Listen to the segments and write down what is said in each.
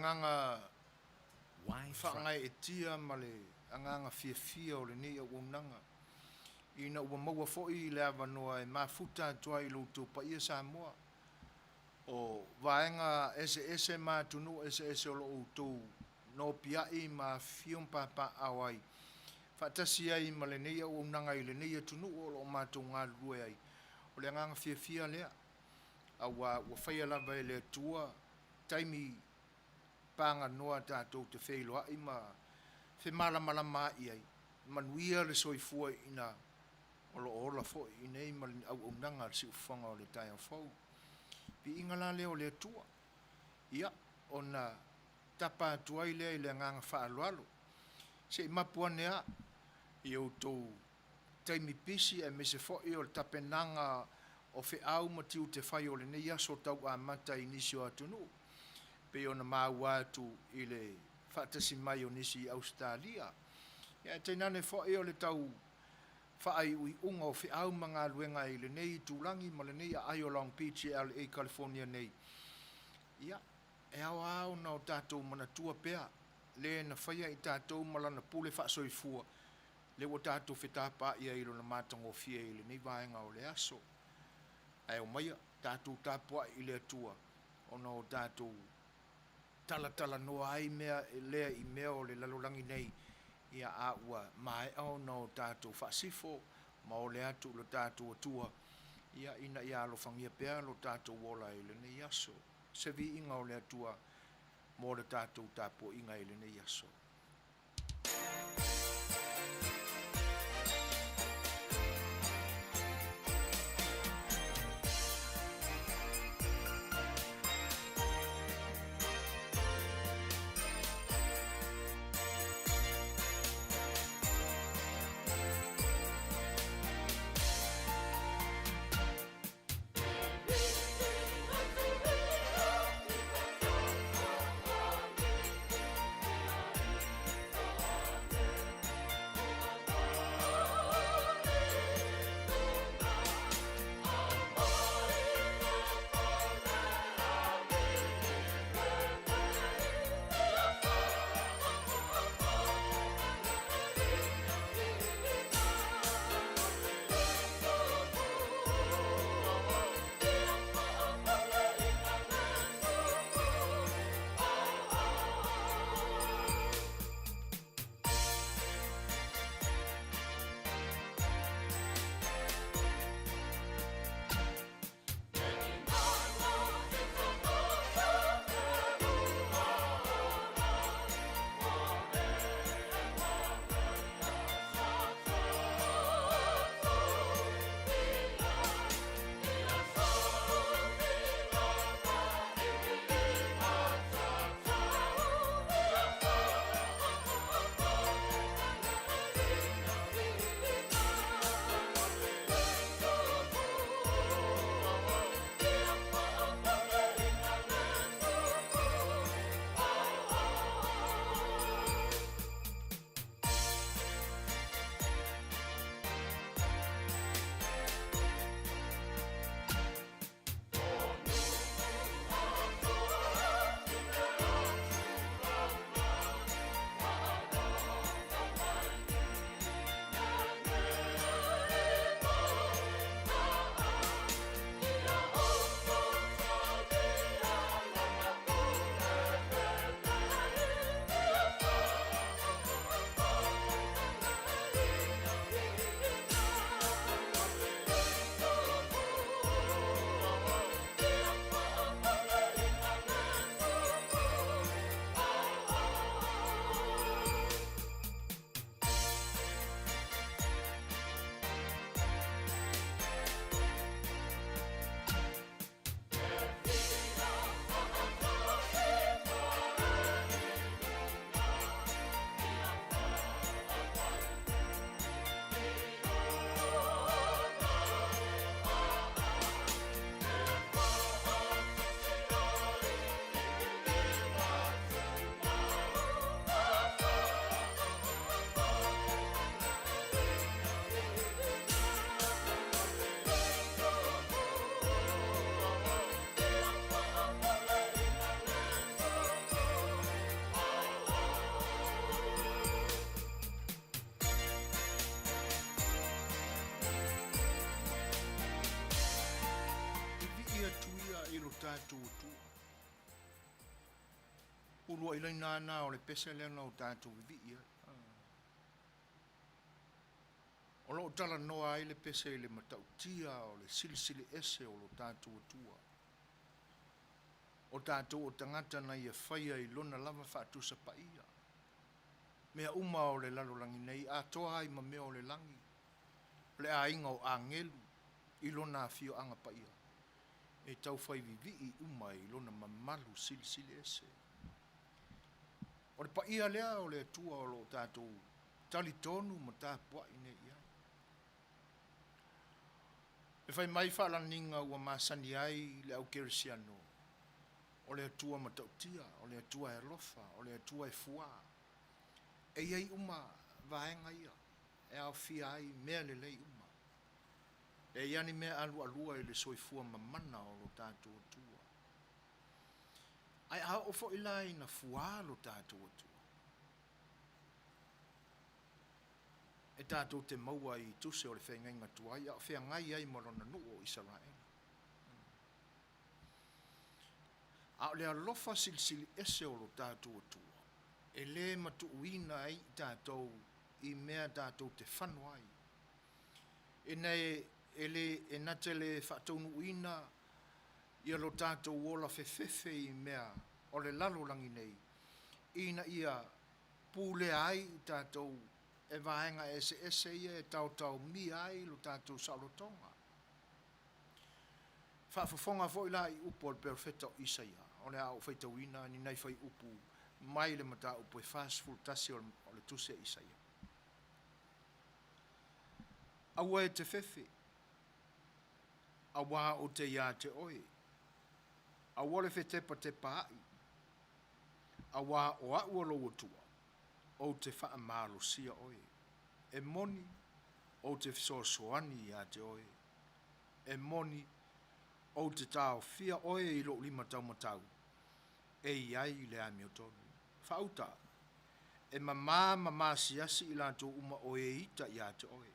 anganga whaangai e tia ma le anganga fia o le nei au unanga. Ina ua maua fo'i le avanoa e mafuta atua i loutou pa ia Samoa. O vaenga ese matunu ese o lo outou no piai ma fium papa awai. Fatasi ai ma le nei au unanga i le nei atunu o lo matou ngā lue ai. O le anganga fia lea. Ua whaia lava e le tua taimi panga noa tātou te Fai'oa i ma fe malama i ai. Manuia le Suefua ina o lo ola fo i nei ma le au unanga si ufanga o le tai au fau. Pi inga la leo le tua. Ia, ona tapa atua i lea i le nganga whaalualo. Se i mapuanea i au tau taimi pisi e me se fo i o le tapenanga o fe au matiu te whai o le nei aso tau a mata i nisi o atunu. Pe ona maua atu i le whaatasi mai o nisi i Australia. Ia teinane fo i o le tau whaai ui unga o fe au mga luenga i le nei tūlangi ma le nei a ai o Long Beach LA California nei. Ia, e au na o tātou mana tua pea. Le na whaia i tātou malana pule whaasoifua. Le o tātou whetapa ia i lo na mātango fia i le nei vaenga o le aso. Ai o maia, tātou tāpua i le atua. Ona o tātou tala noa ai mea lea i mea o le lalolangi nei. Ia a ua mai au na o tātou whaasifo. Ma o le atu lo tātou atua. Ia ina ia alo whangia pea lo tātou wola i le nei aso. Sevi inga o le atua. Mo le tātou tāpua inga i le nei aso. tātou tu. Urua ila nana o le pese le na o tātou vivi. O lo tala noa ai le pese le matautia o le silisili ese o lo tātou tua. O tātou o tangata na ia whaia i lona lava whaatusa pa ia. Mea uma o le lalolangi nei, a toa ai ma mea o le langi. Le a inga o a ngelu, i lona fio anga pa ia. E tau whai vivi i uma i lona mamalu silisili ese. O le pa ia lea o le tua o lo tātou tali tonu ma tāpua i nei ia. E whai mai whaalaninga ua masani ai le au kerisiano. O le atua matautia, o le atua e lofa, o le atua e fua. E iei uma vaenga ia. E au fia ai mea le lei uma. E iani mea alua i le soifua mamana o lo tātou atua. Ai a ofo ilai na fua lo tātou atua. E tātou te maua i tuse o le whengainga tua. Ia whea ngai ai morona nuu o Israel. A le alofa silisili ese o lo tātou atua. E le matu uina ai tātou i mea tātou te whanua ai. E nei e nate le whaatonu uina i lo tātou wola fefefe i mea o le lalolangi nei. Ina ia pūle ai tātou e vaenga ese ia e tau mi ai lo tātou salotonga. Whaafafonga fo ila i upo al perfecta o Isaia. O le au whaitawina ni nei whai upu mai le mata upo e fastful tasi o le tuse Isaia. Awa e te fefe. Awa o te ia te oe. Awa le fetepa te paai. Awa o aua lo utua. O te wha malo sia oe. E moni o te soasoani ia te oe. E moni o te tau fia oe i lo lima tau matau. E iai le ami o tonu. Whauta. E mamā siasi i lato uma oe ita ia te oe.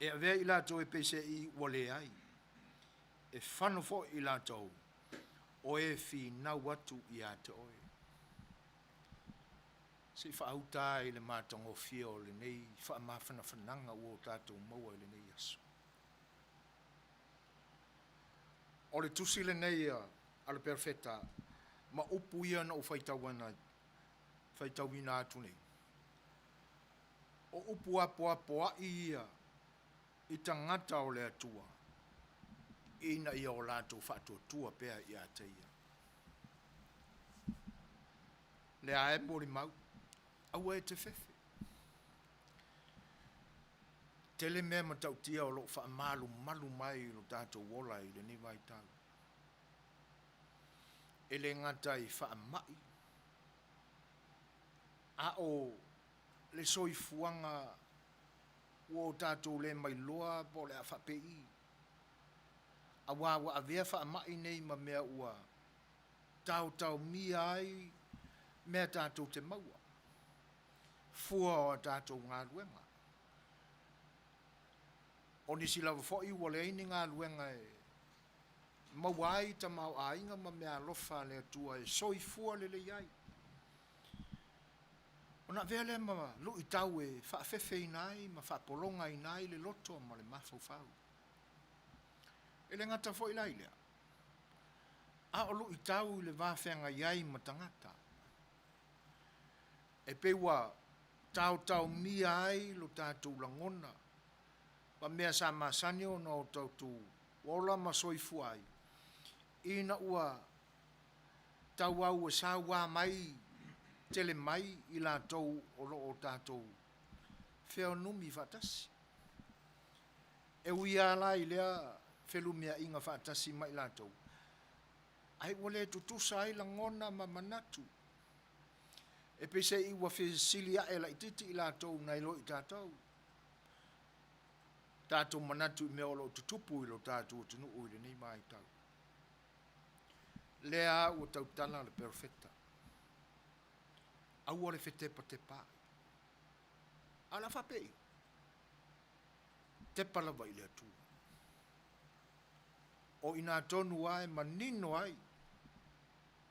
E avea i lato e pese i wale ai. E whanofo i lato oe fi nau atu ia te oe. Se whauta i le mātango fia o le nei, whaamawhana whananga ua o tātou maua i le nei aso. O le tusi le nei ala perfecta, ma upu ia na o whaitawina atu nei. O upu apo a ia, i tangata o le atua, ina ia o lātou whaatotua pēr i a te ia. Le ae mori mau, aua e te fefe. Tele mea matautia o lo wha malu mai lo tātou wola i le ni vai tau. E le ngata i wha mai. A o le soifuanga o tātou le mai loa po le a wha pei. A wā avea wha mai nei ma mea ua tau mi ai mea tātou te maua. Fua o tātou ngā luenga. O nisi lawa fo i wale ini ngā luenga e mawai ta mau a inga ma mea lofa le atua e soifua le iai. O na vea le ma lu i tau e whaafefe inai ma whaapolonga inai le loto ma le mafau. E le ngata fo i lai lea. A o lu i tau le whawhenga iai ma tangata. E pewa tau mi ai lo tātou langona. Pa mea sa masani o no tautu wola ma soifu ai. Ina ua tau au e sa wā mai tele mai i la tau o lo o tātou. Whea numi whatasi. E uia la i lea whelumia inga whatasi mai la tau. Ai wale tutusa ai langona ma manatu. E pese i ua whesilia e la ititi i la tau nai lo i tātou. Tātou manatu i mea o lo tutupu i lo tātou o tunu ui le nei mai tau. Lea ua tau tala le perfecta. Aua le whetepa te pā. Ala whapei. Te palawa i le atua. o ina tonu ai manino ai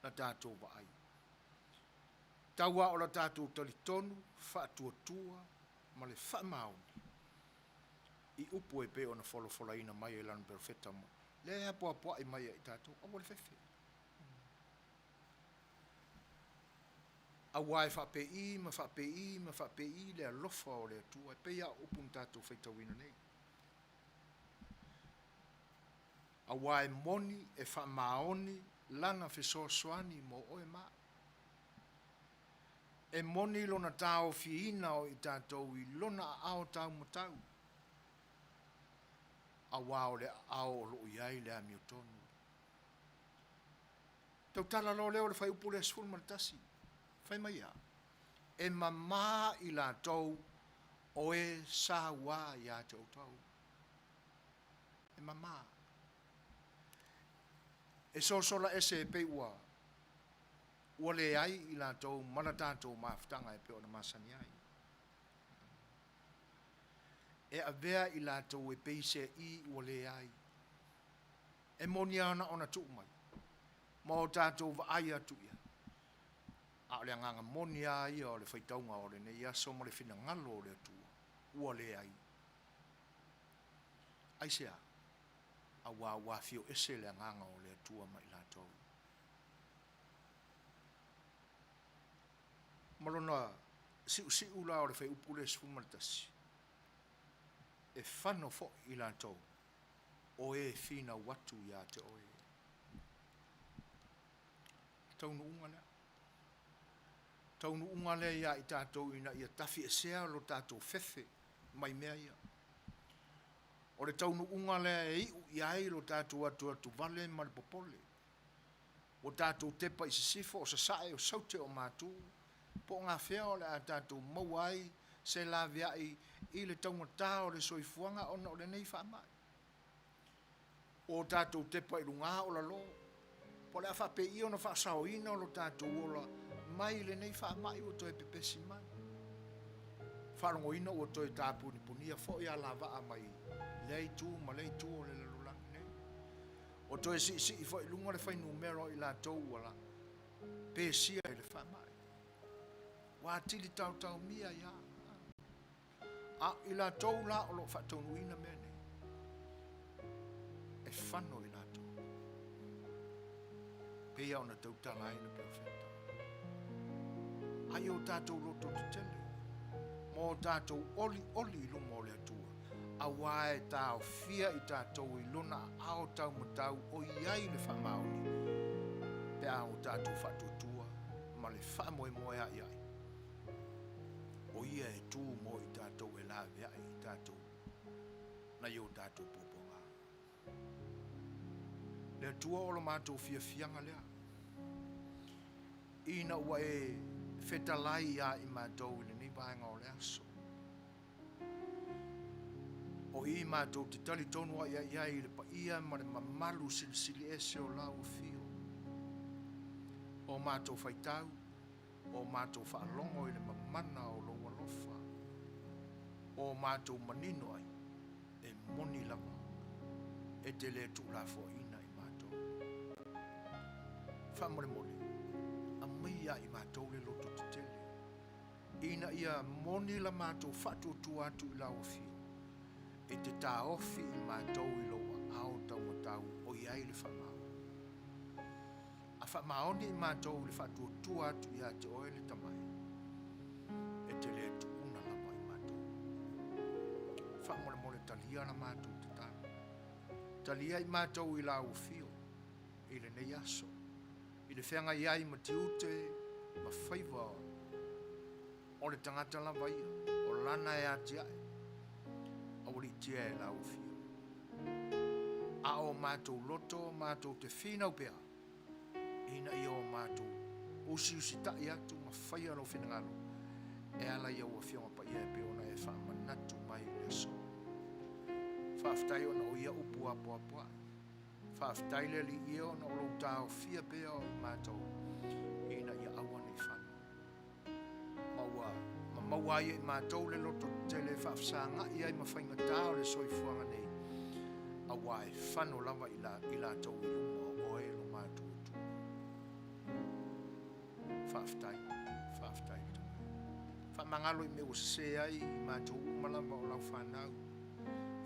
na tātou wa ai. Taua o la tātou talitonu, whaatuatua, ma le whamaoni. I upu e pe o na wholofola ina mai e lana perfeta mo. Le ea poa i mai e tātou, a wale whewhi. A wai whapei, ma whapei, le alofa o le atua, e pe a upu na tātou whaitawina nei. A wai moni e whamaoni, lana Suaswani mo oe maa. E moni lona tāo fiina o i tātou i lona ao tau matau. A wao le ao o loo iai le ami o tonu. Tau tala lo leo le whai upu le asful maratasi. Whai mai a. E mamā i la tau o e sa wā i a te o tau. E mamā. E sola ese e Fai'oa. Ua le ai i la tau mana tātou maafutanga e peo na masani ai. E a vea i la tau e peise i ua le ai. E moni ana ona tuu mai. Ma o tātou va ai atu ia. A o le anganga moni ai o le whaitaunga o le ne ia soma le whina ngalo o le atua. Ua le ai. Aisea. A wā fio ese le anganga o le atua mai la tau. Malona si ula o le whai upu le sfumatasi. E whano fo i la tau. O e whina watu ia te oe. Taunu unga lea. Taunu unga lea ia i tātou ina ia tafi e sea lo tātou whewhe mai mea ia. O le taunu unga lea e iu iai lo tātou atu vale ma le popole. O tātou tepa i sisifo o sasae o saute o mātou. Po ngā whea o le a tātou mauai se la viai i le taungatā o le Suefuina ona o le nei whaamai. O tātou tepa i runga o la lo. Po le a whape i ona whaasaoina o lo tātou ola mai le nei whaamai o toi pepesi mai. Wharongoina o toi tāpuni punia fo i a la waa mai. Lei tū ma lei tū o le lalulang nei. O toi si i fo i lunga le whai numero i la tau wala. Pesia i le whaamai. Wa tili tau mia ya. A i la tau la o lo whatonuina mene. E whano i la tau. Pea o na tau talai na perfecta. Ai o tātou loto te tele. Mō tātou oli lumo le atua. A wae tāo fia i tātou i luna ao tau matau o iai le whamaoni. Pea o tātou whatutua ma le whamoe a iai. O ia e tū mo i tātou e la vea i tātou. Na i o tātou poponga. Le atua o lo mātou fianga lea. Ina ua e whetalai ia i mātou i le ni vaenga o le aso. O i mātou te tali tonua ia i le pa ia ma le mamalu silisili ese o lau fio. O mātou whaitau, o mātou whaalongo i le mamana o lo walofa. O mātou manino ai, e moni lama, e te le tu la fo ina i mātou. Whamore moni, a mia i mātou le loto te tele. Ina ia moni la mātou whatu tu atu i lau fio. E te tā ofi i mātou i loa ao tau matau o iai le whamau. A whamaoni i mātou le whatu tu atu i a te oe le tamai. E te le tu una lama i mātou. Whamore mole talia na mātou te tāna. Talia i mātou i lau fio, i le nei aso. I le whenga iai ma tiute, ma Fai'oa. O le tangata la vaia, o lana e ati ai. Auri tia e lau fio. A o mātou loto, mātou te whina upea. Ina i o mātou. Usi tai atu ma whaia no whenangalo. E ala i au a whionga pa ia e peona e whaamanatu mai le so. Whaaftai ona o ia upu apo apo. Whaaftai le li ia ona o lau tāo fia pea o mātou. Ina i awa nei whanu. Maua. Maua i mātou le loto te le whaafsanga i ai mawhainga tāo le Suefuina nei. A awai whano lava ila tau i lunga o oe lo mātou tu. Whaftai. Whamangalo i me o se ai i mātou umalava o lau whanau.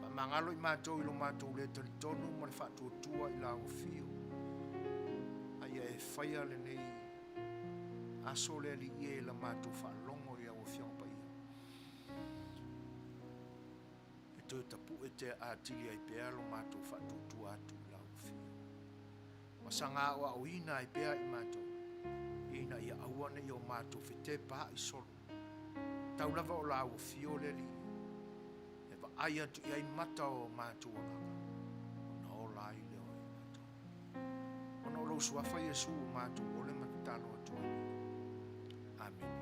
Whamangalo i mātou i lo mātou le tonu ma le whatuatua i la o fio. Ai e whaia le nei aso le li ie la mātou whalongo i au fiong pa ia. E toi tapu e te atili ai pēa lo mātou whatuatua atu i la o fio. Masanga o au ina ai pēa i mātou. Ina ia awane i o mātou white pā i solo. Tau lava o la o fio le li. E pa ai atu i ai mata o mātou ananga. Ona o la i leo i mātou. Ona o lo suafa Jesu o mātou o le matalo atu ani. Amen.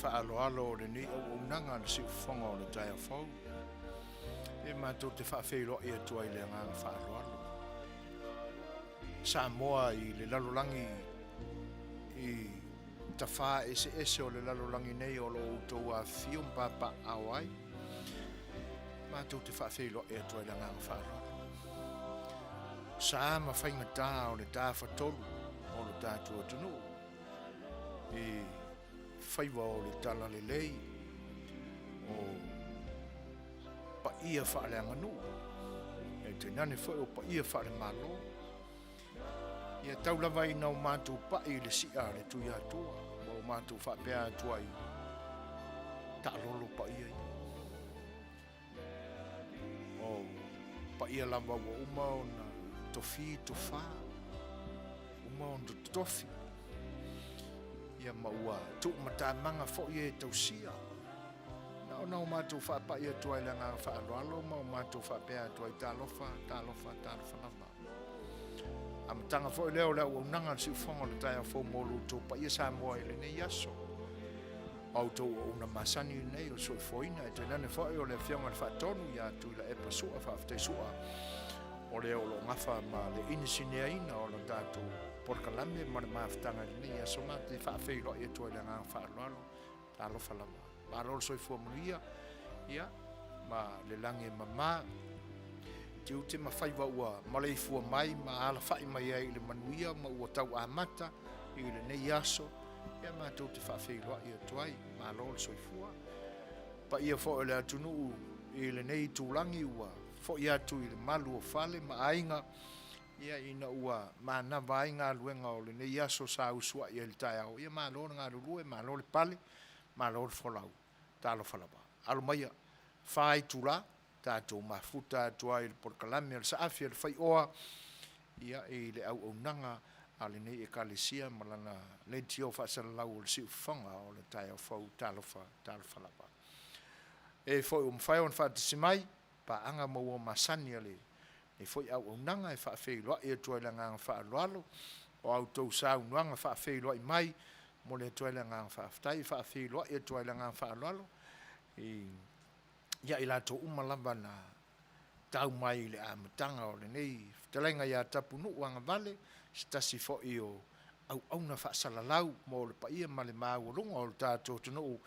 Whaaloalo o le ni o unanga le siufonga o le taia fau. E mātou te whaafeiro i atua i le nganga whaaloalo. Samoa i le lalolangi i tawha ese o le lalolangi nei o lo utou a fium papa awai. Mātou te whaafeiro i atua i le nganga whaaloalo. Sa ma whainga tā o le tā whatolu o le tātua tunu. Fai'oa o le tala le lei o pa ia whaale anganu e te nane whai o pa ia whaale malo ia tau lava i nau mātou pa i le sia le tui atua o mātou whapea atua i ta lolo pa ia o pa ia lava o uma o na tofi tofa uma o na tofi ia maua tu matamanga fo ia tausia na ona o mātou whapa ia tua i langa whaaloalo ma o mātou whapea tua i talofa lava a matanga fo i leo leo unanga si ufonga le taia fo molu tō pa ia Samoa i le nei aso au tō una masani nei o Suefuina e te nane fo i o le whianga le whaatonu ia tu i la epa sua whaafte sua o leo lo ngafa ma le inisinea ina o la tātou Porkalame ma le maafutanga ni aso ma te whaafeilo i atua i le ngā whaaloalo talofa lava. Pārolo Suefua Manuia ia ma le lange mama te ute ma faiwa ua ma le ifua mai ma ala fai mai ai le manuia ma ua tau amata i le nei aso ia mātou te whaafeiloa i atuai ma lo le soifua pa ia fo le atunu i le nei tūlangi ua fo i atu i le malu o fale ma ainga ia ina ua mana vainga luenga o le nei aso sa usua i le tai au ia ma lo ngā lulue ma lo le pale ma lo le folau talo falaba alo maia fai tula tatou mafuta atua i le porkalame o le saafi o le Fai'oa ia i le auaunaga a lenei ekalesia ma lana le tio faasalalau o le siufafaga o le taeaofau talofa lava e foi o mafai ona faatasimai paaga maua masani a le foi auaunaga e faafeiloaʻi atua i le agaga faaloalo o outou saunuaga faafeiloaʻi mai mo le atua i le agaga faafetai faafeiloaʻi atua i le agaga faaloalo ia i latou uma lava na tau mai i le amataga o lenei fetalaiga iā tapunuu agavale se tasi foʻi o auauna faasalalau mo le paia ma le maualuga o le tatou tunuu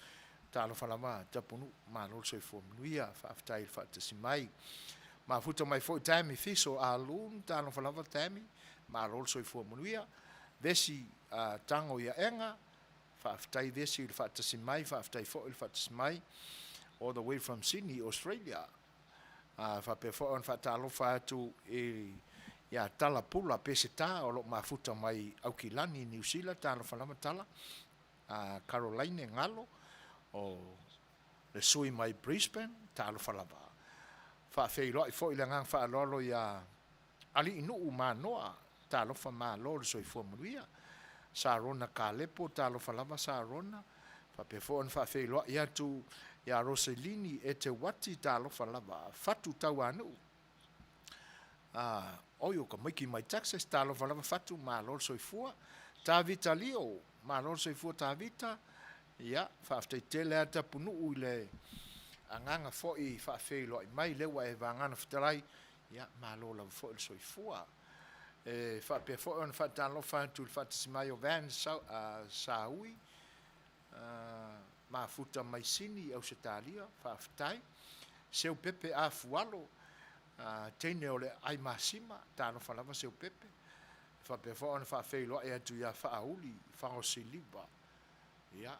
talofa lava tapunuu malo le soifua manuia faafetai le faatasi mai mafuta mai foʻi taimi fiso alun talofa lava taimi malo le soifua manuia vesi tago ia ega faafetai vesi i le faatasi mai faafetai foʻi le faatasi mai all the way from Sydney, Australia. Whapea foʻi ona faatalofa atu ia tala pula peseta o loo mafuta mai Aukilani, New Zealand, talofa lava tala. Caroline ngalo o le sui mai Brisbane, talofa lava. Faafeiloaʻi foʻi le agaga faaloalo ia aliʻi nuu manoa, talofa malo le soifua manuia. Sarona Kalepo, talofa lava Sarona. Whapea foʻi ona faafeiloaʻi atu ia Roselini e te wati talofa lava fatu tau anu oio ka maiki mai taxes talofa lava fatu malo le soifua tavita lio malo le soifua tavita ia faafetaitele a tapunuu i le agaga foʻi faafeiloaʻi mai le ua e vagana fetalai ia malo lava foʻi le soifua e faapea foʻi ona faatalofa atu le faatasimai o van saui mafuta mai sini au se talia faafetai seu pepe afualo teine o le ai masima talofa lava seu pepe faapea foʻi ona faafeiloaʻi atu ia faauli faosiliva ia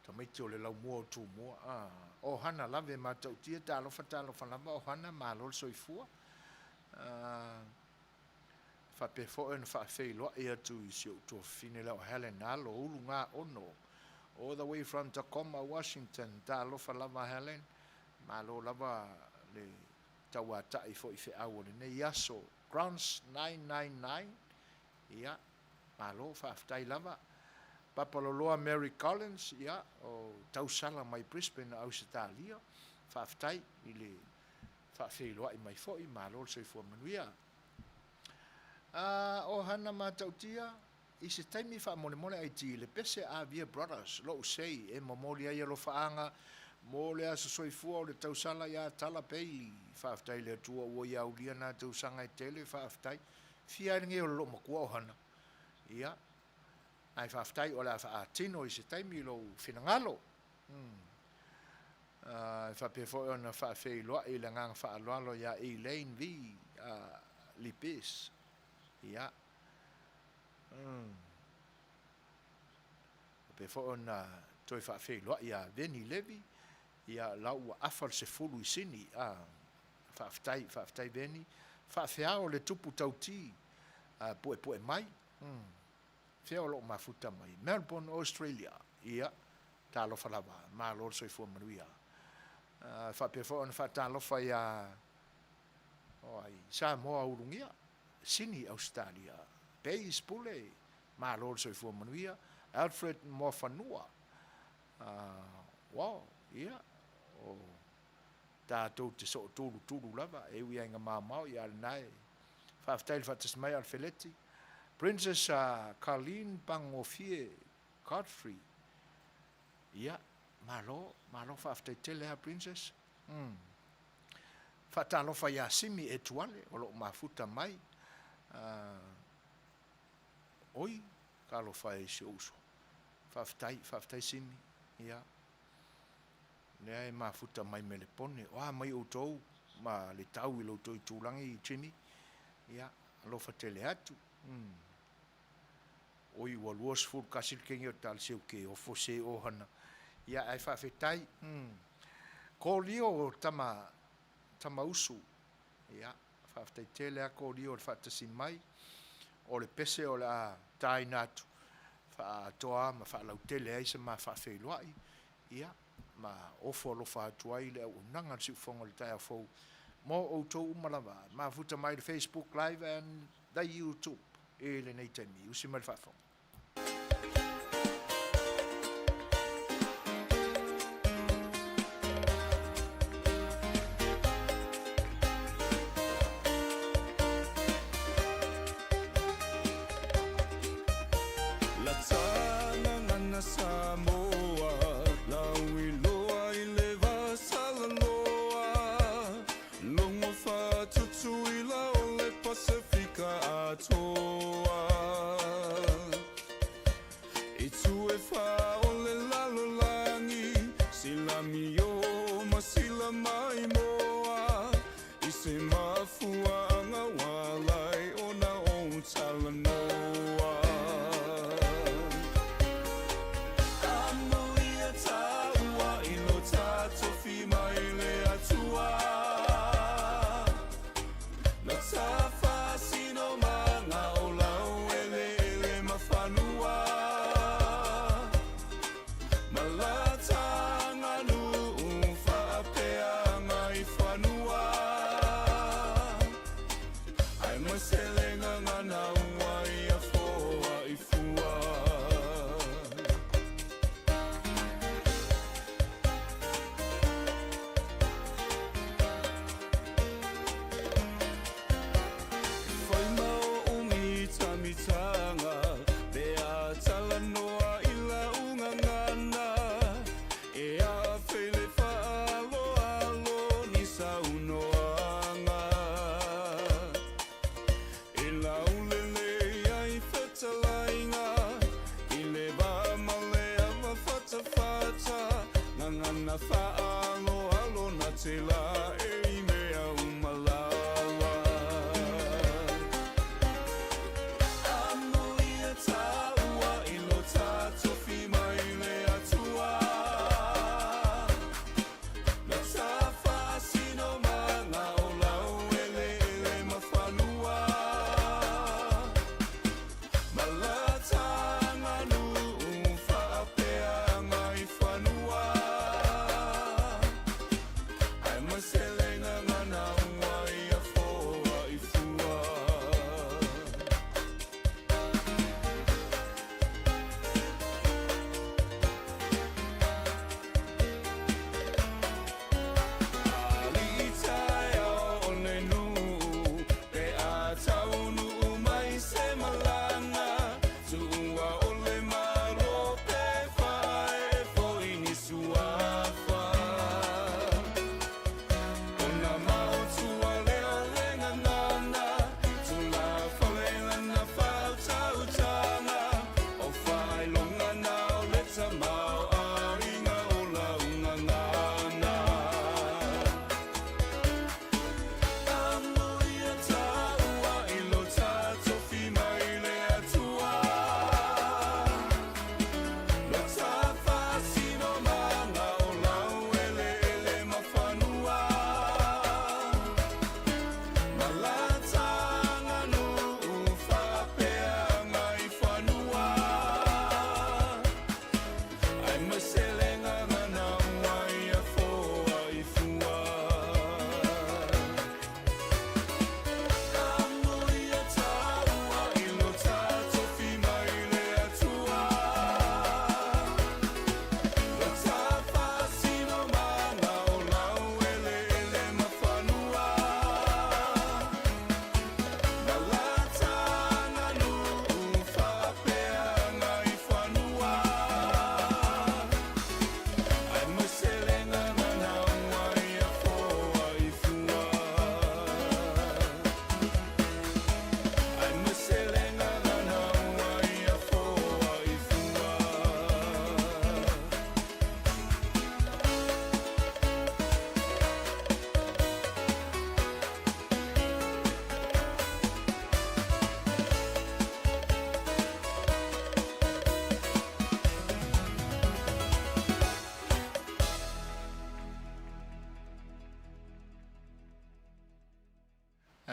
tamaiti o le laumua o tumua ohana lava e matautia talofa lava ohana malo le soifua faapea foʻi ona faafeiloaʻi atu i se outuafine le o Helen alo uluga ono all the way from Tacoma, Washington, talofa lava Helen, malo lava le tauataʻi foʻi feʻau o lenei aso Grounds 999, ia malo faafetai lava. Papaloloa Mary Collins, ia o tausala mai Brisbane Ausitalia, faafetai i le faafeiloaʻi mai foʻi malo le soifua manuia. O hana matautia i se taimi faamolemole ai ti le pese Avia Brothers lo sei e momoli ai lo faaga mo le aso soifua o le tausala ia tala pei faafetai le atua ua ia ulia na tausaga e tele faafetai fia i lege o le loo makua ohana ia ai faafetai o le a faatino i se taimi lou finagalo faapea foʻi ona faafeiloaʻi le agaga faaloalo ia Elaine V Lipes ia pe fo ona toi faafeiloaʻi ia Veni Levi ia lau ua afa le sefulu i sini faafetai Veni faafeā o le tupu tauti puʻepuʻe mai fea o loo mafuta mai Melbourne, Australia ia talofa lava malo le soifua manuia faapea foʻi ona faatalofa ia ai Samoa ulugia sini Australia Peis pule malo le soifua manuia Alfred Mofanua wow ia o tatou te so tulu lava e ui ainga mamau ia lenai faafetai le faatasimai a le feleti Princess Carlene Pangofie Godfrey ia malo faafetaitele a Princess faatalofa iā simi e tuale o loo mafuta mai oi kalofa e se uso faafetai simi ia Lea e mafuta mai me le pone. Oa mai o tou, ma le tau I lo toi tūlangi I Jimmy. Ia, alofa tele atu. Oi ua luas ful kasil kengi o tal seu ke o fose o hana. Ia ai whawhetai. Ko lio o tama usu. Ia, whawhetai tele a ko lio o le whaatasi mai. O le pese o le a tai natu. Whaatoa ma whaalau tele aisa ma whawheluai. Ia, ma ofo alofa atuai le au nanga si ufonga le tai a fau. Mo o tou umalawa. Ma futa mai le Facebook Live and the YouTube. E le nei taimi. Usi mai le whawhonga. Samoa, laui loa I le vasala loa, longo whatutu I la o le Pasifika atoa.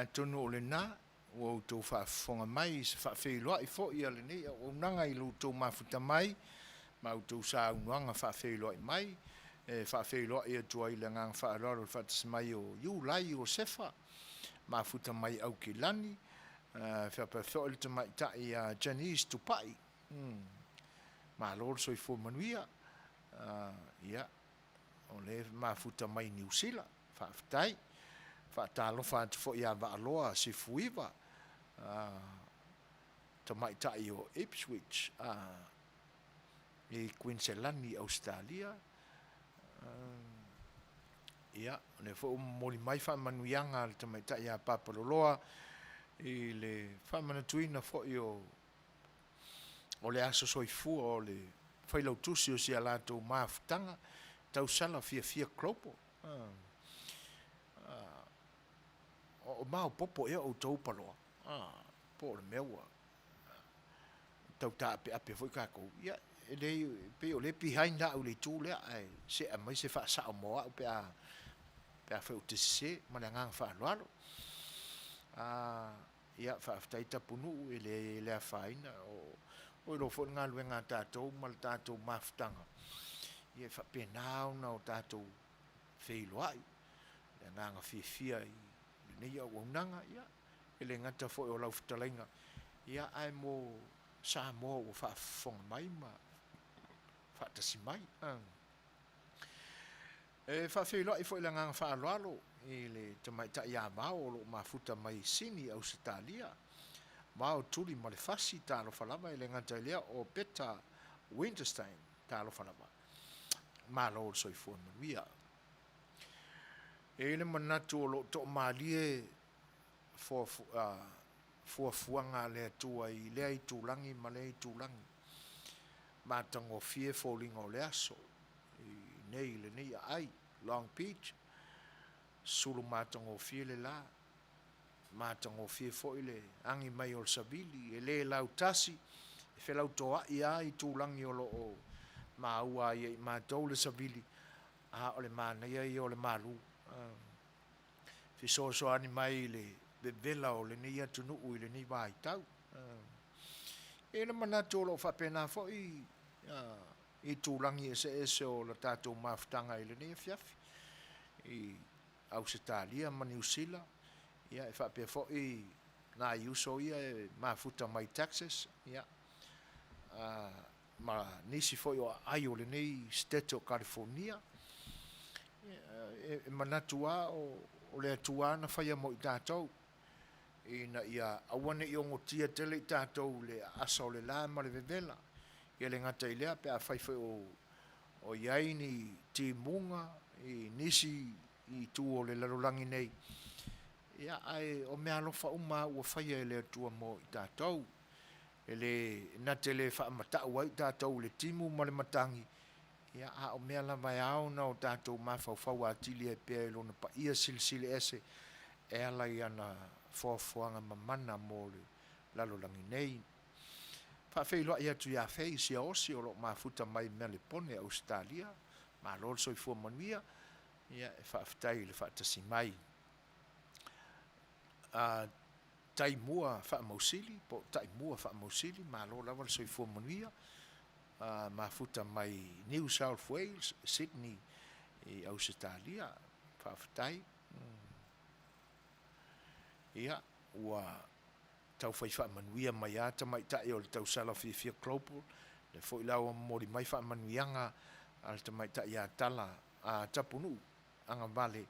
tonu o le nā, o tō whaafonga mai, se whaafeiloa I fo ia le nei, o nanga I lo tō mafuta mai, ma o tō sa unuanga whaafeiloa I mai, whaafeiloa I atua I le ngang whaaloro whaatasmai o iulai o sefa, mafuta mai au ki lani, whaapawhio le tamai tai a Janice tupai, ma lor so I fo manuia, ia, o le mafuta mai New Zealand, whaafitai, whaatalofa atu fo ia waaloa Suefuina, tamai tai o Ipswich, I Queensland I Australia, ia, le fo moli mai whaamanuianga le tamai tai a Papaloloa, I le whaamanatuina fo I o le aso soifua o le whailautusi o si a lātou maafutanga, tausala fia klopo. O mau popo ea o tau paloa. Po le meua. Tau tā ape foi kākou. Ia, pe o le pihaina au le tū lea, se a mai se whaasa o moa, pe a whau te se, mana ngang whaaloalo. Ia, whaaftaita punu, le lea whaina, o ilo fo ngā lue ngā tātou, mal tātou mafutanga. Ia whapenao na o tātou wheiloai. Le nganga fia I nei au unanga, ia. Ele ngata fo o lau whitalainga. Ia ai mo sa mo o whaafonga mai ma whaatasi mai. Whawheiloai fo ila nganga whaaloalo. I le tamai ta ia mao o lo mafuta mai sini au Sitalia. Mao tuli ma le fasi tālo whalama I le ngata lea o Peta Winterstein tālo whalama. Malo o Suefuina Manuia. E le manatu o lo to malie fuafuanga le atua I lea I tūlangi ma lea I tūlangi. Mātango fie fōlinga o le aso. I nei le nei ai, Long Beach. Sulu mātango fie le la. Mātango fie fo I le angi mai o le sabili. E le lau tasi. E whelau toa I tūlangi o lo o maua I mātou le sabili. O le mānaia I o le malu. Fisoso ani mai le bevela o le nei atunu I le nei vai tau. E le manatu o lo whapena fo I tūlangi ese o le tātou mafutanga I le nei fiafi. I Australia ma New Zealand. Ia e whapea fo I nā iuso ia e mafuta mai Texas. Ia. Ma nisi fo I o ai o le nei Setu California. E manatua o le atua na whaia mo I tātou. Ina ia awane I ongotia tele I tātou le asa o le la ma le vevela. Ia le ngata I lea pe a whaiwhai o iai ni timunga I nisi I tū o le larolangi nei. Ia ai o mea alofa uma ua whaia le atua mo I tātou. E le nate le whaamatau ai tātou le timu ma le matangi. Ia a o mea lava e au na o tātou mawhauwhau a tili e pia e lona pa ia silisili ese e ala I ana fuafuanga mamana mo le lalolangi nei. Whawheiloa I atu ia whei si a osi o lo mafuta mai mea le pone Australia. Ma lol Suefuina Manuia. Ia e whaafitai le whaatasi mai. Tai mua whaamausili, po tai mua whaamausili, ma lo lava le Suefuina Manuia. Mafuta mai New South Wales, Sydney I Australia, whaafitai. Ia, ua tau whai whaamanuia mai ata mai tae o le tau sala fia klopol, le fo ilau mori mai whaamanuianga al te mai tae a tala a tapunu, anga vale.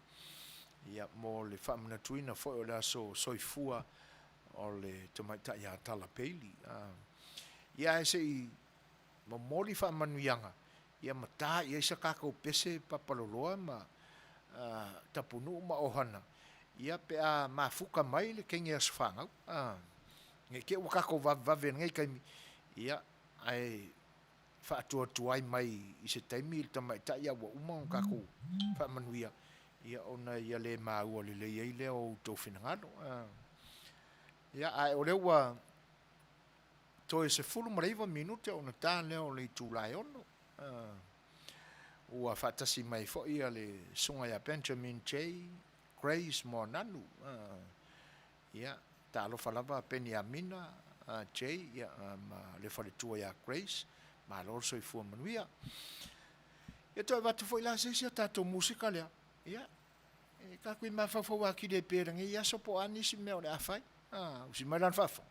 Ia, mo le whaamanatuina fo o le aso soifua o le te mai tae a tala peili. Ia, e se I ma mori whaamanuianga, ia mata ia isa kako pese papaloloa ma tapunu ma ohana. Ia pe a mafuka mai le kengi aswhangau. Nge ke wakako vave ngai kaimi. Ia ai whaatua tuai mai I se taimi il tamai ta ia wa umang kako whaamanuia. Ia ona ia le maua le le iei leo o tau whinangano. Ia ai o lewa toi se fulu mareiva minute ona tā leo le tūlai ono. Ua whaatasi mai fo ia le sunga ia Benjamin J. Grace mo nanu. ia talofa lava Peniamina Jay ia ma le faletua ia Grace ma lo soifua Manuia ia toe watu foi la sesia tatou musika lea ia ka kui mafafau aki le perangi ia sopo ani si mea o le afai usi mai lan fafo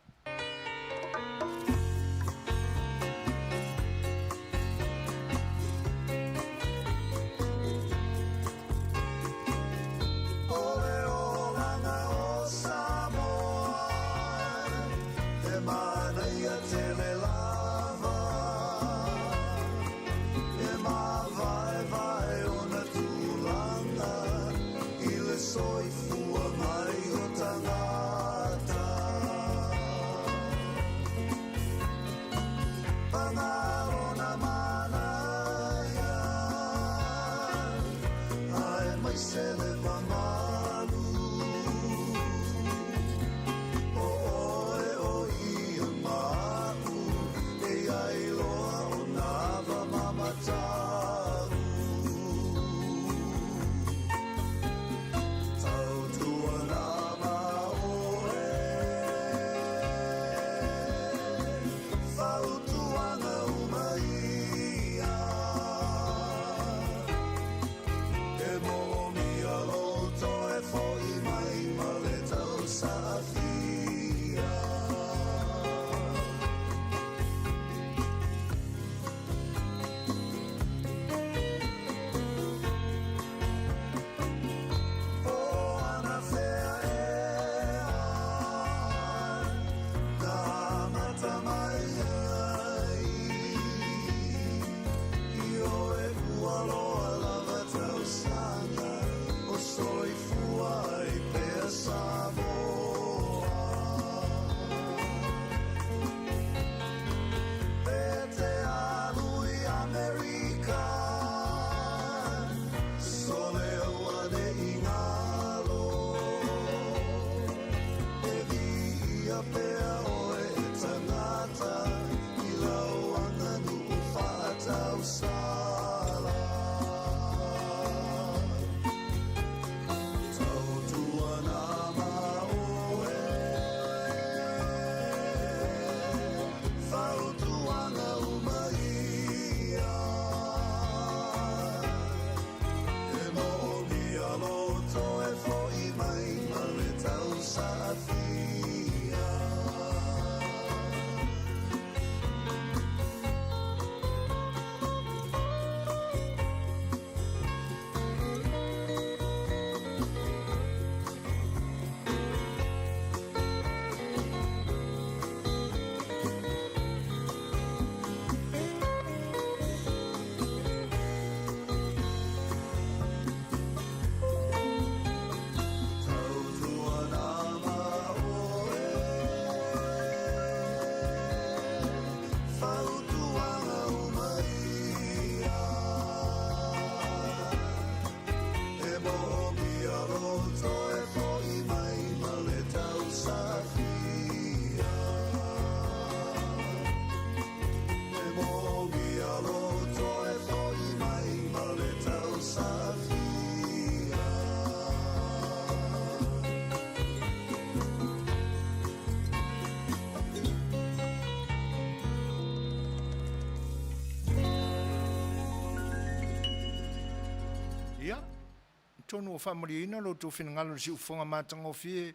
tonu o whamariina lo tō whinangalo si ufonga mātangofie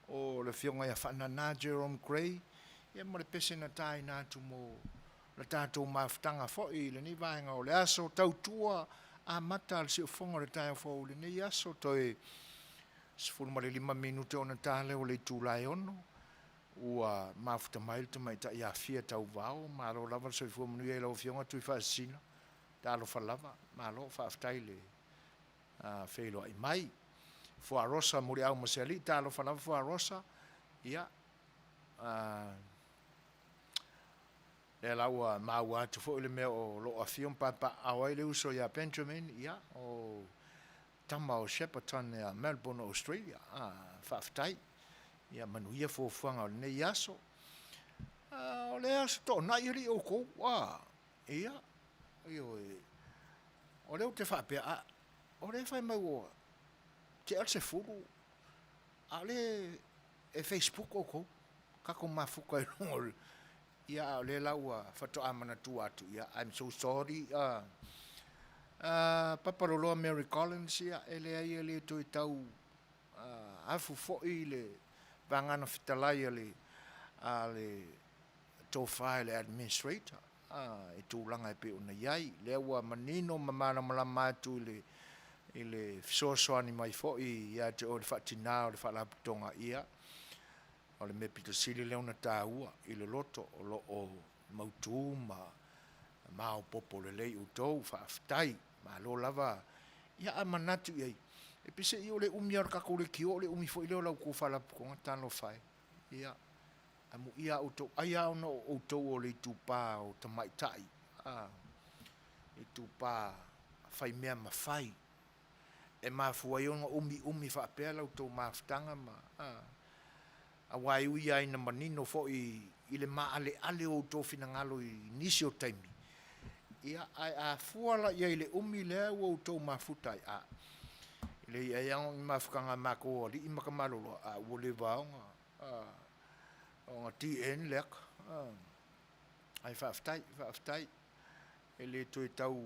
o le whionga ia whanana Jerome Gray ia mo le pese na tai nātu mo le tātou mawhtanga fōi le ni vaenga o le aso tautua a mata le si ufonga le tai fōu le ni aso toi sifuru ma le 5 minute o na tāle o le tūlai ono ua mawhta mail te mai ta ia fia tau vau ma lo lava so fu Manuia i lo whionga tui whaasina ta lo whalava ma lo whaaftai le Fai'oa i mai fua rosa muri au maseli ta lo whalava fua rosa ia le laua maua atu fo le mea o lo afion papa awai le uso ia Benjamin ia o tama o Shepparton ia Melbourne Australia whaaftai ia Manuia fuafuanga o le nei aso o le aso to na iri o kou ia o leo te whapea o le whai mau o te al se furu a le e Facebook o ko kako mafuka i longo ia le laua fato amana tu atu ia I'm so sorry papalolo Mary Collins ia ele ai ele to tau afu fo ile vangana fitalai ale to file administrator e tūlanga e pe una iai le ua manino mamana malama tu ile Suasua ni mai fo ia te o le whatina o le whalaputonga ia o le mepito sili leona tāua i le loto o lo o mautu ma o popo le lei utou whaaftai ma lo lava ia a manatu iai e pise i o le umi ar kako le ki o le umi fo i leo lau ko whalapukonga tano whai ia amu ia utou ai au no utou o le tupa o tamaitai i tupa whai mea mawhai e mafua i onga umi whaapea lau tau maftanga ma a wai ui ai na manino fo i le maale ale o tō finangalo i nisi o taimi. Ia ai a fuala ia i le umi lea o tō mafutai a. Le ia iango i mafukanga mako o li i makamalolo a ule vaonga. O ngā TN lek. Ai whaaftai. E le tō i tau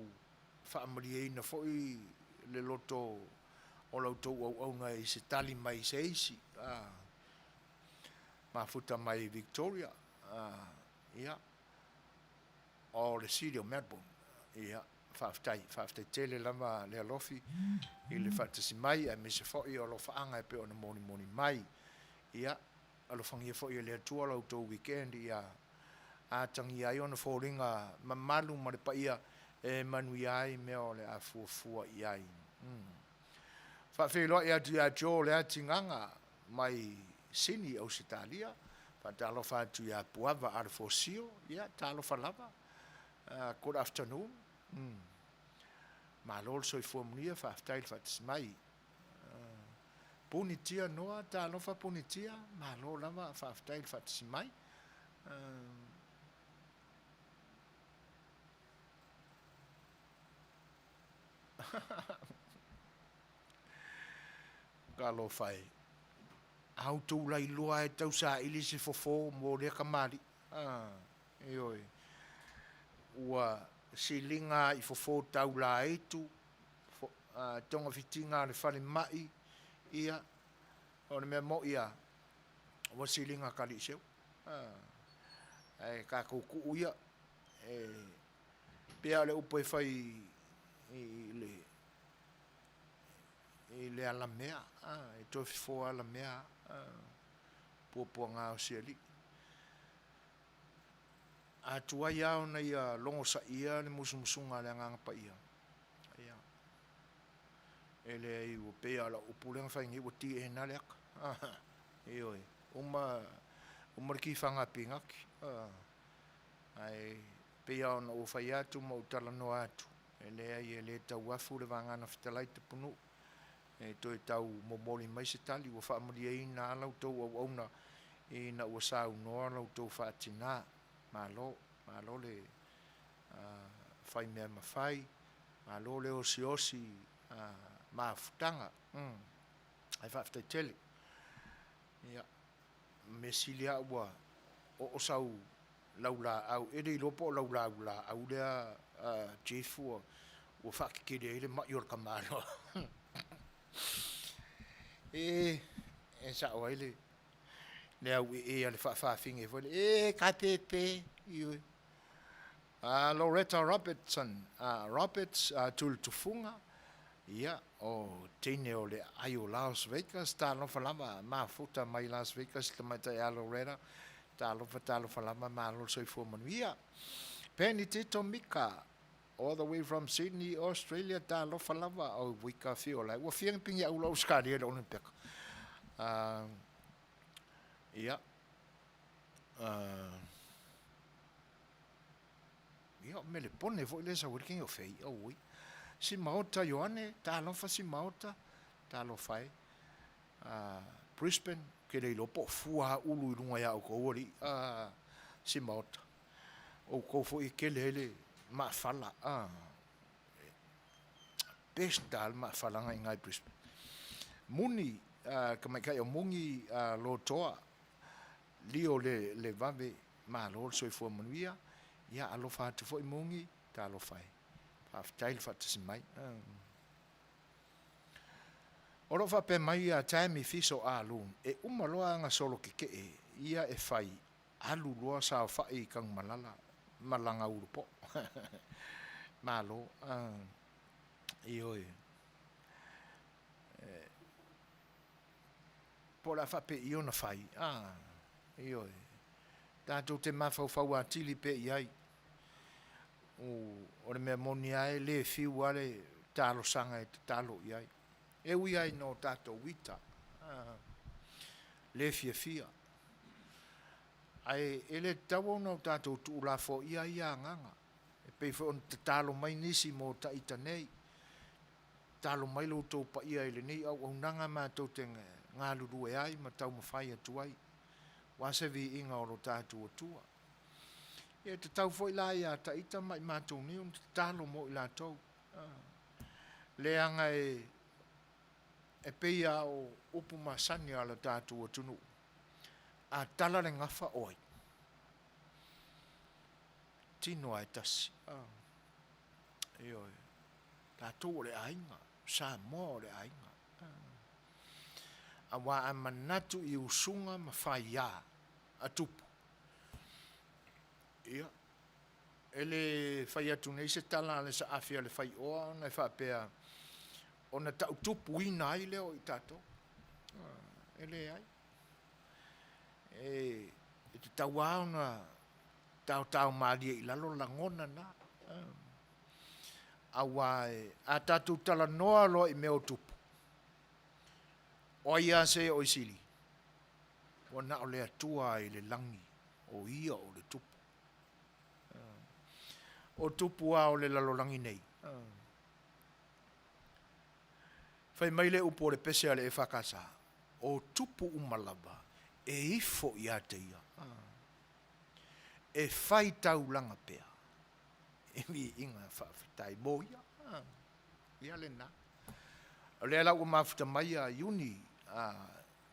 whaamari e ina fo i le loto o lau tō au nga i se tali mai se eisi. Mafuta mai Victoria, ia, o le City of Melbourne, ia, whaaftai tele lama le alofi, i le whaatasi mai, a me se fōi o lo whaanga e pe o na moni mai, ia, alo whangia fōi le atua lau tō weekend, ia, a tangi ai o na fōringa mamalu ma le paia e Manuia ai mea o le a fuafua i ai. Whaafeloa ia tu ia tō le atinganga mai Sini au Sitalia, talo fatu ya puava ar fosio, ya talo falava. Good afternoon. Malol soi formnia fa aftail fat mai. Punitia noa talo fa punitia, malol lava fa aftail fat mai. Galo fai. Au tau lai loa e tau sa ili se fofo mo le kamari. Ioi. Ua silinga i fofo tau la eitu. Tonga fitinga le fale mai. Ia. O ne mea mo ia. Ua silinga kali seo. Ka kuku ia. Pea le upo e fai i le alamea. E tofi fo alamea. Pua ngā o siali. A tua iau na ia longo sa ia le musumusunga le nganga pa ia. Ia. Ele ai o pea la upulenga whaingi o ti e naleak. Ioi. Uma ki whanga pingaki. Ai pea ona o whai atu ma utala no atu. Ele ai ele tau wafu le wangana fitalai te punu. E toi tau momoli mai se tali ua whaamuri e ina alau tau au auna e na ua sau noa lau tau whaatina malo le whai mea mawhai malo le osi maafutanga ai whaaftai tele ia me silia ua o sau laula au ere i lopo laula au lea jefu ua whaakikere ele mai or kamaro sa oile le au ale fa finge foi ka pepe ioi Loretta Robertson Roberts tul tufunga ia o tene o le aio Las Vegas ta no falama ma futa mai Las Vegas te mai ta Loretta ta lo falama ma lo soi fo Manuia Penny Tito Mika all the way from Sydney, Australia, ta lo falava o wika fiola. Wa fiang pinga ulo skadi le Olympic. Ia. Ia me le pone vo le sa working o fei o ui. Si maota Joane, ta lo fa si maota, ta lo fai. Brisbane ke le lo po fua ulu lunga ya o ko ori. Si maota. O ko fo i ke le ma fala best dal ma fala ngai Brisbane muni ka mai kai o mungi lo toa lio le vave ma lo Suefua Manuia ia alo fa te foi mungi ta lo fai fa tail fa te mai oro fa pe mai a time fiso alun e umaloa nga solo ke ia e fai alu loa sa fa i kang malanga urupo malo io po la fa pe io na fai io tato te mafau atili pe iai o le mea monia e le fiu ale talo sanga e talo iai e ui ai no tato wita le fia ai ele tawo no tato tu la fo iai nganga e pe fo talo mai nisi mo ta itanei talo mai lo to pa iai le nei au nanga ma to tenga ngā lulu e ai ma tau mawhai atu ai wa se vi inga o lo tātua tua e te tau fo ila ia ta ita mai mātou ni un te talo mo ila tau le anga e peia o upu masani ala tātua tunu a tala le ngafa oi tino ai tasi tātou le ainga sa mo le ainga awa a manatu I usunga ma Fai'oa a tupu. Ia. Ele Fai'oa tu nei se tala le sa afia le Fai'oa na fa pea ona ta tupu ina ai leo I tato. Ele ai. E te tawa ona tau mali I lalo langona na. Awa a tatu tala noa lo I meo tupu. O ia se o isili. O na o le atua I le langi. O ia o le tupu. O tupu a o le lalolangi nei. Fai mai le upo le pese ale e whakasa. O tupu umalaba. E ifo ia te ia. E fai tau langa pea. E mi inga whawhitai mo ia. Ia le na. O le ala ua mafuta mai a uni.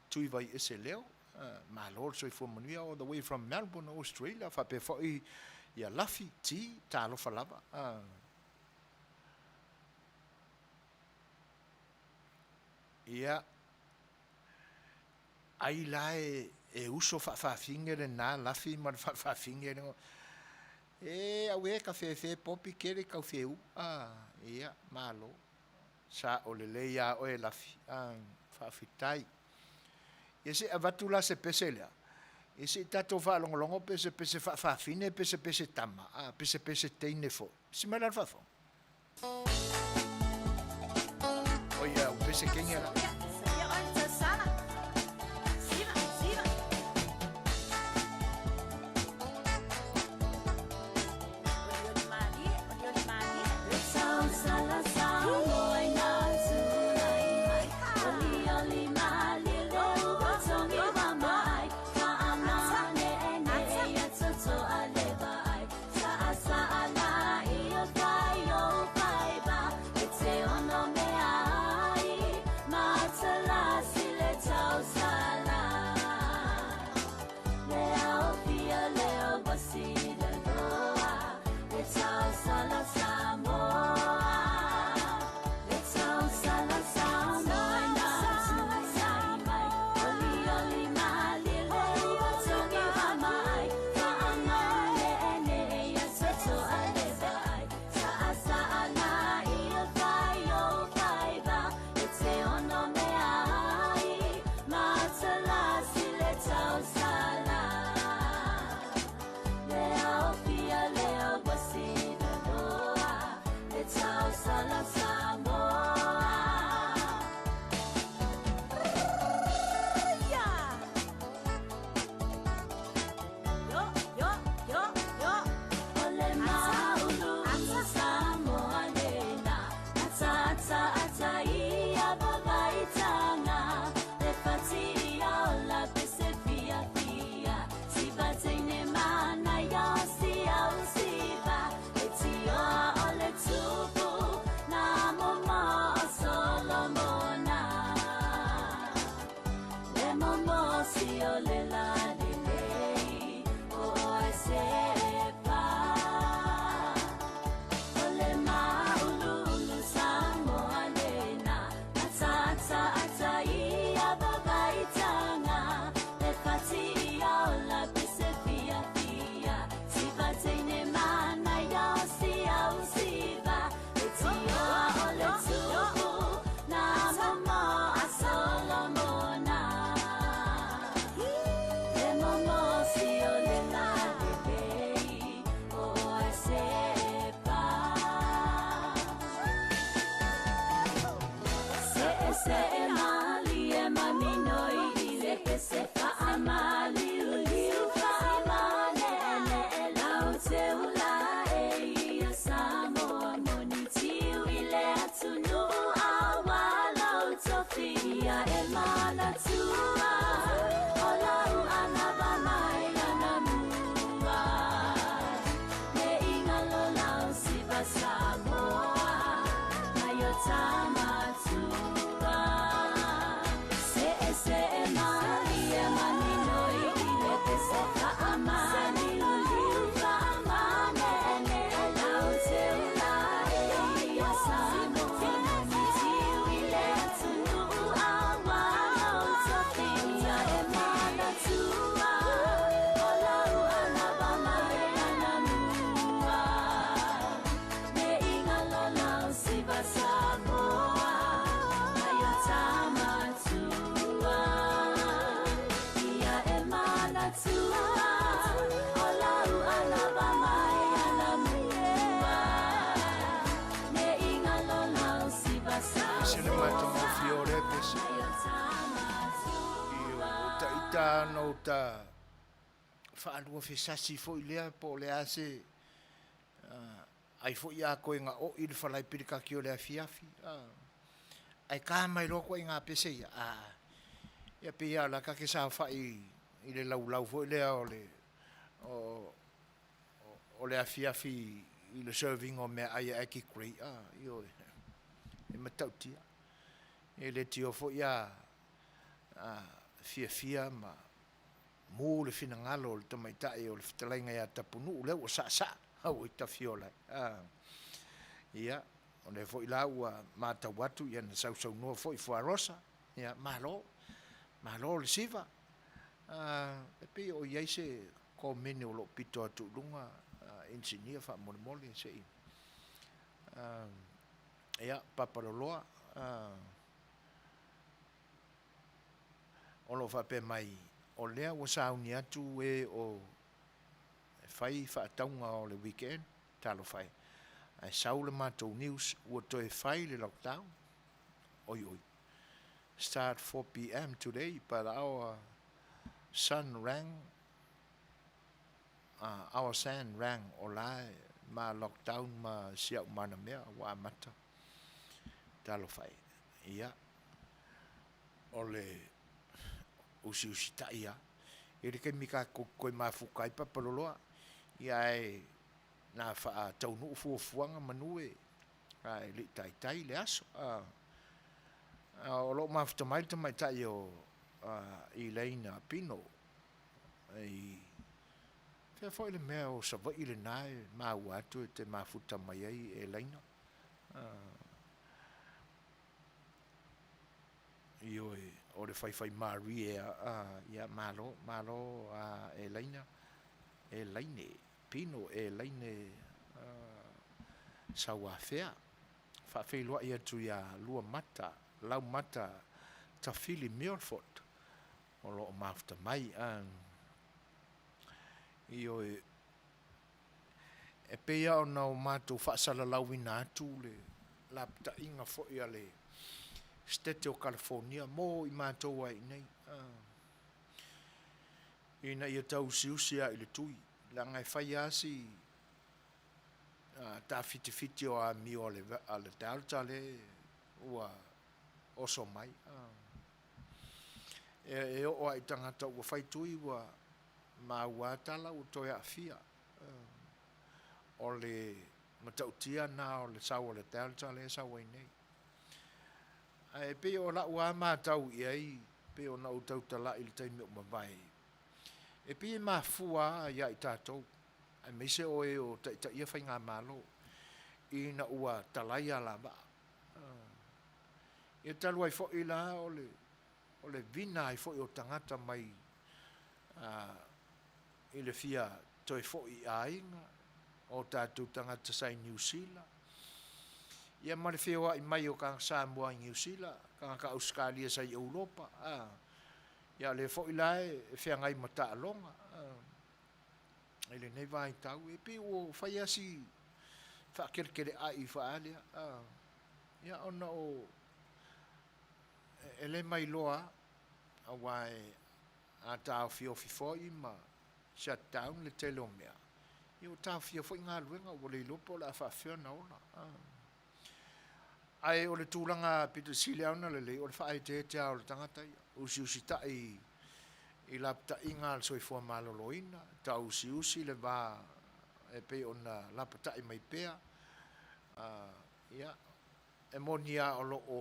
Tui vai ese leo ma lor Suefua Manuia all the way from Melbourne, Australia fa pe foi ia lafi ti talo falava ia ai lai e uso fa fingere na lafi ma fa fingere e awe ka fe popi kere ka feu ia malo sa o le leia o e lafi fitai ese avatula se pesela ese tato fa longo pese fa fine pese tama pese teine fo si mala fa fo oya pese kenya no ta whaalua whesasi fo I lea po lea se ai fo ia koe ngā o I le whalai pirika ki o lea fiafi ai kā mai roko I ngā pese ia pe ia la ka ke sa whai I le lau fo I lea o lea fiafi I le serving o mea ai aki krei io e matautia e le tio fo ia fia ma mo le fina ngalo le tamaitae o le fitalainga ia tapunu le o sa au I tafiola ia o le fo ila ua mata watu ia na sau no fo I foarosa ia malo le siva e pe o ia se ko mene o lo pito atu lunga engineer fa mole se ia papaloloa o lo fa pe mai o lea ua sauni atu e o fai whaataunga o le weekend talo fai ai sau le mātou news ua toe fai le lockdown oi start 4 p.m. today but our sun rang o lai ma lockdown ma siau mana mea wa mata talo fai ia o le usi taia e le ke mika koe mafukai papaloloa ia e na wha taunu fuafuanga manue ai li tai le aso o lo mafuta mai tai o I leina pino ai fe foi le mea o sa vai le nai ma watu te mafuta mai ai e leina io o le fai Maria ia malo e leine pino e leine Suasua fa Fai'oa ia tu ia lau mata ta fili Milford o lo mafta mai io e pe ia ona o matu fa sala lawina atu le lapta inga fo ia le Setu California mo I mātou ai nei ina ia tau siusia I le tui la ngai whai asi ta fiti o a mi o le delta le ua oso mai e o ai tangata ua whai tui ua ma ua tala u toi a fia o le matautia na o le sau o le delta le sau ai nei ai pe o la ua matau I pe o na o tau tala I le taimi o mawai e pe ma fua ia I tātou ai me se o o ta ia whai ngā malo I na ua talai ala ba e talu ai fo I la o le vina ai fo I o tangata mai I le fia toi fo I ainga o tātou tangata sai New Zealand ia mare Fai'oa I mai o ka Samoa I New Zealand ka Australia sai Europa ia le fo I lai e fea ngai mata alonga ele nei vai tau e pe o fai asi fa kelkele ai fa alia ia ona o ele mai loa a wai a tau fio foi ma shut down le telomea io tau fio foi ngā luenga o le lopo la fa fio na ona ai o le tūlanga pito siliauna le o le whaai te o le tangata usi tai I lapta inga al Suefua maloloina ta usi le va e pe ona lapta I mai pea ia e monia o lo o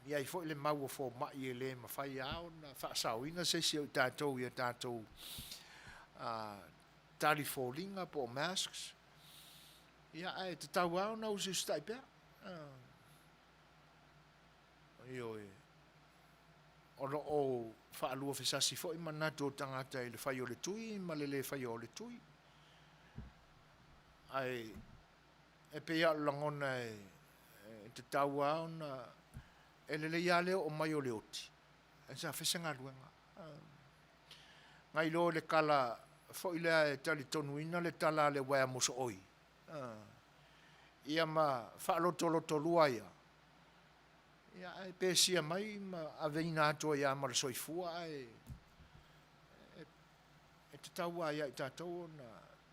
ia i foi le mau fo mai e le ma fai ao na fa sauina se si tatou ia tatou tali folinga po masks ia ai te tau ao na usi stai pe io e o lo o fa alua fesasi foi mana to tangata i le fai o le tui ma le fai o le tui ai e pe ia langona e te tau ao na e le ia leo o mai o le oti e sa fesenga luenga ngai lo le kala foi le e tali tonuina le tala le wea moso oi ia ma fa loto lua ia e pe sia mai ma aveina ato ia ma le soifua e te tau ia i tatou na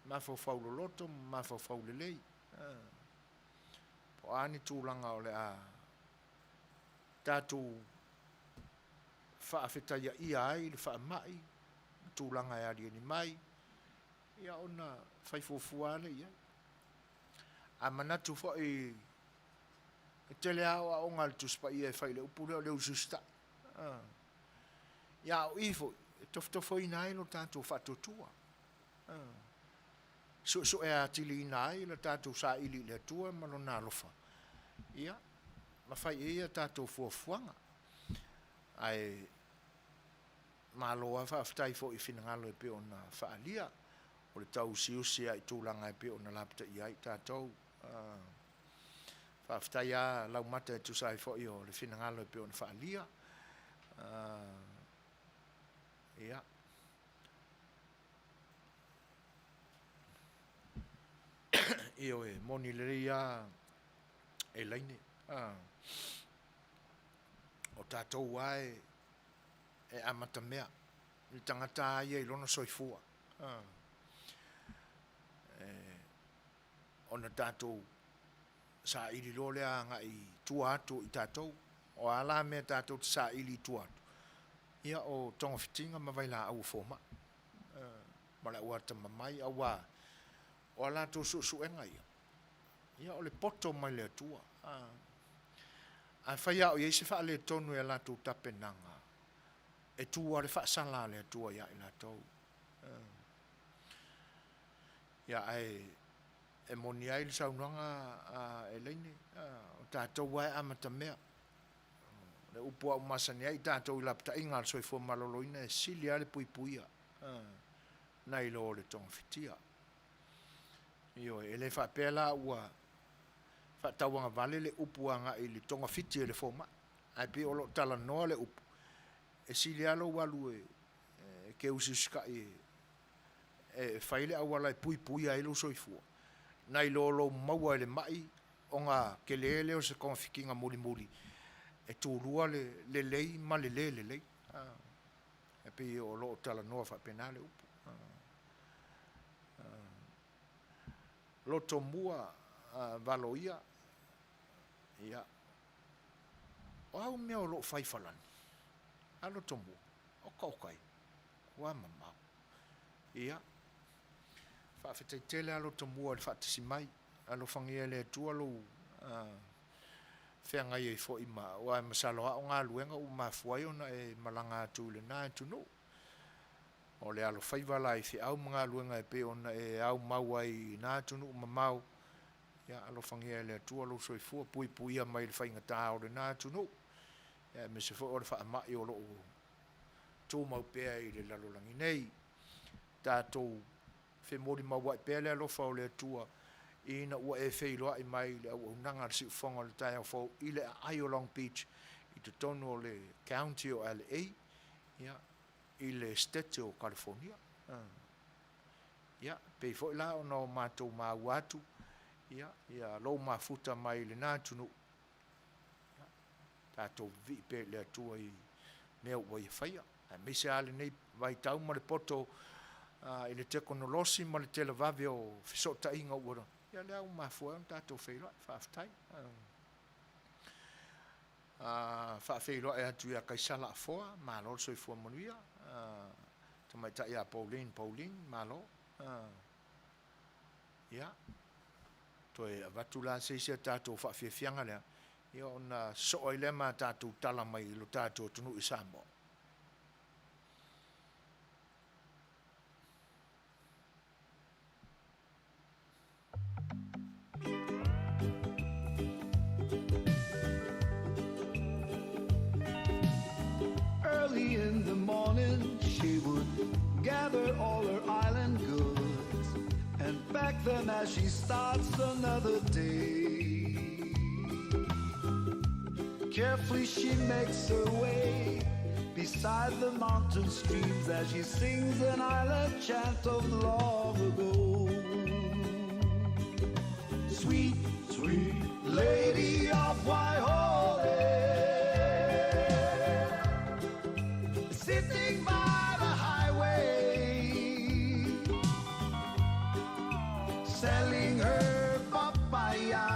ma fau loto ma fau le lei po ani tūlanga o le a tatou whaafeta ia ai le wha mai tūlanga e ari ni mai ia ona whaifofuane ia a manatu fo e tele au a onga le tuspa ia e whaile upure le ususta ia o ifo tofo ina ai no tatou whatotua so e atili ina ai le tatou sa ili le tua malo na lofa ia ma fai ia tatou fuafuanga ai malo fa aftai fo i finangalo e pe ona faalia o le tau siusi ai tūlanga e pe ona lapta i ai tatou fa aftai a lau mata e tusai fo i o le finangalo e pe ona faalia ia io e moni le ia e laine o tatou ai e amata mea i tangata ia i lona soifua ona tatou sa ili lo le anga i tua atu i tatou o ala mea tatou sa ili tua atu ia o tonga fitinga ma vai la au foma ma la ua tamamai awa o ala to suenga ia o le poto mai le tua a fai au ia se fa le tonu e la tu tapenanga e tua le fa sala le tua ia ila tau ia ai e moni ai le saunanga e leine o tatou wai amata mea le upu au masani ai tatou i lapta inga al soifua maloloina e sili ale puipuia nai lo le tonga fitia io e le fa pela ua fa tawanga vale le upu anga i le tonga fiti le foma ai pe o lo tala no le upu e sili alo walu e ke usiska e faile awala e puipuia i lo soifua nai lo maua le mai onga kelele o se konfikinga muli e tūrua le lei ma le lei e pe o lo tala noa fa penale upu loto mua valoia ia o au mea o lo fai falani a loto mua o kaukai ua mamau ia fa fetaitele a loto mua le fatasi mai a lo fangia le tua lo fea ngai e fo ima wa masalo a nga luenga u mafuai ona e malanga atu le na tunu o le alo fai vala i fi au mga luenga e pe ona e au mauai na tunu mamau ya alo fangia le tua lo soifua pui a mai le fai ngata o le na tunu ya me se fo o le fa mai o lo tu mau pe i le lalo langi nei tatou fe mori mawai pe le alo fa o le tua ina ua e Fai'oa i mai le au nanga le siufonga le tai au fau i le ai o Long Beach i te tonu o le county o LA ia i le state o California ia pei fo la o no matou mau atu ia lo mafuta mai le nā tunu tatou vi pe le atua i mea ua i whaia me se ale nei vai tau ma le poto i le teknolosi ma le televave o fisota inga ura ia le au mafua tatou Fai'oa whaafetai Fai'oa e atu ia kaisala afoa malo soifua Manuia tamaita ia Pauline malo ia Toi avatula seisia tātou whawhiawhianga lea. Ia ona so'oi lea mā tātou tala mai lo tātou tunu i Samoa. Early in the morning, she would gather all her island goods and pack them as she starts another day. Carefully she makes her way beside the mountain streams as she sings an island chant of long ago. Sweet, sweet lady of Waiole, sitting by the highway, selling her papaya,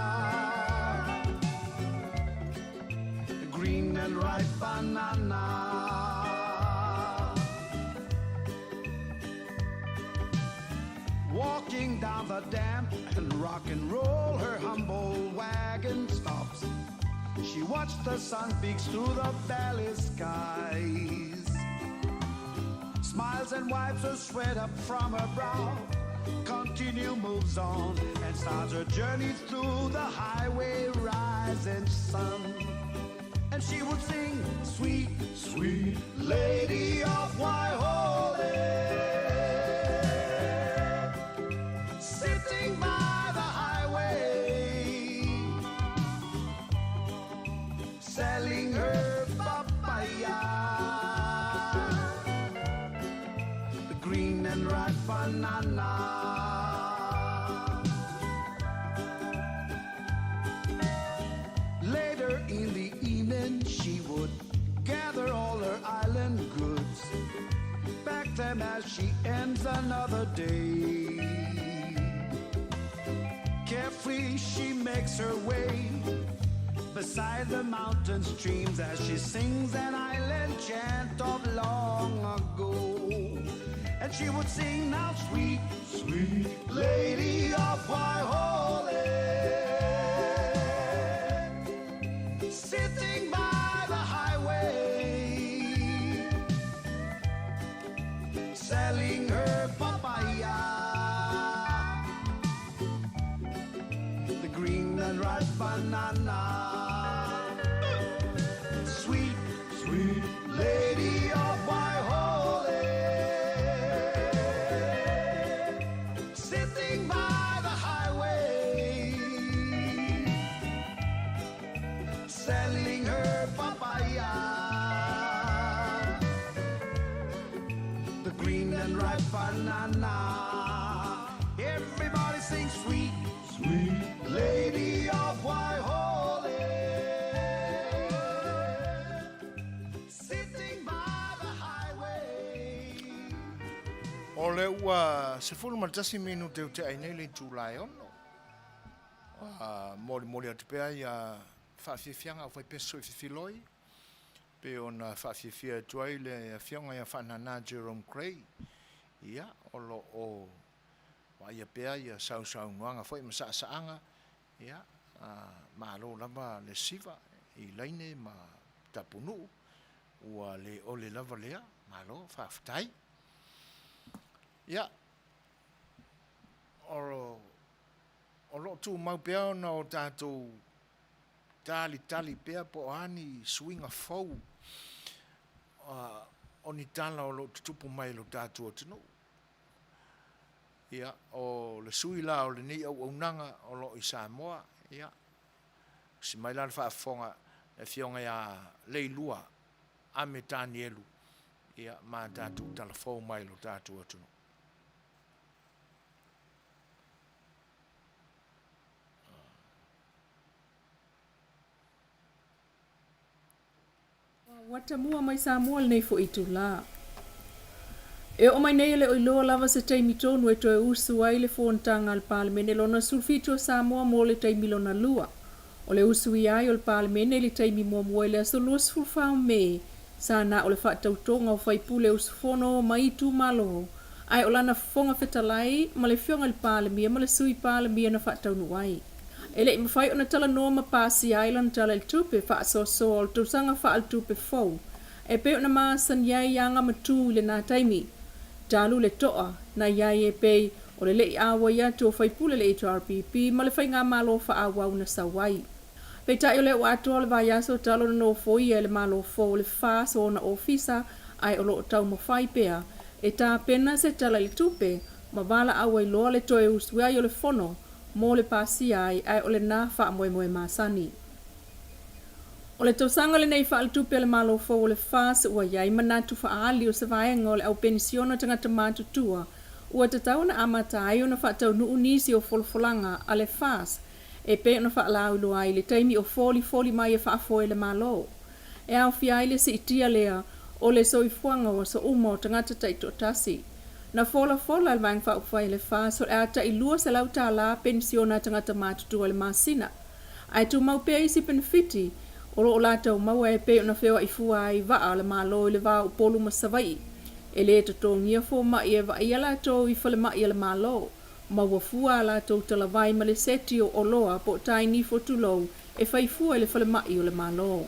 green and ripe banana. Walking down the damp and rock and roll, her humble wagon stops. She watched the sun peeks through the valley skies, smiles and wipes her sweat up from her brow, moves on and starts her journey through the highway rising sun. And she would sing, sweet, sweet lady of Waiole, sitting by the highway, selling her papaya, the green and ripe banana. Later in the evening, she would gather all her island goods, pack them as she ends another day. Carefully she makes her way beside the mountain streams as she sings an island chant of long ago. And she would sing now, sweet, sweet lady of Waiole, sitting by the highway, selling her papaya, the green and ripe banana. Sweet, sweet lady of Waiole, sitting by the highway, selling her papaya, the green and ripe banana. Everybody sing sweet, sweet lady of Waiole, sitting by the highway. O le ua se fulu matasi minu te te ai nei le tūlai ono. Mori mori atu pea ia whawhiawhianga au whaipeso i whiwhiloi. Pe ona whawhiawhia tuai le whionga ia whanana Jerome Cray. Ia, o lo o wa ia pea ia sau nuanga whai masaasaanga. Ia, ma lo lava le siva i leine ma tapunu. Ua le o le lava lea, ma lo whawhitai. Ia, o lo tu mau pea ona o tātou tali pea po ani swinga fau. O ni tala o lo tutupu mai lo tātou atinu. Ia, o le sui la o le ni au nanga o lo i Samoa. Ia, si mai la whaafonga e whionga ia leilua a me tāni elu. Ia, mā tātou tala fau mai lo tātou atinu. Wata mua mai Samoa nei fo itu la. E o mai nei le oiloa lava se taimi tonu e toe usu ai le fontanga al palemene lona sulfito Samoa mo le taimi lona lua. O le usu i ai o le palemene le taimi mua le aso lua sfurfao me. Sa na o le whaatautonga o whaipule usu fono mai tu malo. Ai o lana fonga fetalai ma le fionga le pale mia ma le sui pale mia na whaataunu ai. Ele i mawhai o na tala noa ma Pasi Island tala il tupe wha so o le tausanga wha al tupe fau. E pe o na maasan iai yanga matu le nā taimi. Talu le toa na iai e pei o le lei awa ia to whaipule le HRPP ma le whai ngā malo wha awau na sawai. Pei tai o le o atua le vai aso talo na no foi e le malo fo le whaas o na ofisa ai o lo tau mo whai pea. E tā pena se tala le tupe ma wala awa i loa le toe uswea i o le fono mo le pasi ai o le nā wha moe moe masani. O le tausanga le nei wha al tupe le malo fo o le whaas ua iai manatu wha aali o se vaenga o le au pensiona tangata mātutua ua te tau na amata ai o na wha tau nuu nisi o folfolanga a le whaas e pe o na wha lau lo ai le taimi o foli mai e wha afoe le malo. E au fia ai le si itia lea o le soifuanga o sa uma o tangata taito tasi. Na fola al vang wha upwai le whaas o e ata i lua se lau tā la pensiona tangata mātutua le masina. Ai tu mau pea isi benefiti o lo la tau mau e pe ona feo i fua ai va le malo le va o polu masavai e le to ngia fo ma e va ia la to i fale ma ia le malo ma wa fua la to tala vai ma le seti o loa po tai ni fo tulo e fai fua le fale ma ia le malo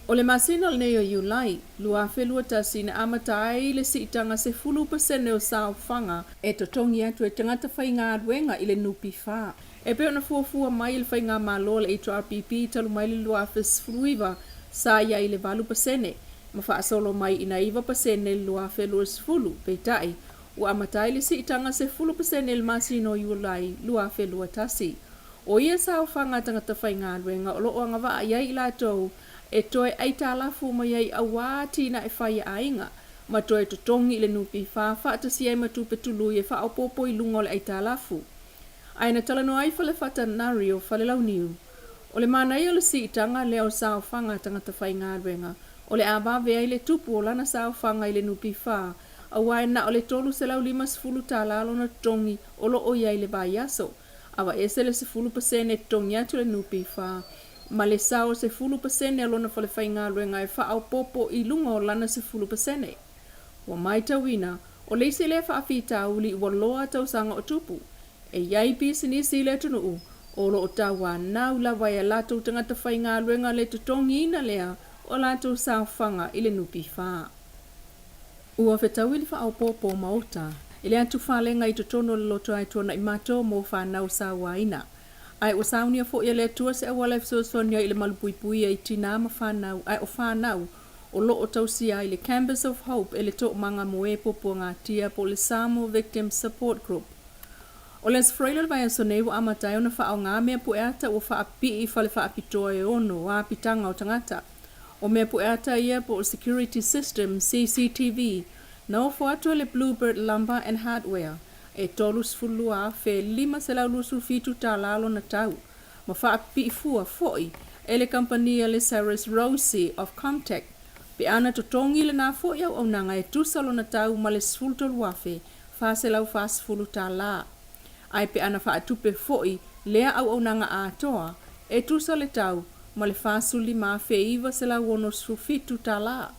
o le masina le neo Julai lua felua tasina amatai le sitanga se 10% o sao fanga e to tongia tu e tangata fai ngā ruenga i le nupi fa. E pe ona fuafua mai le whainga malo le HRPP talu mai le lua fes fruiva sa ia i le 20%. Ma wha asolo mai ina 9% le lua felua sfulu peitai. Ua amatai le si itanga se 10% le masino Julai lua felua tasi. O ia sa whanga tangata whainga ruenga o loo anga waa iai la tau e toe ai tālafu mai ai awāti na e whai ainga. Ma toe to tongi le nupi wha atasi ai matupe tulu e wha opopo i lungo le ai tālafu. Ai na tala no ai fale fata nari o fale lau niu. O le mana i o le si itanga leo sao whanga tangata whai ngāruenga. O le abawe ai le tupu o lana sao whanga i le nupi wha. A wai na o le tolu se lau 5 tālalo na tongi o lo o iai le vai aso. Awa ese le 10% e tongi atu le nupi wha. Ma le sao se 10% e lona fale whai ngāruenga e wha au popo i lunga o lana se 10%. Wa mai tawina, o le isi le wha awhita uli i waloa tau sanga o tupu. E iai pisi ni si le tunu o lo o tawa nau la vai a lato tangata whai ngā luenga le tutongi ina lea o lato sao whanga i le nupi wha. Ua whetau ili wha au popo maota, ili atu whalenga i tutono le loto ai tuana i mato mo wha nau sa waina. Ai o saunia fo ia le tua se awala Suasua i le malupuipui ai tina ma whanau, ai o whanau o lo o tausia i le Campus of Hope e le to manga moe popo ngā tia po le Samoa Victim Support Group. O les freilor vai asonei wa amatai ona wha o ngā mea pueata o wha api i whale wha apitoa e ono wa apitanga o tangata. O mea pueata ia po Security System CCTV na o whatua le Bluebird Lumber and Hardware e tolus fulua fe 5 se lau lusu fitu tā lalo na tau. Ma wha api i fua foi e le kampania le Cyrus Rosie of Comtech pe ana totongi le nā foi au au nanga e tusalo na tau ma le sfultol wafe wha se lau wha sfulu tā la. Ai pe ana wha atupe foi lea au nanga atoa e tusa le tau ma le whasuli ma feiva se la wono sufitu tala.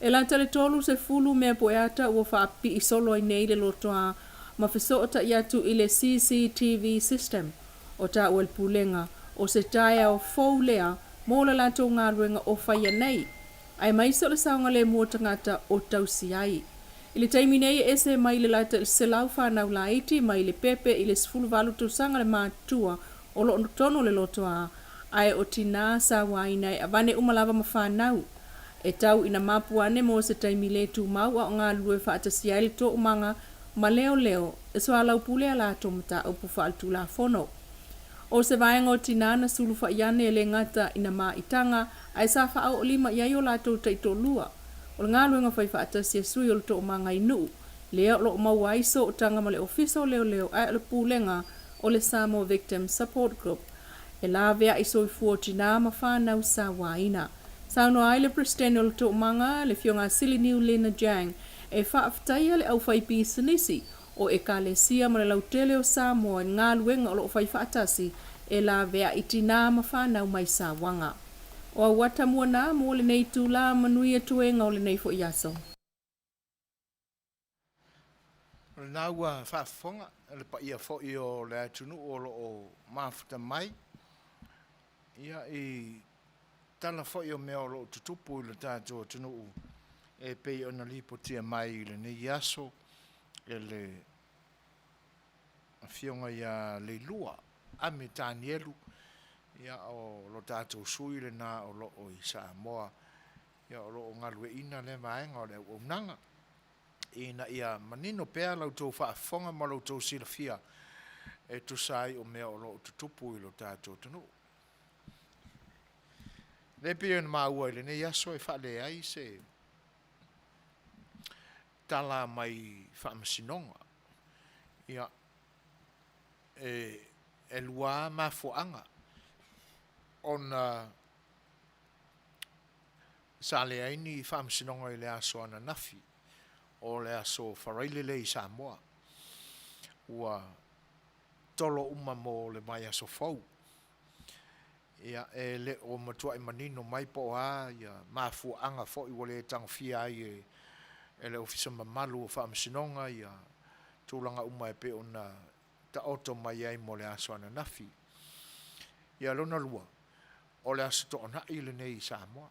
E la tale tolu se fulu mea poeata ua wha api i solo i nei le lotoa ma whesoota i atu i le CCTV system o ta ua pulenga o se taia o fau lea mo la lato ngā ruenga o whaia nei. Ai maiso le saunga le mua tangata o tausi ai. Ile taimi nei ese mai le lata se lau whanau la iti mai le pepe i le sfulu valu tausanga le mātua o lo tono le lotoa ai o tina sa wainai a vane umalava ma whanau. E tau ina mapuane mo se taimi le tu mau a ngā lue whaatasi ai le to umanga ma leo e soa lau pule ala tomata o pufa altu la fono. O se vaenga o tina na sulu whaiane le ngata ina maa itanga ai sa wha au lima iai o lato taito lua. O le ngā luenga whai whaatasi e sui o le to umanga inu. Lea o lo mau aiso o tanga ma le ofisa o leo ai o le pulenga o le Samoa Victim Support Group. E la vea i soifu o tina ma whanau sa waina. Sauno ai le presidente o le to umanga le fionga sili niu Lena Jang e whaaftaia le au whai pisanisi o e ka le sia ma le lautele o Samoa ngā luenga o lo whai whaatasi e la vea i tina ma whanau mai sa wanga. O a wata mua nā mo le nei tū la Manuia tuenga o le nei fo iaso. Le nā ua whaafonga, le pa ia fo i o le atunu o lo o mafuta mai. Ia i tala fo i o mea o lo tutupu i le tātou atunu u. E pei ona lipo tia mai i le nei aso, e le fionga ia le lua, ame tānielu, ia o lo tātou sui le nā o lo o i Samoa, ia o lo o ngalue ina le maenga o le o nanga. Ina ia manino pea lau tau whaafonga ma lau tau silafia e tu sai o mea o lo tutupu i lo tātou tunu. Le pia na maua ile ne yaso e whaale ai se tala mai whaamasinonga. Ia e lua mafuanga ona sa le aini whaamasinonga i le aso ana nafi. O le aso wharailele i Samoa. Ua tolo uma mo le mai aso fau. Ia e le o matua i manino mai po a, ia mafu anga fo i wale tangwhia ai e le ofisa mamalu o whaamasinonga, ia tūlanga uma e pe ona ta oto mai ai mo le aso ana nafi. Ia lona lua, o le aso to ona i le nei i Samoa.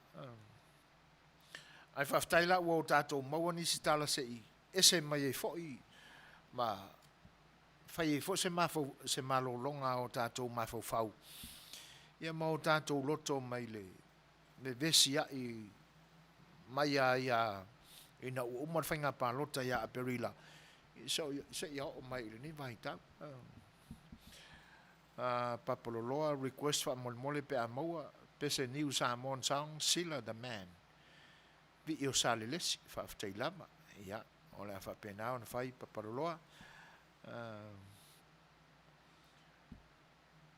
Ai whaftaila ua o tātou maua nisi tala se i. Ese mai e fōi. Ma whai e fōi se malolonga o tātou mawhau whau. Ia ma o tātou loto mai le vesi a i mai a ia ina umar whainga pā lota ia a perila. So se ia o mai le ni vai tau. Papaloloa request wha mole pe a maua. Pese New Samoan Sound, Sila the Man. Vi o sale lesi whaaftai lama. Ia, o lea whapena o na whai paparoloa.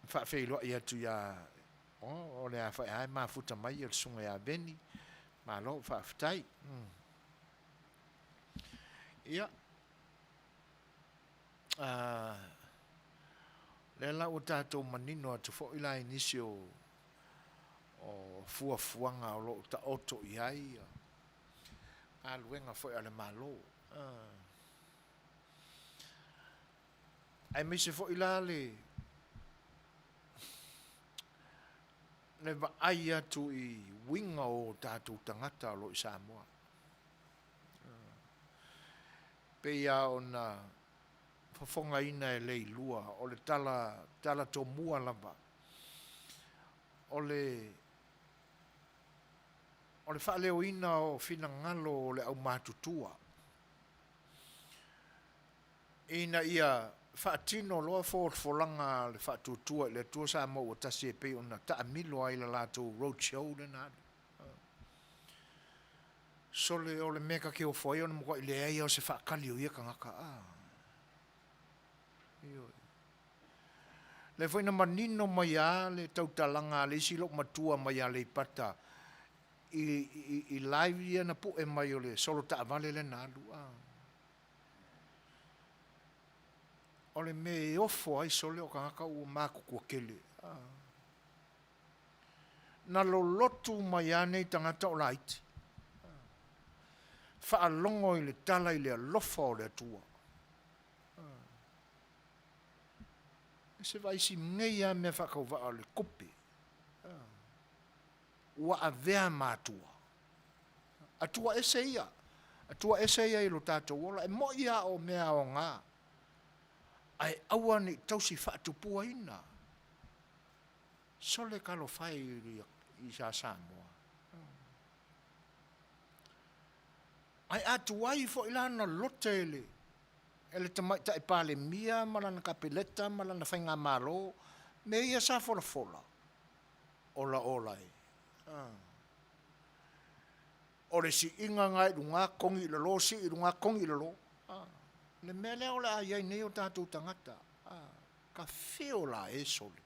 Whaafei loa ia tu ia, o lea whai hai mafuta mai il sunga ia beni. Ma lo whaaftai. Ia. Le la o tātou manino atu fo ila inisi o fuafuanga o lo ta oto iai. Aluenga foi ale malo. Ai me se foi lá le va aia tu i winga o tatu tangata lo i Samoa. Pe ia ona fafonga ina e lei lua o le tala to mua lava. O le whaaleo ina o whina ngalo o le au mātutua. Ina ia whaatino loa wholanga le whaatutua le tua sa mo o tasi e pe ona ta amilo ai la lato roadshow le nādu. So le o le meka ke o whai ona mokwa i le eia o se whaakali o ia ka ngaka. Le whaina manino mai a le tautalanga le silo matua mai a le pata. I live ia na po e mai o le solo ta avale le nalu. O le me ofo ai sole o kangaka ua māku kua kele. Na lo lotu mai anei tangata o la iti. Whaalongo i le tala i le alofa o le atua. Se vai si ngei a me whakau o le kope. Ua a vea mātua. Atua ese ia. Atua ese ia i lo tātou ola. E mo ia o mea o ngā. Ai aua ni tausi whaatupua ina. Sole kalo whai i sa Samoa. Ai atua i fo ilana lote ele. Ele tamai ta pale mia, malana kapeleta, malana whainga malo. Me ia sa fola fola. Ola olai. Ore si inga ngai runga kongi i lalo, si i runga kongi i lalo. Le mele o la ai nei o tātou tangata. Ka whio la e sole.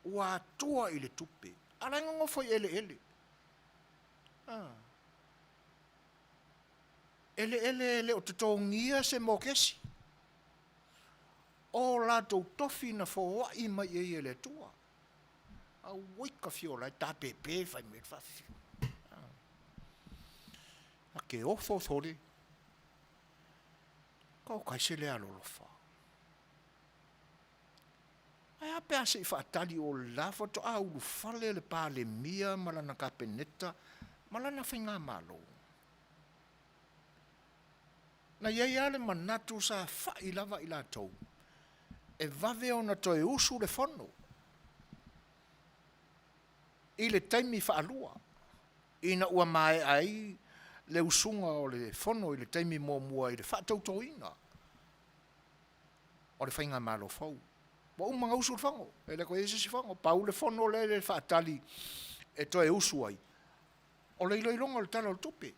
Ua tua i le tupe. Aranga ngofo i ele ele. Ele o te tōngia se mokesi. O la tau tofi na fōa i mai e ele tua. A waika fiola e tā pepe whai me whawhi. A ke ofo thore. Ko kai se le alolofa. Ai ape ase I whaatali o lava to a ulu fale le pāle mia malana ka peneta, malana whainga malo. Na iai ale manatu sa whai lava I la tau. E vave ona toe usu le whono. I le taimi whaalua. Ina ua mai ai le usunga o le whono I le taimi mua I le whaatautoina. O le whainga malo fau. Wa umanga usu le whango. E le koe si whango. Pau le whono le whaatali e toe usu ai. O le ilo ilonga le tala o le tupe.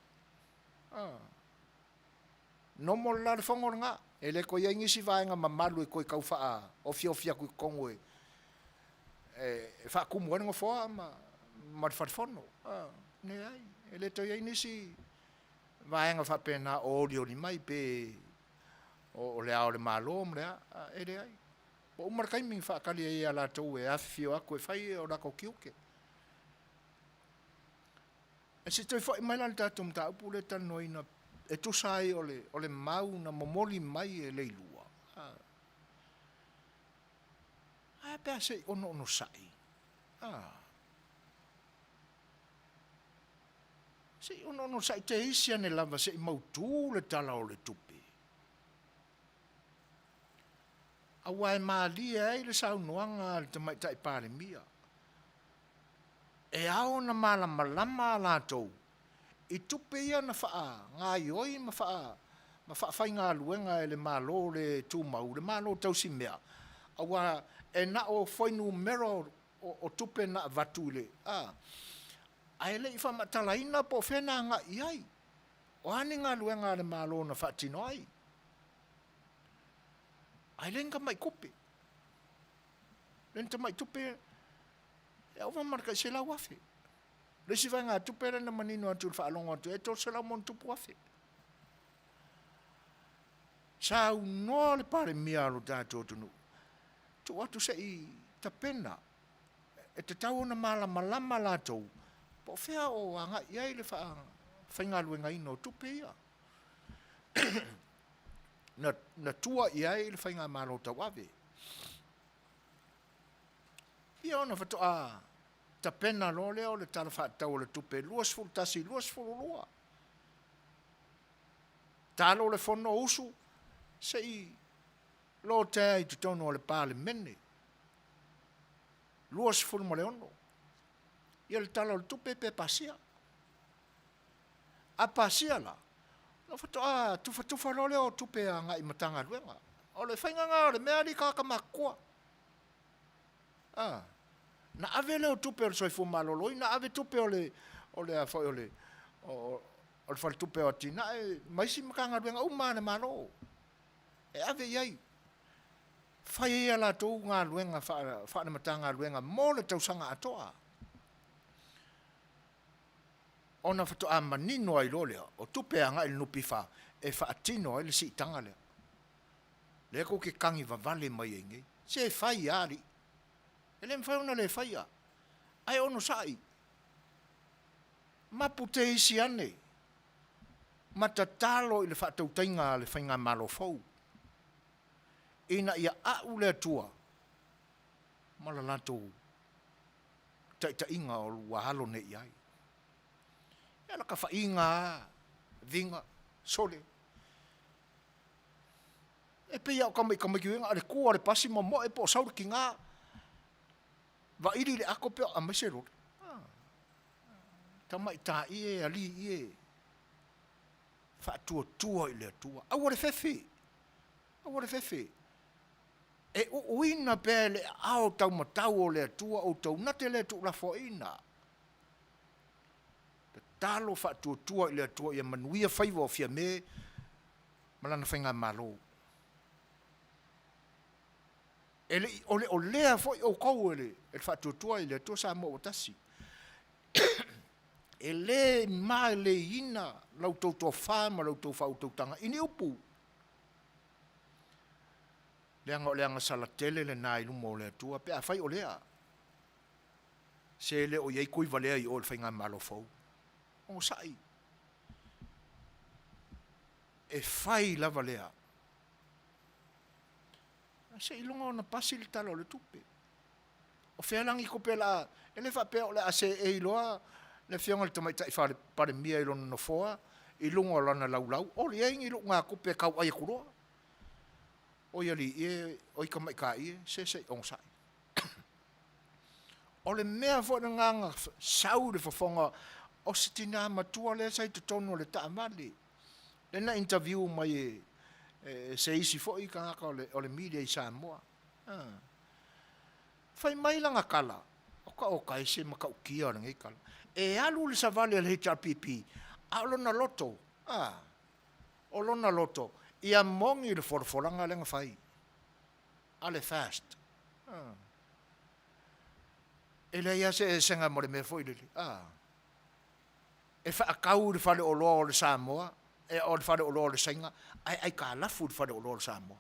No mo la le whango nga. E le koe ingisi vaenga mamalu e koe kau whaa. Ofia koe kongo e. E wha kumuane ngo whoa ma le whatefono. Ne ai. E le toi ingisi vaenga wha pena o li mai pe o le ao le malo mo le a. E le ai. O umar kaimi wha kali e ala tau e awhio ako e whai o rako kiuke. E si toi whai mai lan tātou mta upu le tano ina e tusai o le mau na momoli mai e leilua. Ai pēa se ono sai. Se ono sai te isi ane lava se mautu le tala o le tupi. Awa e maalia e le saunoanga le tamaitai pāle mia. E ao na malama la tau. I tupe ia na whaa, ngā ioi ma whai ngā luenga e le malo le tūmau, le malo tau si mea. Awa e na o whainu mero o tupe na vatu le. Ai le I whamatalaina po whena ngā iai. O ane ngā luenga le malo na whaatino ai. Ai lenga mai kupe. Lenta mai tupe. E ova marka se la wafe. Le si vai ngā tupe na manino atu le whaalonga atu. E tō se la mon tupu wafe. Sa unoa le pare mia alo tātou tunu. Tu atu se I tapena. E te tau na malama la tau. Po whea o anga iai le whainga luenga ino tupe ia. Na tua iai le whainga malo tau ave. Ia ona whatoa ta pena lo leo le tala whaatau le tupe luas fulu tasi, luas fulu lua. Talo le whono usu se I lo te ai tutono le pāle mene. Luas fulu mo le ono. Ia le tala le tupe pe pasia. A pasia la. No whatoa tufa lo leo tupe a ngai matanga luenga. O le whainga ngā le mea li kaka makua. Na ave leo tupe o le soifu maloloi, na ave tupe o le whale tupe o tina, maisi makanga luenga umane malo. E ave iai. Whai ia la tau ngā luenga, whaana matanga luenga, mo le tausanga atoa. Ona whatoa manino ai lo lea, o tupe a ngai nupi wha, e whaatino ai le si itanga lea. Lea ko ke kangi vavale mai e ngai. Se whai ari. Ele me whaiona le whaia. Ai ono sai. Mapu te isi ane. Matatalo I le whaatautainga le whainga malo fau. Ina ia au le atua. Malalato. Taita inga o wahalo ne iai. Ela ka whainga. Vinga. Sole. E pe iau kamai kiwenga. Ale kua ale pasi mo e po sauri ki ngā. Va iri le ako peo a mesero. Tamai tā ie, ali ie. Wha tua I le atua. Aware fefe. E uina pe le ao tau matau o le atua o tau nate le tu la foina. Pe talo wha tua I le atua ia Manuia Fai'oa o fia me. Malana whainga malo. Ele o lea foi o kou ele whatutua I le atua sa mo o tasi. Ele ma le ina lau tau tau whama lau tau whau tau tanga ini upu. Leanga salatele le nai lumo le atua pe a whai o lea. Se le o iei kui valea I o le whainga malo fau. O sai. E whai lava lea. Se ilonga ona pasi le talo le tupe. O fealangi ko pela ele fa pe o le ase e iloa le fionga le tamai tai fa pare mia ilona no foa ilunga lana laulau o le aingi lunga ko pe kau ai kuroa. O ia li e o i kamai ka i se on sai. O le mea fo na nganga sau le fofonga o sitina matua le sai tono le taamali. Le na interview mai se isi fo i ka o le media i Samoa. Fai mai langa kala. O ka ese maka ukia o ngai kala. E alu le savale le HRPP. A lona loto. O lona loto. Ia mongi le forfolanga lenga fai. Ale fast. Ele ia se senga mo le me foi le. E fa akau le fale o lo le Samoa. E o le fale o lo le senga. Ai ka lafu le fale o lo le Samoa.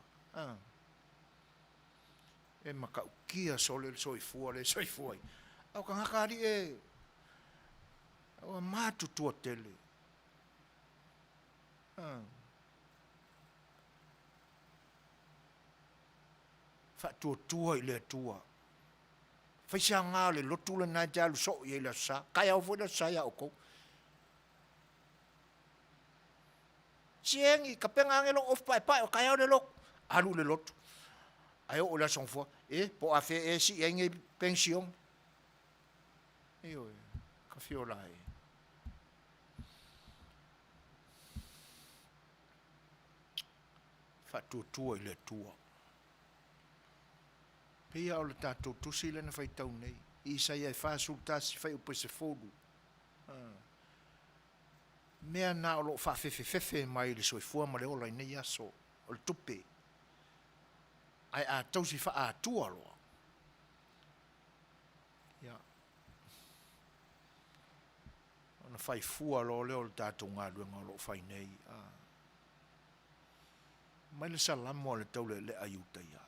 E maka ukia sole le soifua le soifua. Au ka ngakari e o matu tua tele. Fa tua i le tua. Fai sa ngā le lotu le nā jalu so i le sa. Kai au fwena sa ia oko. Siengi, ka penga ngelo of pai o kai au le lok. Alu le lotu. Ayo o la son fwa. Po a fe si enge pension. Ka fiola e. Fa tua i le tua. Pia o le tātou tusi le na fai tau nei. I sa ia e whāsultasi fai upe se fōru. Mea nā o lo whawhewhewhewe mai le soifua ma le ola i nei aso. O le tupe. Ai a tausi wha a tua loa. Ia. Ona whai fua lo leo le tātou ngā ruenga o lo whai nei. Mai le salamo le tau le ayuta ia.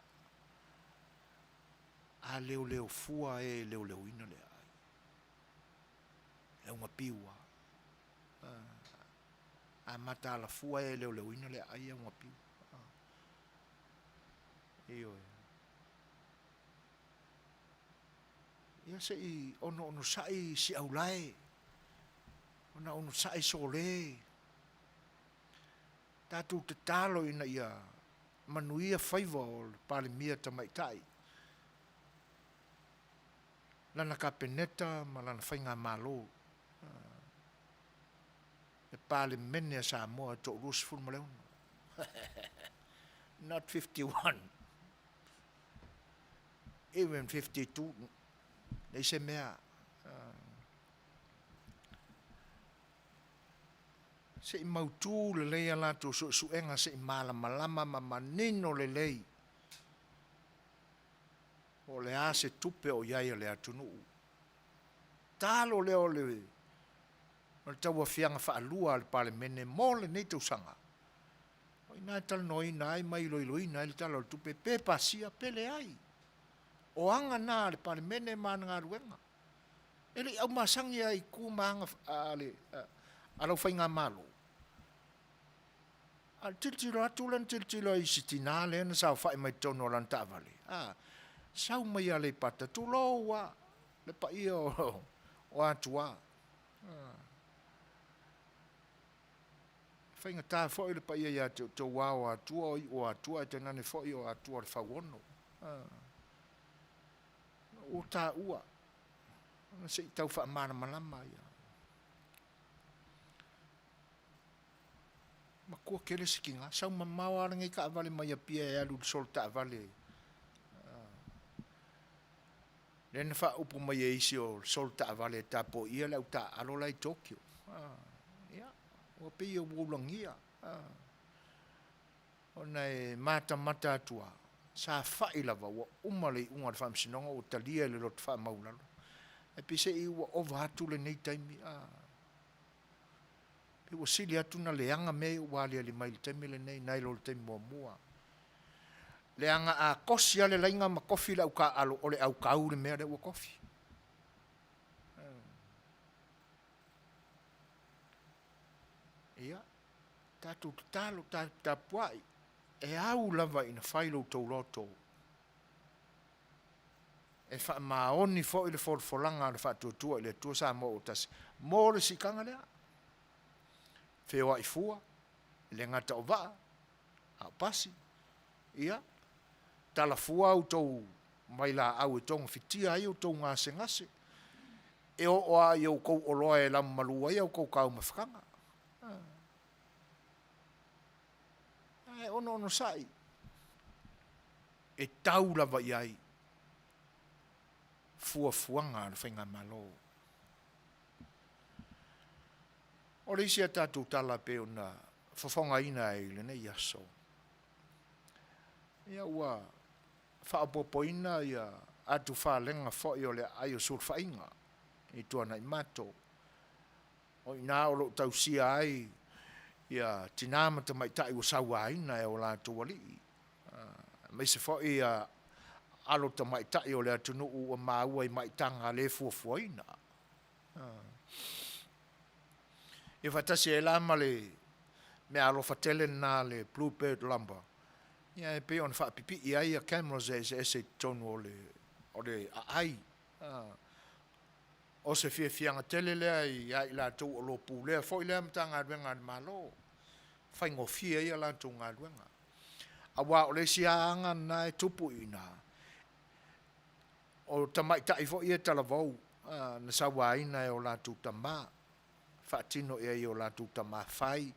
A leo fua e leo ina le ai. E unga piua. A mata la fua e leo ina le ai e unga piua. Iyo e. Ia se i ono sai si aulai. Ono sai sole. Tatu te talo ina ia. Manuia Fai'oa o le pale mia tamaitai. Lana ka peneta ma lana whainga malo. E pale mene a Samoa to rusful maleuno. Not 51. Even 52. Nei se mea. Se i mautu le lei ala to suenga se i malama ma manino le lei. O le a se tupe o iaia le atunu. Talo leo le. O le tau a fianga wha alua le pale mene mo le nei tau sanga. O ina tal noi nai mai loi nai le talo le tupe pe pasia pele ai. O anga nā le pale mene mana ngā ruenga. Ele au masangi ai ku maanga ale alau whainga malo. Al tiltilo atulan tiltilo i sitina le na sao whai mai tono lan tavale. Sau mai ale pata tu loa le pa o atua. Whainga tā fwoi le pa ia te wao atua o atua te nane fwoi o atua le whawono. O tā ua. Se i tau wha mana malama ia. Ma kua kere sikinga. Sau mamau arangai ka avale mai a pia e alu sol ta avale. Lena wha upu mai e isi o sol ta avale ta po ia lau ta alola i Tokyo. Ia. O pei o wulangia. O nei mata atua. Sa whai lava wa umale unga le whamsinonga o talia le lot wha maulalo. E pise i ua ova hatu le nei taimi. Pe ua sili atu na leanga me wale ali mai le taimi le nei nailo le taimi mua. Leanga a kosi ale lainga ma kofi le au ka alo o le au kau le mea le ua kofi. Ia. Tatu talo tapuai. E au lava ina whailo tau loto. e fa maoni fo ile folanga le fa tutua ile tu sa mo tas mo le sikanga le Fai'oa i fua le ngata o va a pasi ia tala fua au tou mai la au tong fitia ai o tou ngase ngase e o a yo ko o loa e la malua ia ko ka mafkanga ai ono sai e tau lava iai fuanga le whainga malo. O le isia tātou tala pe o na whawhonga ina e le nei aso. Ia ua whaapopoina ia atu whalenga whoi o le ai o surwhainga i tuana i mato. O ina o lo tausia ai ia tinamata mai tai o sawa ina e o la tuwali. Mai se whoi ia alo ta mai tai o le atunu ua maua i mai tanga le fuafuaina. E fatasi e lama le me alo fatele na le bluebird lumber. Ia e pe on fa pipi ia ia cameras e tonu o le ai. O se fianga tele lea i la tu o lo pu lea foi lea mtanga adwenga malo. Fai ngofia ia la tu ngā adwenga. Awa o le sianga na e tupu ina. O tamai tai fo ia talavou na sawa ina e o la tu tama. Fatino e o la tu tama fai.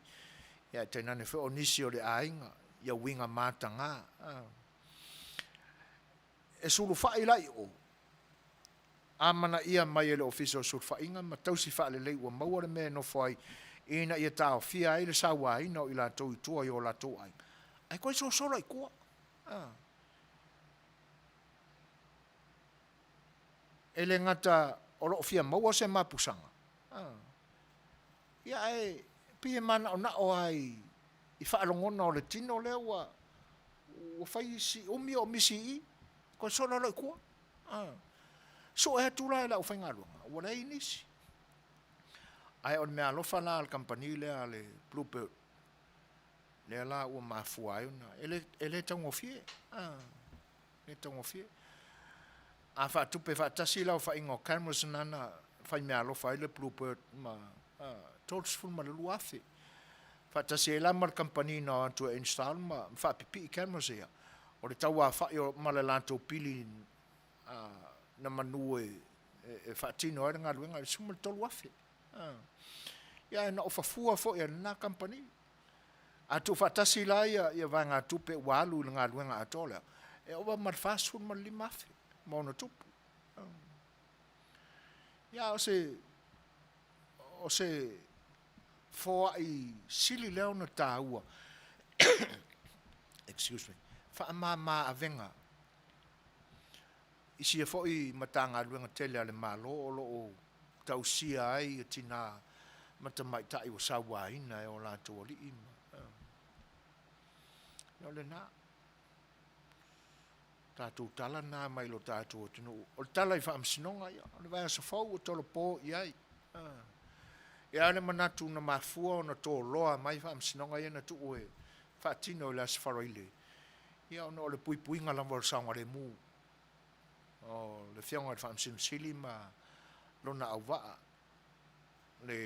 Ia tenane fe o nisi o le ainga. Ia winga matanga. E sulu fai lai o. Amana ia mai ele officer sulu fai inga. Ma tausi fai le lei ua maua le me no fai. Ina ia tau fia ai le sawa ina o ila tau i tua i o la tau ainga. Ai koe so sola i kua. Ele ngata o loo fia maua se mapusanga. Ia e pia mana o na o ai i whaalongona o le tino lea ua whai si umi o misi i koe sola lo i kua. So e tula e la o whai ngalunga. Ua rei nisi. Ai o mea lofa la al kampani lea le bluebird. Lea la ua mafua ai una. Ele tango fie. Ele tango fie. A wha tupe wha tasi lau wha ingo cameras nana whai mea lofa ai le bluebird ma torch full ma le luafe. Wha tasi e la mar kampani na antu e install ma wha pipi i cameras ea. O le taua wha i o ma le lanto pili na manu e wha tino e ngā luenga e suma le tolu afe. Ia e na o whafua fo e na kampani. A tu whatasi la ia vai ngā tupe walu i ngā luenga atolea. E owa mar fast food mar lima afe. Mauna tupu. Ia o se foa i sili leo na tāua. Excuse me. Wha ma avenga. Isi e fo i matanga luenga tele ale malo o o tausia ai tina matamai tai o sawa ina e o la tuoli ima. Ia le na. Tātou tala nā mai lo tātou o tino. O le tala i whaamsinonga ia. O le vai asa fau o tolo pō iai. Ia le manatu na mafua o na tō loa mai whaamsinonga ia na tu oe. Whaatino le asa wharoile. Ia o le pui puinga lama o saunga le mū. O le whionga le whaamsino sili ma lona au waa. Le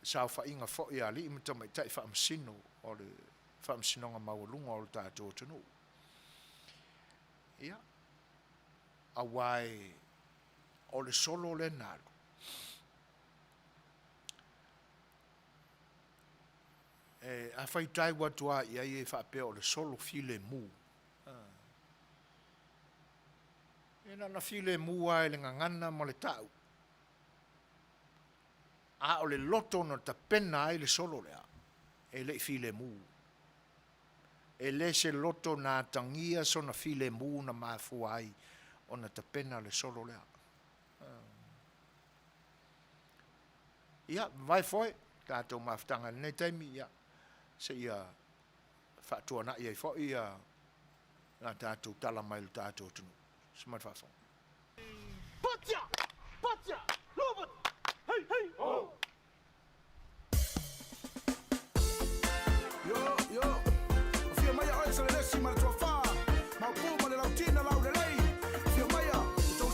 sao whainga fo ia li imata mai tai whaamsino o le whaamsinonga maulunga o le tātou o tino. Ia. Awai o le solo le nalo. A whai tai watua ia i e whapea o le solo file mu. E na file mu ai le ngangana mo le tau. A o le loto no ta pena ai le solo lea. E le file mu. E le se loto na tangia so na file mu na mafua ai o na ta pena le solo lea. Ia, vai foi, tātou maftanga nei taimi ia. Se ia whaatua na ia i foi ia na tātou tala mai le tātou tunu. Smart whafong. Patia! Patia! Robert! Hey, hey! Oh! Yo, fia mai oi sa le lesi ma tua fa. Ma pu ma le lautina lau le lei. Fia mai a, tau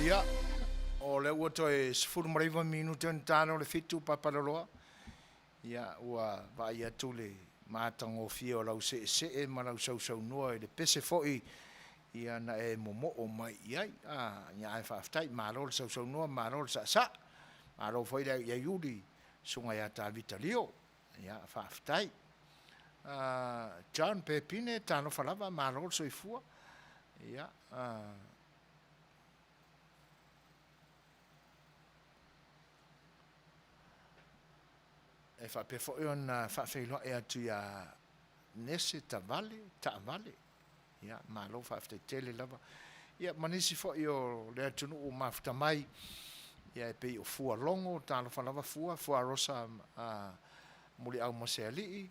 Ia, o le ua toi 15 minuta na tano le fitu papaloloa. Ia, ua vai atu le matangofia o lau se ma lau sausaunua i le pese fo'i ia na e momo o mai iai. Ia e whaaftai, malo le sausaunua, malo le sa. Malo foi le ia iuri sunga ia ta vita lio. Ia, whaaftai. John Pepine, tano falava, malo le soifua. Ia, e fa pe fo ona fa fe lo e atu ya nese ta vale ya ma lo fa te tele lava ya manisi fo io le atu no mafta mai ya pe o fu longo ta lo fa lava fu rosa muli au moseli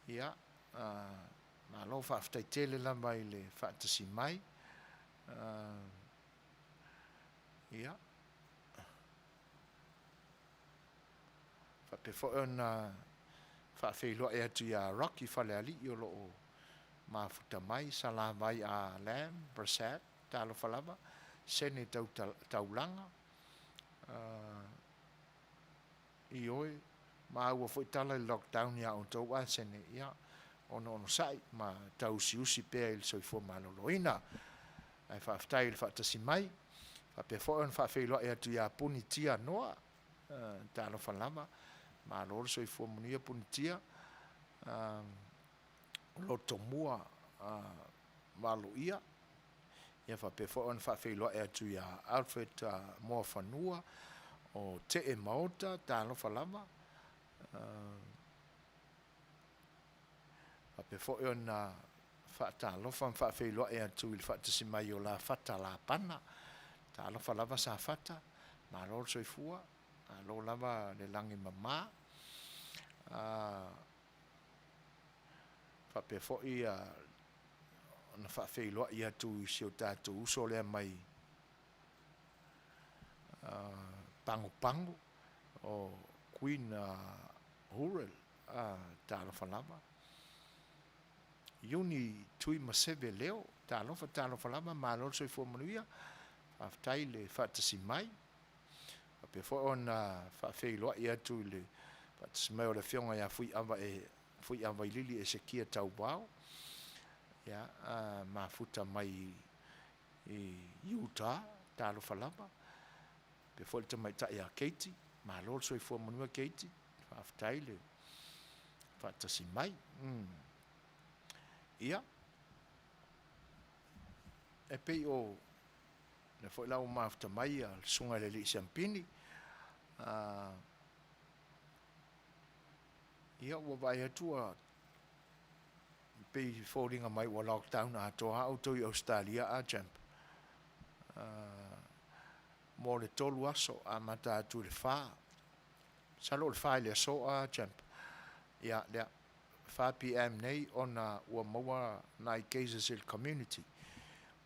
ya ma lo fa te tele lava ile fa te si mai ya pe fo ona fa fe lo e tu ya rocky fa le ali yo lo ma futa mai sala vai a lam percent talo falava sene taulanga i oi ma ua foi tala lockdown ya o to wa sene ya ono sai ma tau siusi pe il so fo malo loina ai fa style fa tasi mai fa pe fo on fa fe lo e tu ya punitia noa talo falava ma lor so fo Manuia punitia lo tomua Manuia ia fa pe fo on fa fe lo e tu ya Alfred mo fanua o te e maota talo falava fa pe fo on fa talo fa fe lo e tu il fa tsi mai o la fata la pana talo falava sa fata ma lor so fua lo lava le langi mama fa pe fo ia na fa fe lo ia tu si o tatu so le mai pangu o Queen Hurel talo falava Yuni tui maseve leo talo falava ma lo so fo Manuia fa taile fa tsi mai pe fo ona fa fe lo ia tu le fa tsi le fionga ya fui ava lili e se kia tau bau ya ma futa mai i Utah talo falava pe fo te mai ta ya Katie ma lo so fo Manuia Katie fa taile fa tsi mai ia e pe o le foi la uma afta mai al sunga le li champini ia wa vai atua pe folding mai wa lockdown a to ha auto i Australia a champ mo le tolu aso a mata tu le fa salo le fa le so a champ ia lea 5 pm nei ona ua maua nai Kaiser's community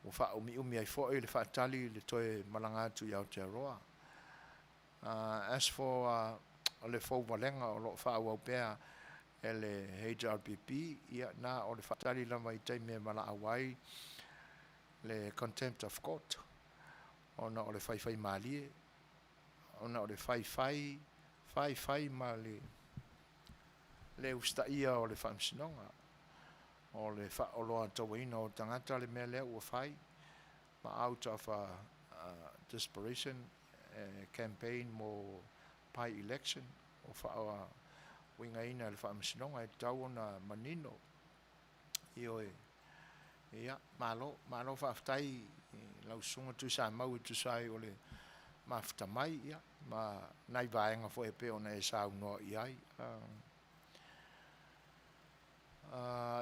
o umi ai fo'i le whaatali le toe malanga atu i Aotearoa. As for o le fauwalenga o lo whaau pea e le HRPP ia na o le whaatali lama i teime mala awai le contempt of court ona o le whaiwhai malie ona o le whaiwhai ma le ustaia o le whamsinonga o le whaoloa tawaina o tangata le mea lea ua whai ma out of desperation campaign mo pai election o whaoa wingaina le whamsinonga e tau na manino i oe ia malo whaaftai lau sunga tu sa mau tu sai o le mafta mai ia ma nai vaenga fo e pe ona e sa uno i ai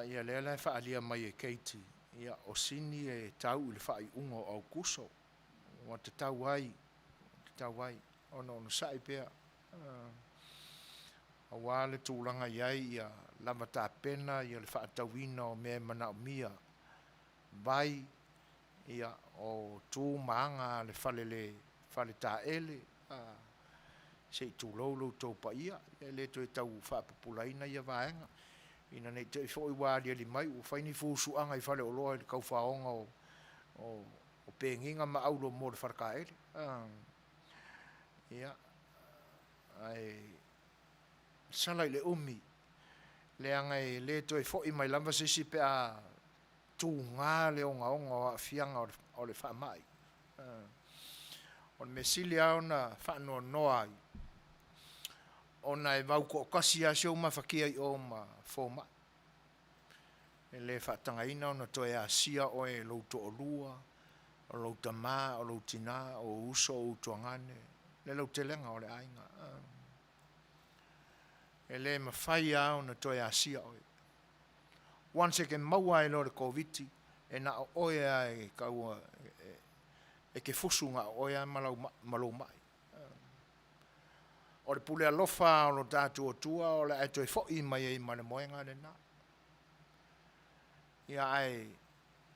ia le whaalia mai e keiti ia o sini e tau i le whai ungo au kuso o te tau ai ono sai pea a wale tūlanga iai ia lama tā pena ia le whaatauina o mea mana o mia vai ia o tū maanga le whale tā ele se i tūlolo tō pa ia le toi tau whaapapulaina ia vaenga ina nei te fo i wālia li mai o whaini fūsuanga i whale o loa i le kauwhaonga o penginga ma aulo mo le wharakaere ia ai salai le umi le angai le toi fo i mai lamba sisi pe a tū ngā le onga o a fianga o le whaamai o me sili au na whanua noa ai ona e vau ko kasi a seo mawhakia i o ma fōma e le whaatangaina ona toi a sia o e louto o lua o louta mā, o loutina o uso o utuangane le lautelenga o le ainga e le mawhai a ona toi a sia o e once ke maua e lo le koviti e na oe a e kaua e ke fusunga oe a malau mai o le pule alofa o lo tātu o tua o le ato e fo'i mai e mane moenga le na ia ai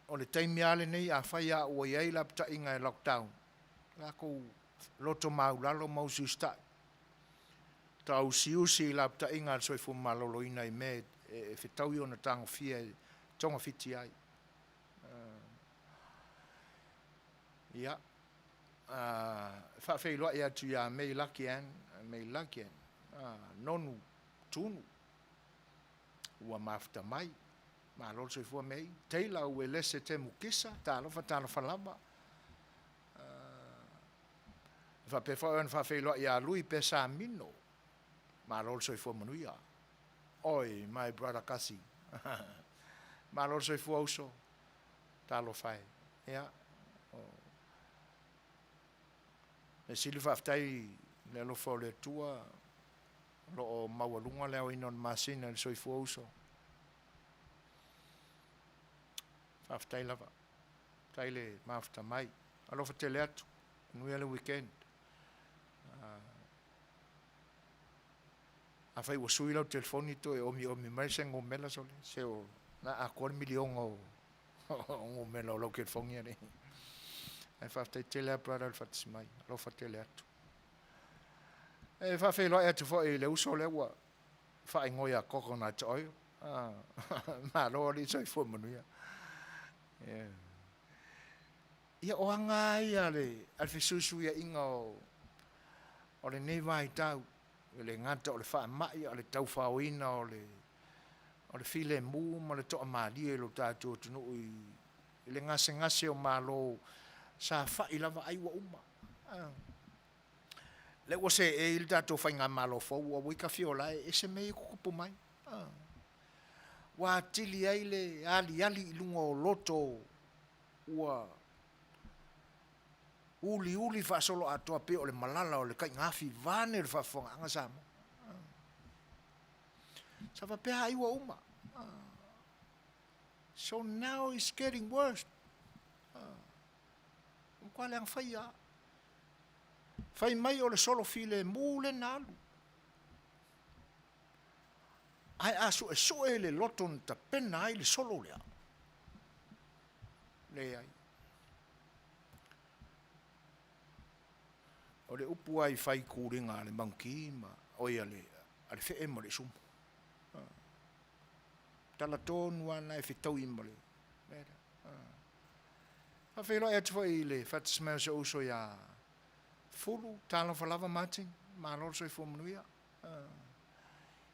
o le taimi ale nei a whai a ua iei la pta inga e lockdown la kou loto maulalo mausi stai tau siusi la pta inga al soifu malolo ina i me e whetau i ona tango fia tonga fiti ai ia whawheiloa i atu ia mei lakian nonu tunu ua mafta mai ma lolo soifua mei teila ue lese te mukisa talofa lama whawheiloa i a lui pe sa mino ma lolo soifua manuia oi my brother kasi ma lolo soifua uso talofai ia e sili whaftai le alofa o le tua lo o maualunga leo ina on masina le soifua uso whaftai lava tai le mafta mai alofa tele atu nui le weekend a fai ua sui lau telefoni to e omi mai se ngomela sole se o na a 4 milion o ngomela o lau telefoni ane e whaftai tele a brada le fatisi mai alofa tele atu e whawhai loa e atu fo e le uso le ua whai ngoi a coconut oil ma loa li soi fua manuia ia o anga ia le alfisusu ia inga o le nei vai tau le ngata o le wha mai o le tau whaoina o le file mu ma le toa maali e lo tātou tunu i le ngase o malo sa whai lava ai wa uma le ua se e il tātou whai ngā malo fau a wika fiola e se mei kukupu mai wa tili ai le ali i lunga o loto ua uli fa solo atoa pe o le malala o le kai ngafi vane le fa fonga anga samo sa va pe ai wa uma so now it's getting worse qual è fai mai o le solo file mule nalu ai aso e le loto na tapena ai le solo lea. Le ai. O le upu ai fai kūringa le mangki ma oia le whee mo le sumu. Tala tōnu ana e whetau ima le. Whawhelo e atu i le whatismeo se uso ia fulu, tala whalawa mating, māloro soi fua Manuia.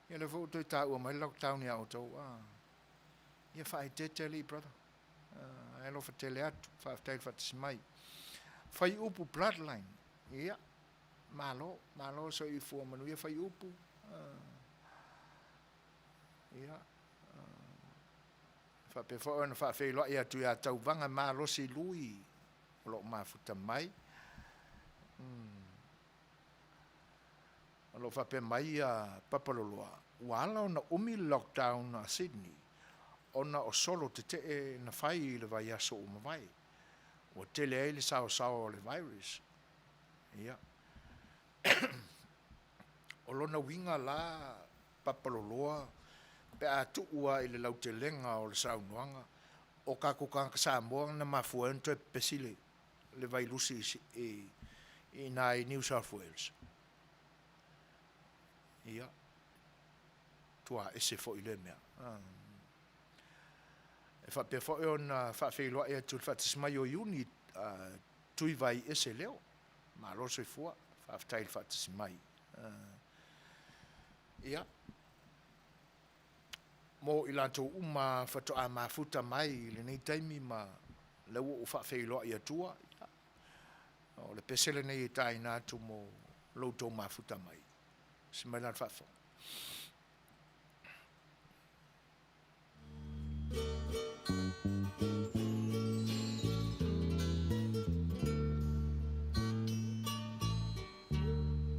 Ia le fōu toi tā ua mai lau tauni a o tau. Ia whae tete li, brother. E lo whatele atu, whaaftail whatismai. Whai upu bloodline. Ia, malo soi fua Manuia whai upu. Ia. Whape whae na whaafhelo ia tu ia tau vanga malo si lui. Lo mafuta mai. Alo whape mai a papaloloa. Wala o na umi lockdown na Sydney. Ona o solo te e na whai le vai aso o mawai. O tele e le sao o le virus. Ia. O lona winga la papaloloa. Pe a tuua i le lautelenga o le saunuanga. O kako kanka Samoa na mafuento e pesile. Le vai lusi i nai New South Wales. Ia. Tua ese fo i le mea. E whape fo e ona whawhiloa e atu whatismai o iuni tui vai ese leo. Ma roso i fua. Whaftail whatismai. Ia. Mo i lanto uma whatoa mafuta mai le nei taimi ma leo o whawhiloa i atua. O le pesele nei e tai nātu mo lautou mafuta mai. Si mai lan whawho.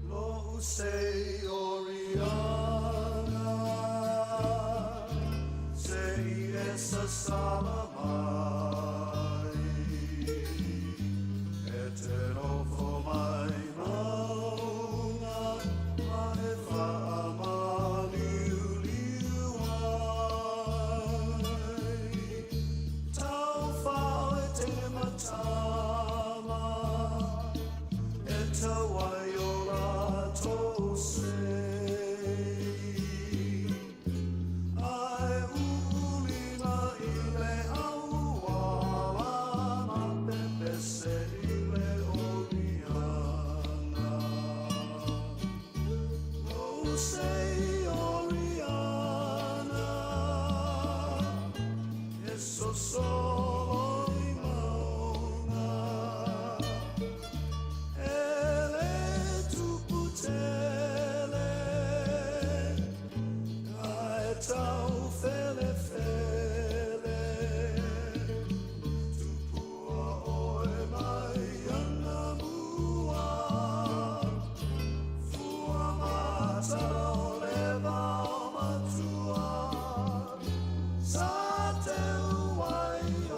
Lo sei Oriana, sei essa sala mai, eterno for mai mauna, mai fa amaliu liu ai, tau fa e te matama, e tawai o lato sei, ai ulina i le auala, ma pepe se i le oriana. Oh, sei oriana, e so solo i mauna, ele tu putele, ai tau fele fele, tu pua oe mai ana mua, fua mata o leva o matua, sa te uai o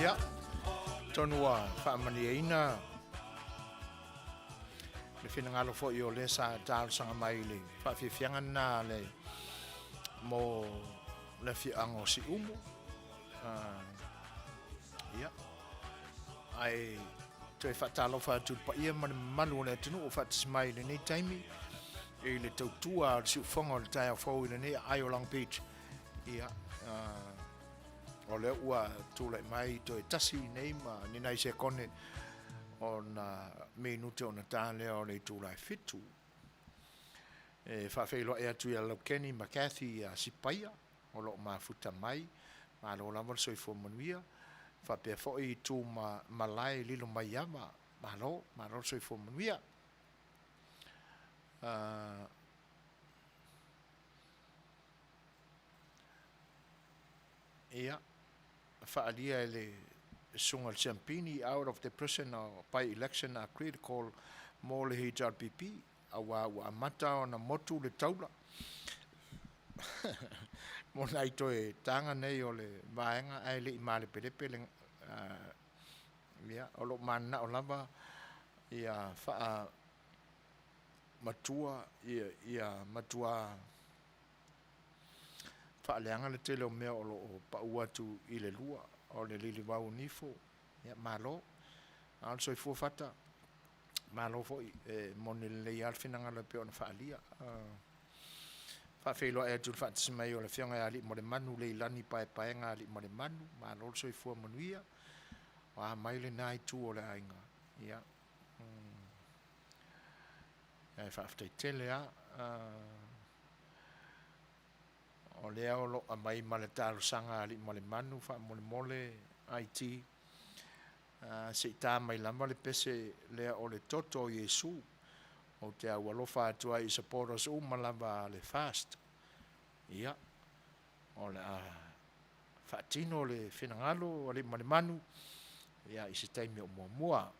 Ia, tonua whaamaniaina. Le whinangalo fo i o le sa tālu sanga mai le whawhiwhianga nā le mo le whiango si umu. Ia, ai toi whatalo whātu pa ia manu le tunu o whatismai le nei taimi e le tautua o si ufonga o le tai au fau i le nei ai o Long Beach. Ia, o le ua tūlai mai toi tasi nei ma ni nai se kone o na minute o na tālea o le tūlai fitu. E whawhailo e atu ia lau Kenny McCarthy a sipaia o lo mafuta mai ma lo lama le soifo Manuia. Whapea fo i tū malai lilo mai ama ma lo soifo Manuia. Ia, whaalia le sunga Champini out of the prison by election a critical mo le HRPP awa amata o na motu le taula. Mo nai toe tanga nei o le vaenga ai le imale perepe le ia o lo mana o lava ia wha matua ia matua whaaleanga le tele o mea o lo pa uatu i le lua o le lili wau nifo ia malo al soi fata malo fo moni le ia finanga le pe ona whaalia fa felo e tu fa tsmai o le fionga ali mo le manu le lani pai nga ali mo le manu malo soi fo Manuia wa mai le nai tu o le ainga ia e fa afte tele a o le o lo mai male talo sanga ali mo le manu fa mo le mole IT se ta mai lamba le pese le o le toto Yesu o te au alofa atua i supporters o malamba le fast ia o le fatino le finangalo o le manu ia i se taimi o mua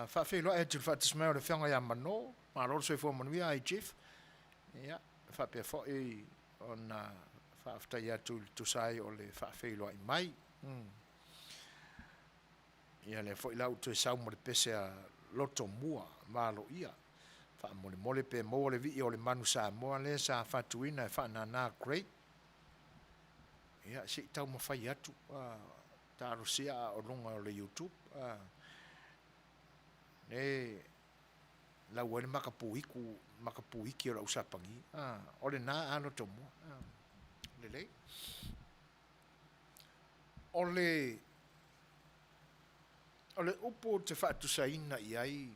fa felo e tu fatismeo le fianga ya mano ma lo se fo Manuia ai chief ia fa pe fo e ona fa afta ya tu sai o le fa felo ai mai ia le fo ila tu sa mo le pese a loto mua malo ia fa mo le mole pe mo le vi o le manu sa mo le sa fatuina fa na great ia si tau mo fai atu ta rusia o longa o le YouTube ne la wele makapuiki o la usapangi o le na ano tomo le ole upo te fatu saina iai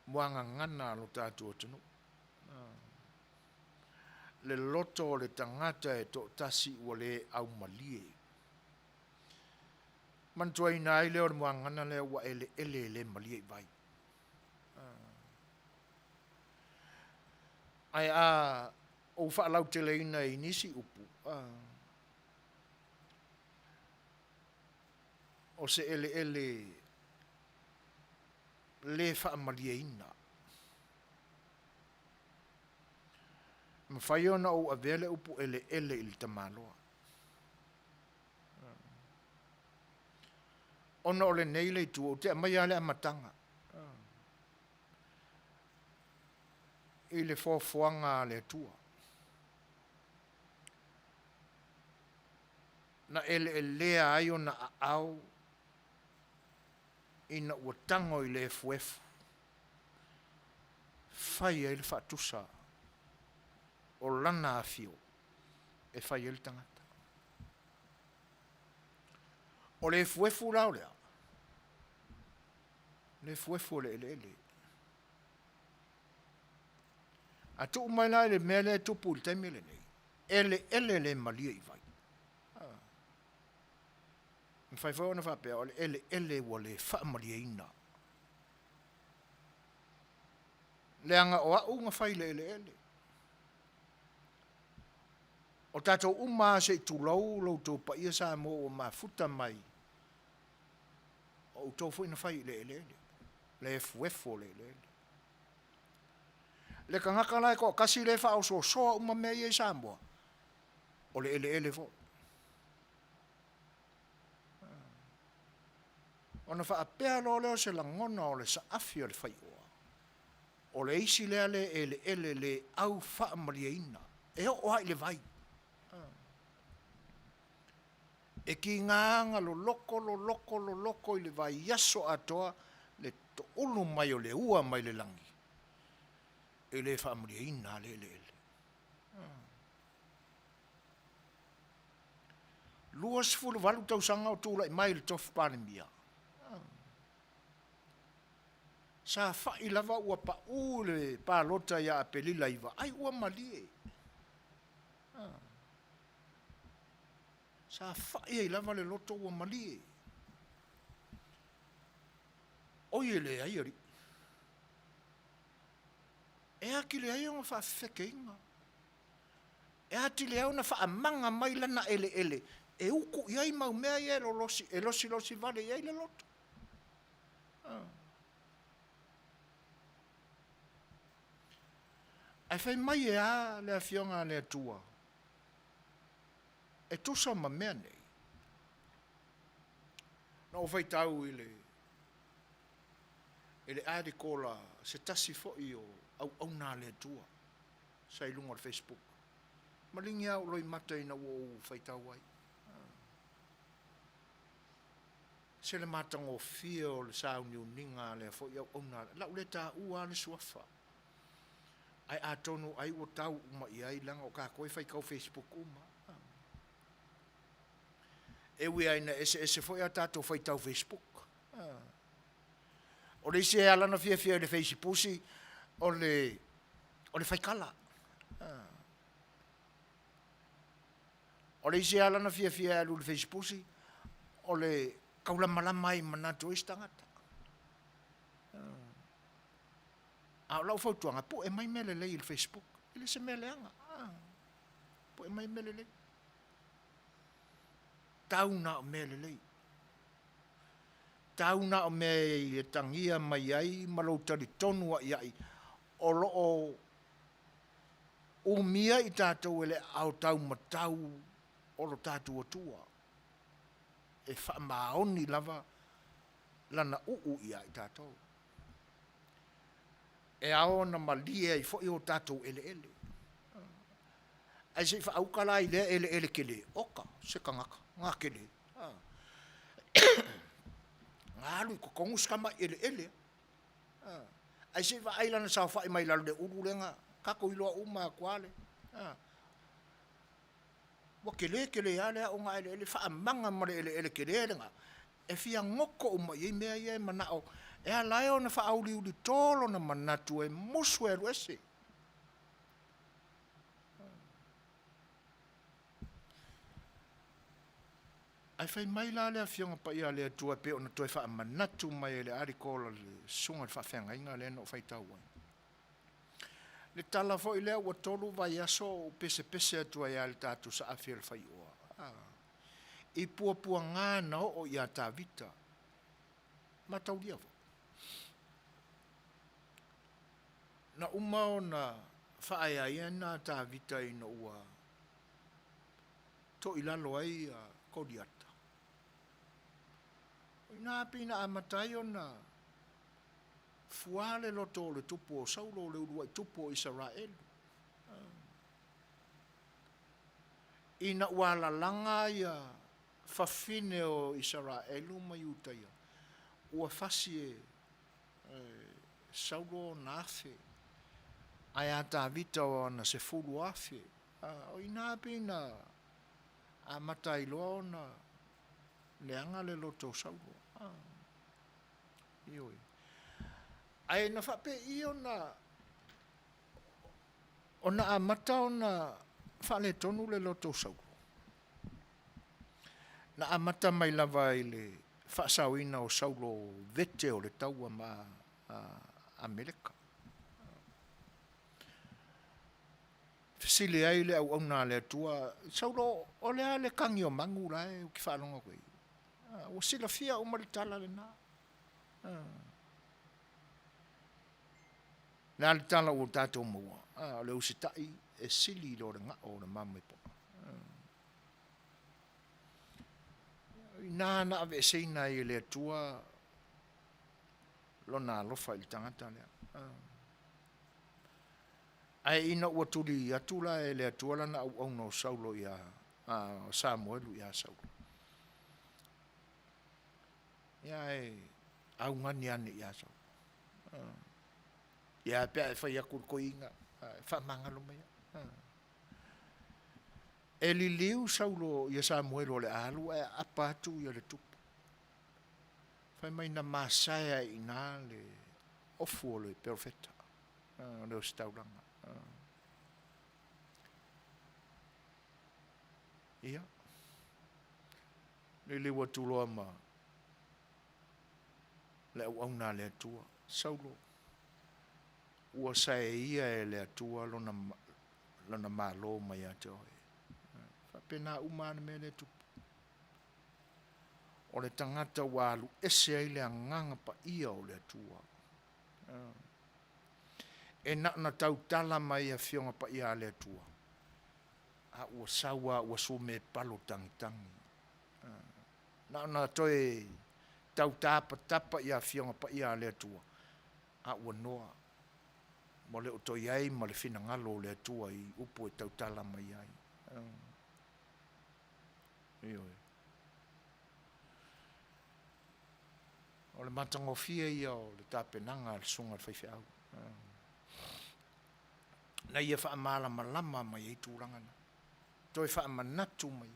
muanga ngana lo tatu tunu le loto le tangata e to tasi wale au malie mantua ina ile o muanga ngana le wa ele malie vai ai o fa lau te leina inisi upu o se ele le fa malieina ma faiona o avele upu ele il tamaloa ona ole nei le tu o te mai ale amatanga ile fofoanga le tua na ele ai ona au ina ua tango i le fuefu fai ele fatusa o lana afio e fai ele tangata o le fuefu lao lea le fuefu le ele a tu mai la le mele tu pul te mele nei ele le malia i vai fai fo na fa pe ele wole fa malieina le anga o unga fai ele o tato uma se tu lo to pa ia sa mo ma futa mai o to fo ina fai le fuefo le kanga kala ko kasi le fa o so uma me ia sa mo o le ele fo Ona whaapea lo leo se langona o le saafi o le Fai'oa. O le isi lea le ele le au whaamariaina. E o hai le vai. E ki nganga lo loko i le vai yaso atoa le to ulu mai o le ua mai le langi. E le whaamariaina le ele. Luas fulu walu tau sanga o tūla i mai le tofu pānemia. Sa whai lava ua pa ule pālota ia a pelila iwa. Ai ua malie. Sa whai ai lava le loto ua malie. Oie le ai ari. E aki le ai onga whawheke inga. E ati le au na whaamanga mai lana ele. E uku iai mau mea ia e losi vale iai le loto. Ai whai mai e a le awhionga le atua. E tusa ma mea nei. Na o whai tau i le ade kola se tasi fo i o au nā le atua. Sa ilunga o Facebook. Malingi au loi mata ina o whai tau ai. Se le matanga o fia o le sauni o ninga le fo i au nā. Lau le tā ua le suafa. Ai atonu ai o tau uma i ai langa o ka koe whai kau Facebook uma. E ui aina ese foi a tātou whai tau Facebook. O le ise alana fia le Facebook o le whaikala. O le ise alana fia alu le Facebook o le kaula malama i manatu istangata. A lau fautuanga, po e mai mele lei il Facebook. Ile se mele anga. Po e mai mele lei. Tauna o mele lei. Tauna o me i e tangia mai ai, malau tari tonua i ai. O loo umia i tātou ele au tau matau o lo tātou atua. E wha maoni lava lana i ai tātou. E ao na malia i fo i o tātou ele. Ai se wha aukala i lea ele kele. Oka, se kangaka, ngā kele. Ngā alu i kokongu skama ele. Ai se wha ailana sa wha i mai lalu le urulenga. Kako iloa uma kuale. Wa kele ale o ngā ele wha amanga mare ele kele nga. E fia ngoko uma i mea i manao. E a lai o na wha auli uli tolo na manatu e musu e ruese. Ai whai mai la lea fionga pa ia lea tua pe o na toi wha manatu mai le arikola le sunga le wha whenga inga le no whai tau ai. Le tala fo i lea ua tolu vai aso o pese atua ia le tatu sa awhia le Fai'oa. I pua ngāna o ia tā vita. Matau lia fo. Na umao na whaaya ia nā tā vita i na ua to ilalo ai kodiata. Nā pina amatai o na fuale loto le tupo o saulo le urua i tupo o Israel. Ina ua lalanga ia whawhine o Israelu mai utaia. Ua whasi saulo na awhe. Ai a tā vita o na se fulu awhe. O ina pina a matai loa o na leanga le loto saulo. Ioi. Ai na whape i o na a mata o na whale tonu le loto saulo. Na a mata mai lava i le whaasauina o saulo vete o le taua ma Amerika. Fisili ai le au na le tua saulo o le kangi o mangu lai o ki whalonga koe. O sila fia o maritala le nā. Nā le tala o tātou maua. Le usitai e sili lo re ngā o le mamai po. Nā na ave seina i le tua lona alofa i le tangata lea. Ai ina ua tuli atu la e le atua lana au no Saulo ia Samuelu ia Saulo. Ia e au ngani ane ia Saulo. Ia pea e whai akur ko inga, whamangalo mai. E li liu Saulo ia Samuelu le alu e apatu ia le tupu. Whai mai na masaya ina le ofu o le profeta. Le o staulanga. Ia. Le le watulo ama. Le au na le atua. Saulo. Ua sae ia e le atua lona malo mai ate oe. Whapena umane me le tupu. O le tangata walu ese ai le anganga pa ia o le atua. E na tau tala mai a fionga pa ia le atua. A ua sawa ua sume palo tangitangi. Na toe tau tapa ia fionga pa ia le atua. A ua noa. Mo le o toi ai ma le fina ngalo le atua i upo e tau tala mai ai. Ioi. O le matangofia ia o le tapenanga le sunga le whaiwhiau. Na ia wha amala malama mai ei tūrangana. Toi wha amanatu mai.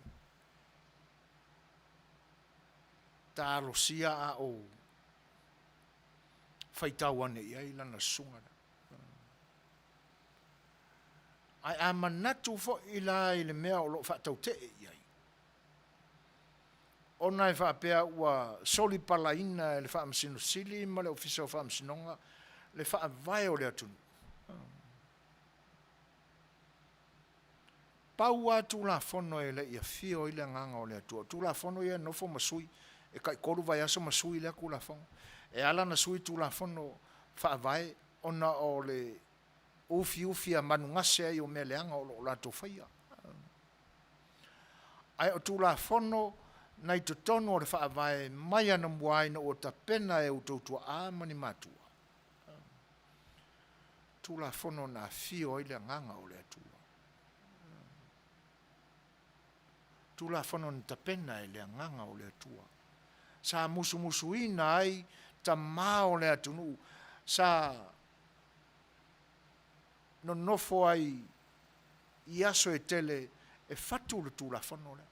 Tā alo sia a o whaitau ane iai lana sunga. Ai amanatu fo ila i le mea o lo wha tau te iai. O nai wha apea ua soli palaina e le wha amsino sili ma le ofisa o wha amsinonga le wha avai o le atunu. Pau a tu la fono e le ia fio i le nganga o le atua. Tu la fono ia nofo masui e kai koru vai aso masui le aku la fono. E ala na sui tu la fono wha avai ona o le ufi a manu ngase ai o mea leanga o la to whaia. Ai o tu la fono nai to tono o le wha avai mai ana muai na o ta pena e utoutua a mani matua. Tu la fono na fio i le nganga o le atua. Tu la fono ni ta pena e le nganga o le atua. Sa musu ina ai ta mao le atunu. Sa no nofo ai i aso e tele e fatu le tu la fono le.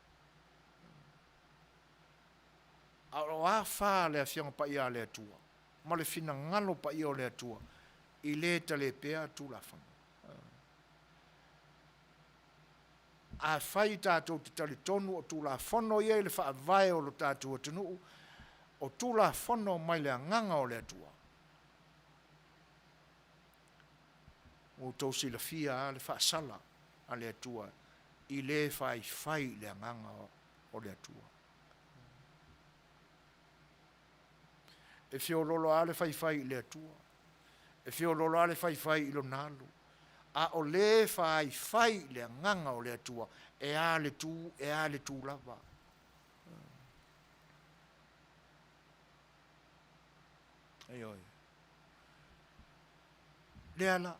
O a wha le a fianga pa ia le atua. Ma le fina ngalo pa ia o le atua. I le tale pea tu la fono. A whai tātou te tali tonu o tu la fono ia le wha vai o lo tātou atunu. O tu la fono mai le nganga o le atua. O tau si la fia le wha sala a le atua. I le whai le nganga o le atua. E fio lolo a le whai le atua. E fio lolo a le whai i lo nalu. A o le whai le nganga o le atua. E a le tu lava. Ei oi. Le ala.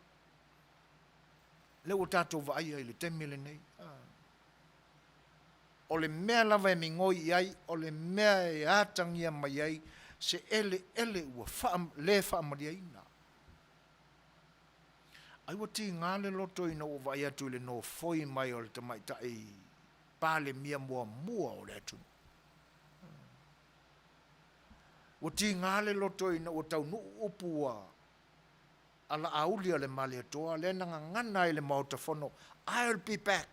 Le o tātou vai ai le temele nei. O le mea lava e mingoi ai, o le mea e ātangia mai ai, se ele ua le whaamari aina. Ai wa ti ngale loto ina o vai atu le no foi mai o le tamai tai pale mia mua o le atu. Wa ti ngale loto ina o tau nu upua ala aulia le mali atoa le nanga ngana i le mautafono. I'll be back.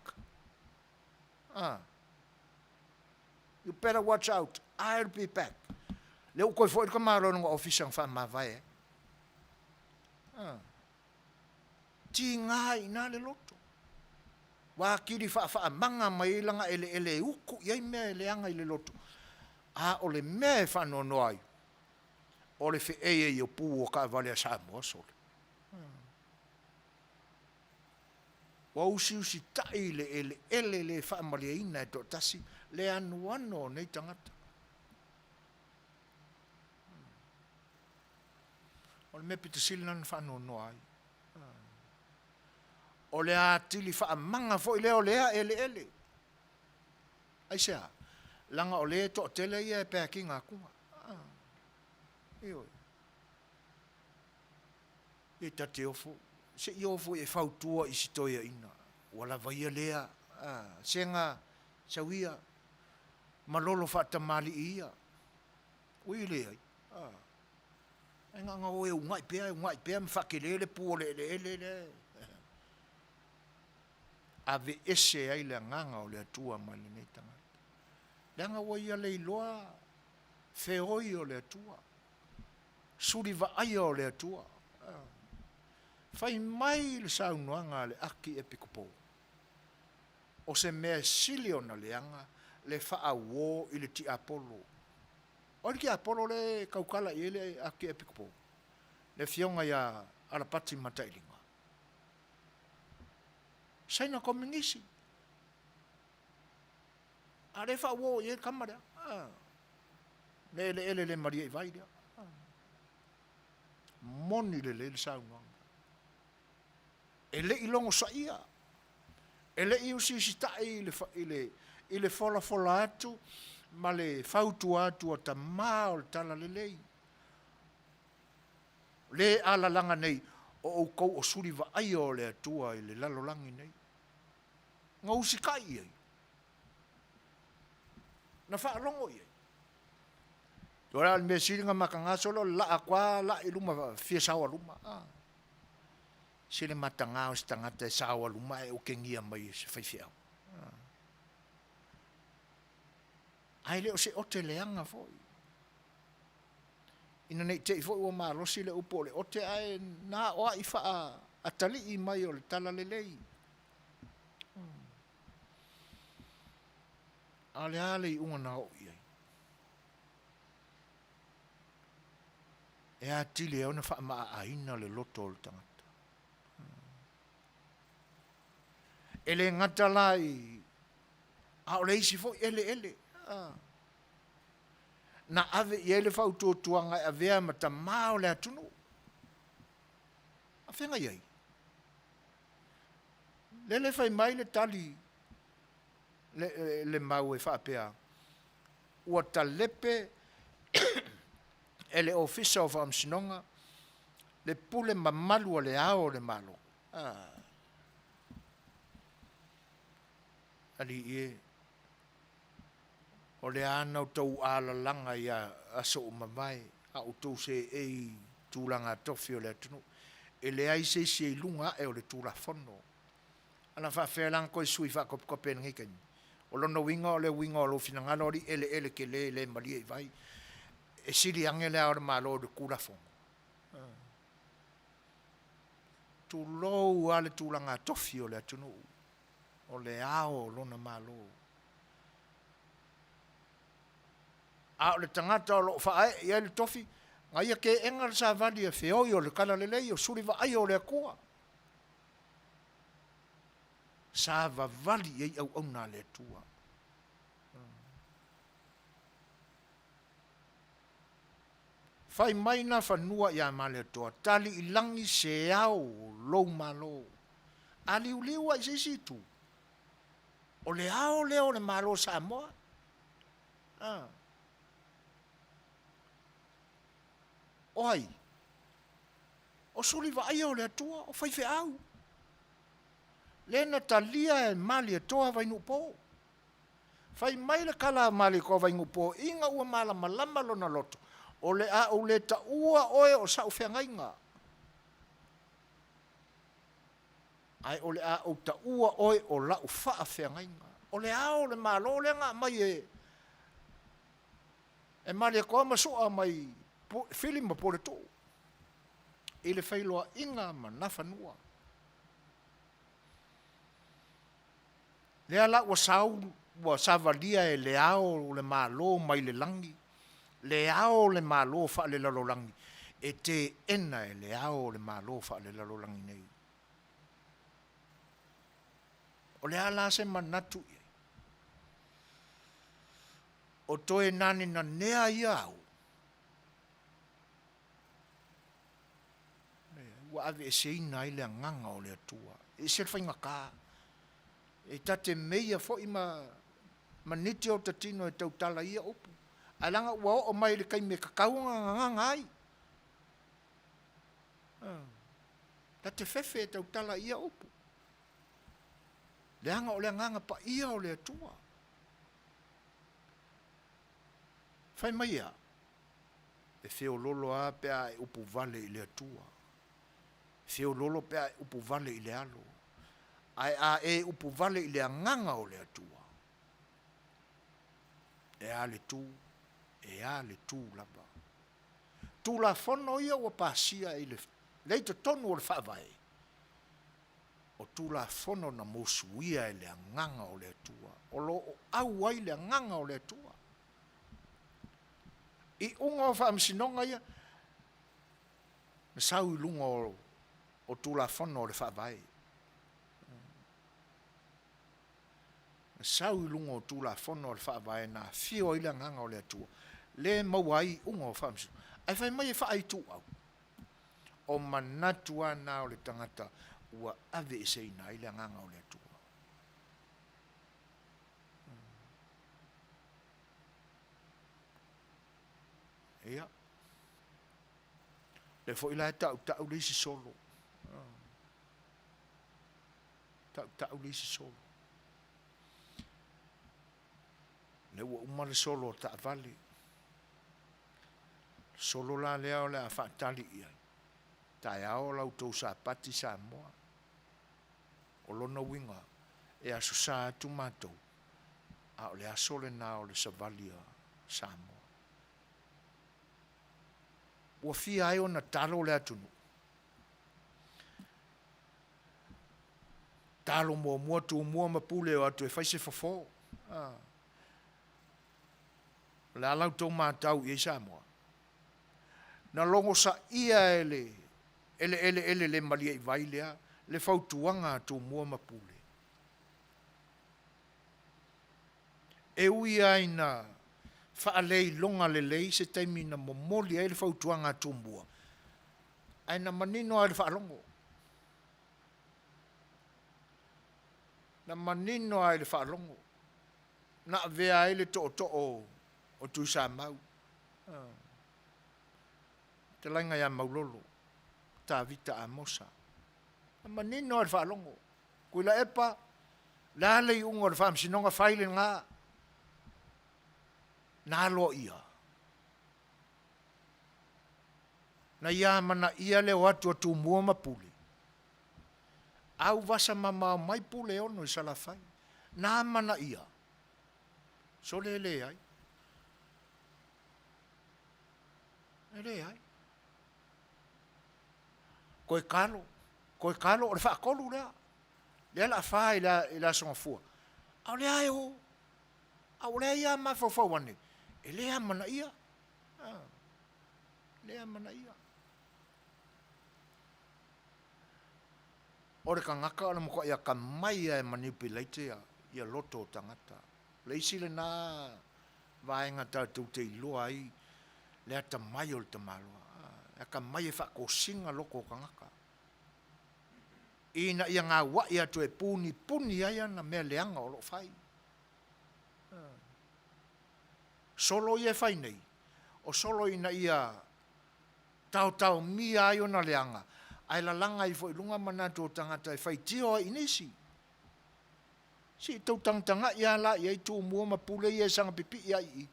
You better watch out. I'll be back. Le o koi foi ka maro nga ofisa fa ma vai. Ti ngai na le loto. Wa kiri fa manga mai langa ele uku ia me le anga i le loto. O le me fa no ai. O le fe e o pu o ka vale sa mo so. Wa usi tai le fa mali ina to tasi le anu nei tangata. O le me pitasili nana whaanonoa ai. O le a tili whaamanga fo i leo lea ele. Ai sea, langa o le to tele ia e pēki ngā kunga. Ioi. E tate ofo. Se i ofo e whautua i sitoia ina. Wala vaia lea. Senga sawia. Malolo whaatamali ia. Ui lea ai. E nganga o e ungai pēa, mwhakelele pua le. Ave ese ai le nganga o le atua ma le nei tangata. Leanga wa ia le iloa, Fai'oa o le atua. Suri vaai o le atua. Fai mai le saunoanga le aki e pikupo. O se mea sili o na leanga, le whaawō i le ti Apollo. O le ki Apollo le kaukala i le aki e pikupo. Le fionga ia arapati matailinga. Saina komingisi. Are whaawō i e kamara. Le maria i vai lea. Moni le saunoanga. E le ilongo sa ia. E le iu si tai i le fola atu, ma le fautu atu o ta maa o le tala le lei. Le ala langa nei, o kou o suri vaai o le atua i le lalolangi nei. Ngā usikai ei. Na whaalongo ei. Tora al me siringa makangasolo, la akwa, la iluma, fia sawa luma. Sile matanga o stangata sawa luma e o kengia mai se whaiwhiau. Ai leo se ote leanga foi. Ina nei te foi o marosi le upo le ote ai na oa i wha atali i mai o le tala le lei. Ale i unga na o iai. E a tili e ona wha maa aina le loto o le tangata. Ele ngata lai a o le isi foi ele. Na ave i ele whau tuanga a vea ma ta mao le atunu. A whenga iei. Lele whai mai le tali le mau e whaapea. Ua ta lepe ele ofisa o whaamsinonga le pule mamalu o le ao le malo. Ali ie. O le ana o tau ala langa ia aso o mamai, a o tau se ei tūlanga tofi o le atunu. E le ai se lunga e o le tūla fono. Ana whawhea lang koe sui whakope ngai kani. O lono winga o le winga o lo finangana ori ele ke le maria i vai. E siri ange le aore malo o le kula fono. Tu lou ale tūlanga tofi o le atunu. O le ao lona malo. A o le tangata o lo whae, ia le tofi, ngai ke enga le sa vali e Fai'oa o le kala le lei, o suri vaai o le akua. Sa vali e au na le tua. Fai mai na whanua ia ma le toa, tali i langi se au lou malo. A liu ai se situ. O le ao leo le malo sa moa. Oi. O suri vaai o le atua, o whaiwheau. Lena talia e mali e toa vainu po. Whai mai le kala mali ko vainu po, inga ua mala malama lona loto. O le a o le ta ua oe o sa uwhengainga. Ai o le a o ta ua oe o la uwha whengainga. O le a o le malo le nga mai e mali e koa masua mai filima po le tō. I le whailoa inga ma nawhanua. Lea la wa savalia e le ao le malo mai le langi. Le ao le malo wha le lalo langi. E te ena e le ao le malo wha le lalo langi nei. O le ala se manatu i. O toe nani na nea i au. ua ave e seina i le agaga o le atua. E se le faigaka. E tate meia fo'i ma niti o tatino e tautala ia upu. Alanga ua o mai le kai me kakauanga nganga ai. Tate fefe e tautala ia upu. Le anga o le nganga pa ia o le atua. Fai mai ia. E feo lolo a pea e upu vale i le atua. Feo lolo pea e upu vale i le alo. Ai a e upu vale i le nganga o le atua. E a le tu. E a le tu lava. Tu la fono ia ua pasia i le leito tonu o le whaavai. O tu la fono na mosuia i le nganga o le atua. O lo o au ai le nganga o le atua. I unga o whaamisinonga ia. Na sau i lunga o tu la fono o le whaavai. Na sau i lunga o tu la fono o le whaavai na fio i le nganga o le atua. Le mauai unga o whaamisinonga. Ai whai mai e whaai tu au. O manatua na o le tangata ua ave e seina i le nganga o le atua. Ia. Le fo ila tau le isi solo. Tau le isi solo. Le ua umale solo ta vale. Solo la lea o le a whaatali ia. Tai ao lau tau sa pati sa moa. O lona winga e aso sa atu mātou. A o le asole na o le savalia sa moa. Ua fia ai o na talo le atunu. Talo mua tu mua mapule o atu e whaise fofo. Le alau tau mātau i sa moa. Na longo sa ia ele le malia i vai lea, le fautuanga tu mua mapule. E ui ai na whaalei longa le lei se taimi na momoli ai le fautuanga tu mua. Ai na manino ai le whaalongo. Na manino ai le whaalongo. Na vea ai le to o tu sa mau. Te lainga ia maulolo. Ta vita a mosa. Na manino ai le whaalongo. Kuila epa, la lei ungo le whaamsinonga whaile ngā. Na lo ia. Na ia mana ia le watu atu mua mapule. Au vasa mama mai pule ono i salafai. Na mana ia. So le ai. Ele ai. Koe kalo, o le whaakolu lea. Lea la wha i la songafua. Au lea e ho. Au lea ia ma fawhawane. E lea mana ia. Lea mana ia. Ore ka ngaka ala moko ia ka mai e manipulate ia loto o tangata. Leisi le nā vaenga tātou te iloa ai lea ta mai o le ta maloa. Ia ka mai e whakosinga loko o ka ngaka. Ina ia ngā wai atu e puni ai ana mea leanga o lo whai. Solo ia whai nei. O solo ina ia tau mia ai ona leanga. Ai la langa i fo ilunga manatu o tangata e whai tio ai inesi. Si tau tangtanga ia la ia i tū mua mapule ia sanga pipi ia i.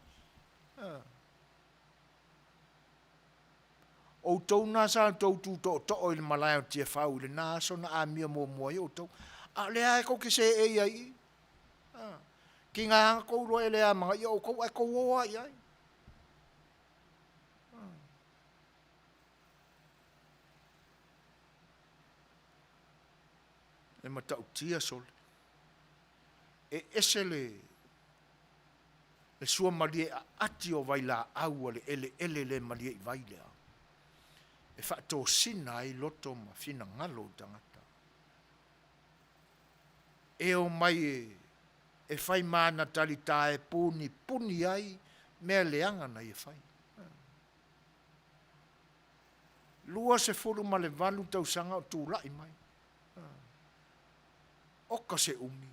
O tau nā sa tau tū to o ili malaya o tia whau ili nā so na a mia mua i o tau. A lea e kou ke se e ia i. Ki ngā hanga kou roa e lea mga i o kou e kou oa i ai. E matau tia sole. E ese le sua malie a ati o vai la au ele le malie i vai lea. E whaato sina ai loto ma fina ngalo tangata. E o mai e whai mana tali tae puni ai mea leanga na e whai. Lua se fulu ma le valu tausanga o tūlai mai. Oka se umi.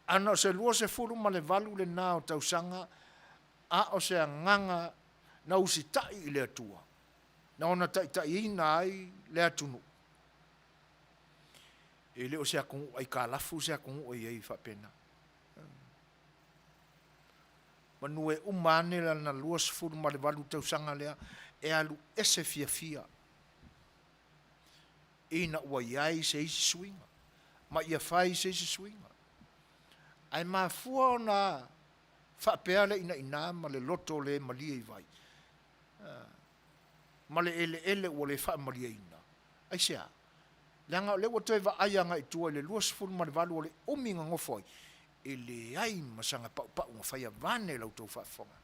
Ana se lua se fulu ma le valu le nā o tausanga, a o se nganga na usi tai i le atua. Na ona tai ina ai le atunu. E le o se akungu ai ka lafu se akungu ai ei whapena. Manue umane la na lua se fulu ma le valu tausanga lea, e alu ese fia fia. Ina ua iai se isi swinga. Ma ia fai se isi swinga. Ai mafua na whapea le ina ma le loto le malia i vai. Ma le ele ua le wha malia ina. Ai sea. Leanga le watoe wa aianga i tua le lua se fulu ma le valu o le uminga ngofoi. E le ai masanga pau nga whaia vane lau tau whaafonga.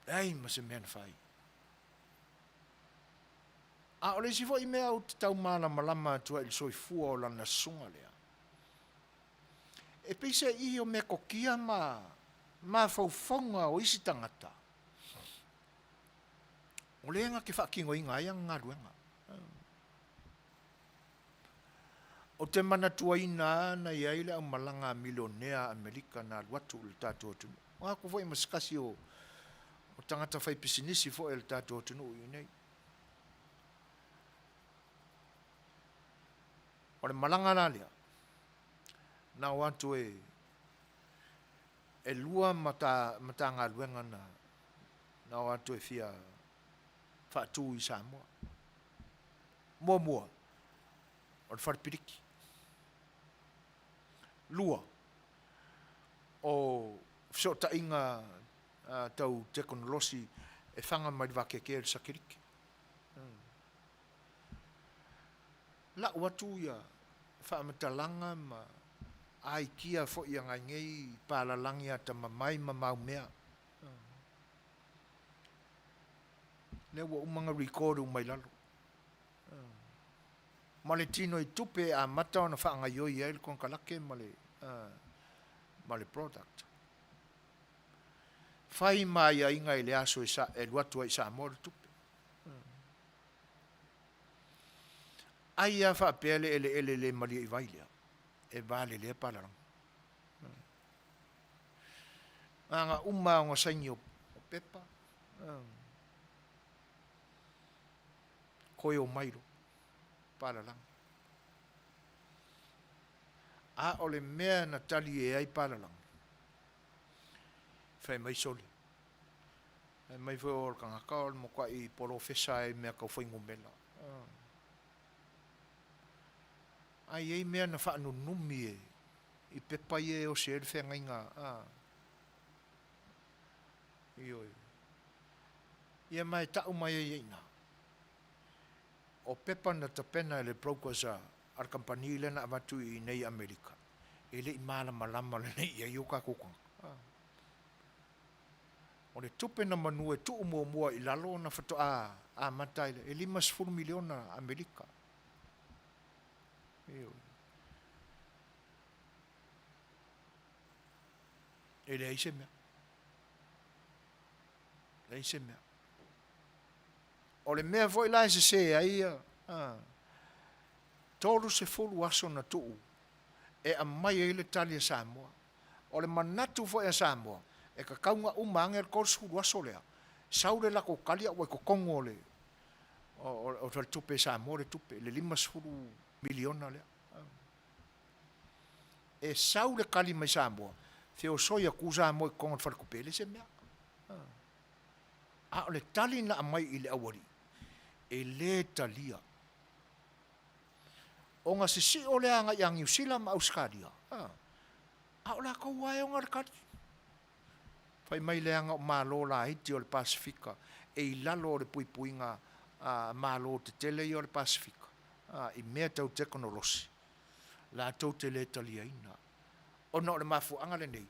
Ai mase mea na whai. A ole si fo i mea o te tau mana malama tua il soifua o lana sunga lea. E peise i o mea kokia ma faufonga o isi tangata. O leenga ke whaakingo inga ia ngā ruenga. O te mana tua ina na iaile au malanga milionea Amerika na watu le tātua tunu. Wa ko foi maskasi o tangata fai pisinisi fo el tātua tunu i nei. O le malanga na lea. Na watu e lua mata ngā luenga na watu e fia whaatu i Samoa. Mua. O le wharpiriki. Lua. O fsota inga tau teknolosi e whanga mai wake ke el sakiriki. La watu ia whaamatalanga ma ai kia fo ia ngai ngei pālalangi a ta mamai ma mau mea. Ne wa umanga recordu mai lalo. Ma le tino i tupe a mata ona whaanga ioi e il kon kalake ma le product. Whai mai a inga i le aso e luatua i Samoa le tupe. Ai a whaapele ele le malia i vailea. E vale le palarang. Anga uma o ngasaingi o pepa. Koe o mairo. Palarang. A ole mea na tali e ai palarang. Whai mai soli. Mai fwe o kangaka o mo kwa i porofesa e mea kau whaingo mela. Ai ei mea na whaanu numi e. I pepa e o se ere whenga inga. Ioi. Ia mai tau mai e ina. O pepa na tapena e le prokosa ar kampani le na amatu i nei Amerika. E le i malama le nei ia iuka kukang. O le tupe na Manua tu mua i lalo na whato a matai le. E 5 miliona Amerika. E le aise mea. Le aise mea. O le mea voi lai se aia. Tolu se fulu aso na tuu. E a mai e le tali a Samoa. O le manatu voi a Samoa. E ka kaunga umange al kors fulu aso lea. Saure la ko kalia wai ko kongo le. O tal tupe Samoa le tupe. Le 5 miliona lea. E saure kali mai Samoa. Feo soia ku Samoa i kongo whalkupele se mea. A o le tali na amai i le awari. E le talia. O nga sisi o le anga yang New Zealand ma Australia. A o la kou wae o ngar kati. Fai mai le anga o malo la hiti o le Pasifika. E i lalo o le puipuinga malo te tele i o le Pasifika. I mea tau teknolosi. La tau te le talia ina. O na o le mafu anga le nei.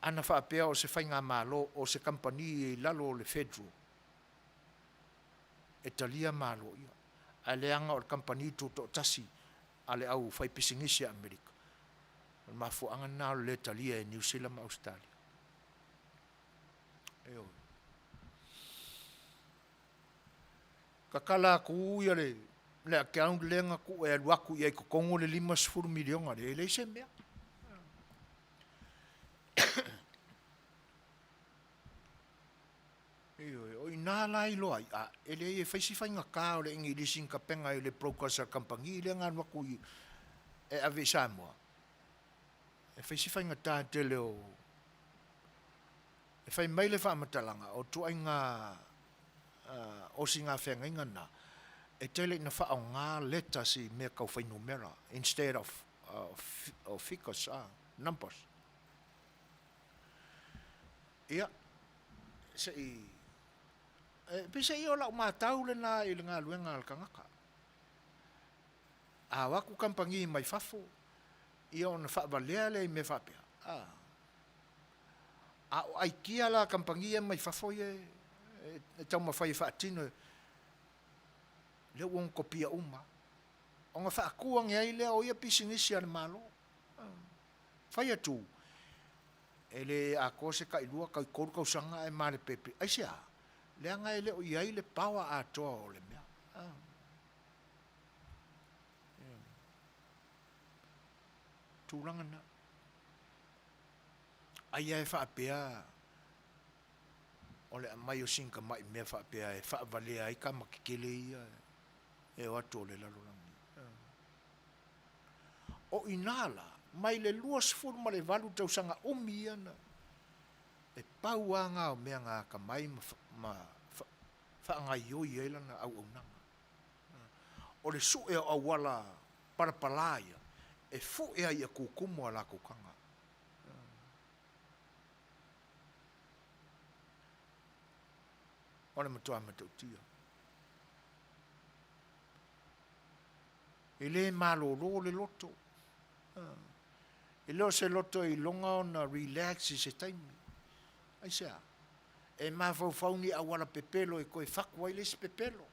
Ana whaapea o se whainga malo o se kampani i lalo o le federal. E talia malo ia. a leanga o le kampani tu to tasi ale au fai pisingisi a Amerika. Mafuanga na le talia e New Zealand ma Australia. Eo. Kakala ku ia le account lenga ku e luaku ia ko kongo le 5 miliona le se mea. Eo, o ina lai loai a ele e faisi fainga ka o le ingi lising ka penga le broadcaster company le nga luaku e ave Samoa. E faisi fainga ta te leo e fai mai le fa matalanga o tu ainga o singa fenga inga na e tele na fa nga letter si me ka fai numera instead of figures numbers. Ia se pese io la matau le na i nga luenga al kangaka a waku kampangi mai fafo io na fa valea le me fa pia ai kia la kampangi mai fafo ye tau ma fai fa tino le won kopia uma o nga fa kuang ai le o ia pisingisi al malo fai atu ele a kose ka ilua ka ko ko sanga e mare pepe ai sia le anga ele o ia le power a to o le mea tulanga na ai e fa pea o le mai o sinka mai me fa pea e fa vale ai ka makikele ia e o ato le lalolangi o inala mai le luas fur ma le valu tau sanga umiana e pauanga o mea ngā ka mai ma fa ngai yo ia lana au nanga o le su e o wala parapalaia e fu e ai kukumo ala kukanga o le matua matautia e le malolo le loto e lo se loto i longa ona relax i se taimi ai sea e mafaufau a wala pepelo e koe faku ai le se pepelo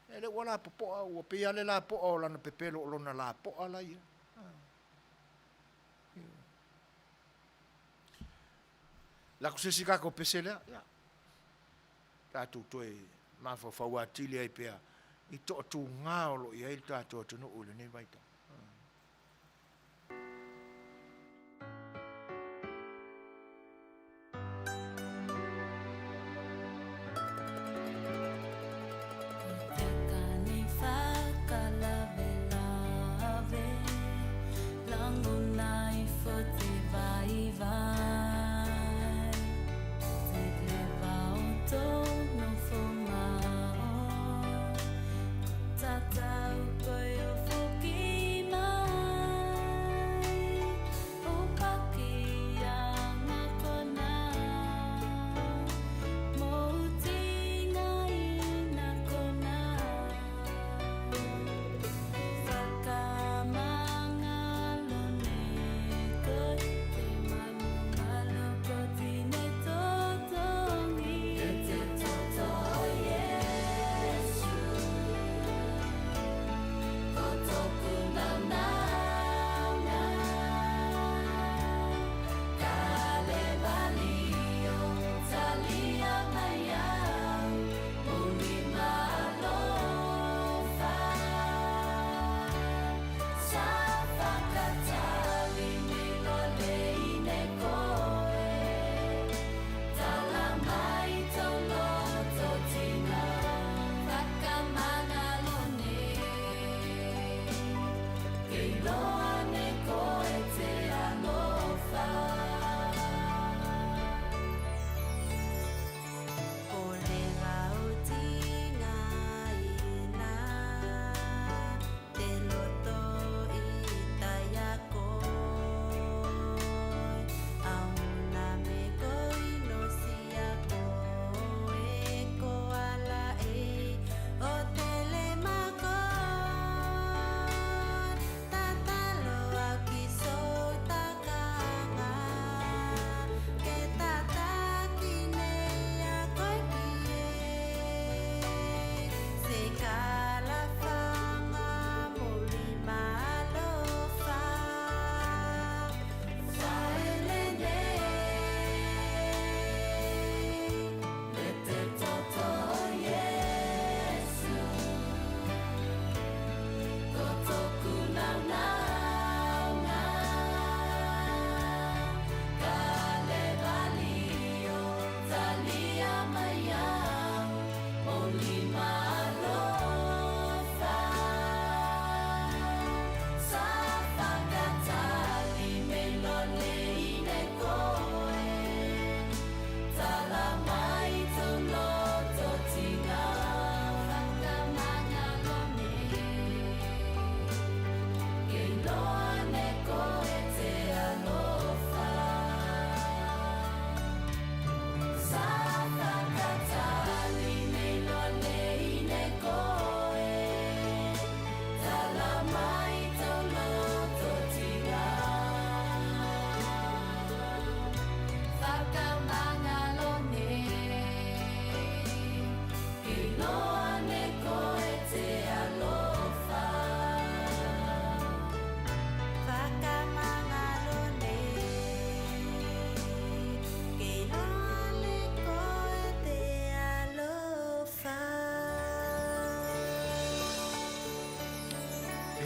e le wala popoa ua pia le la poa o lana pepelo o lona la poa la ia la kusesi kako pesele ya tatu toe mafaufau atili ai pea i to tu ngalo ia il tatu tu no ule ne vaita Tatau koe o fuki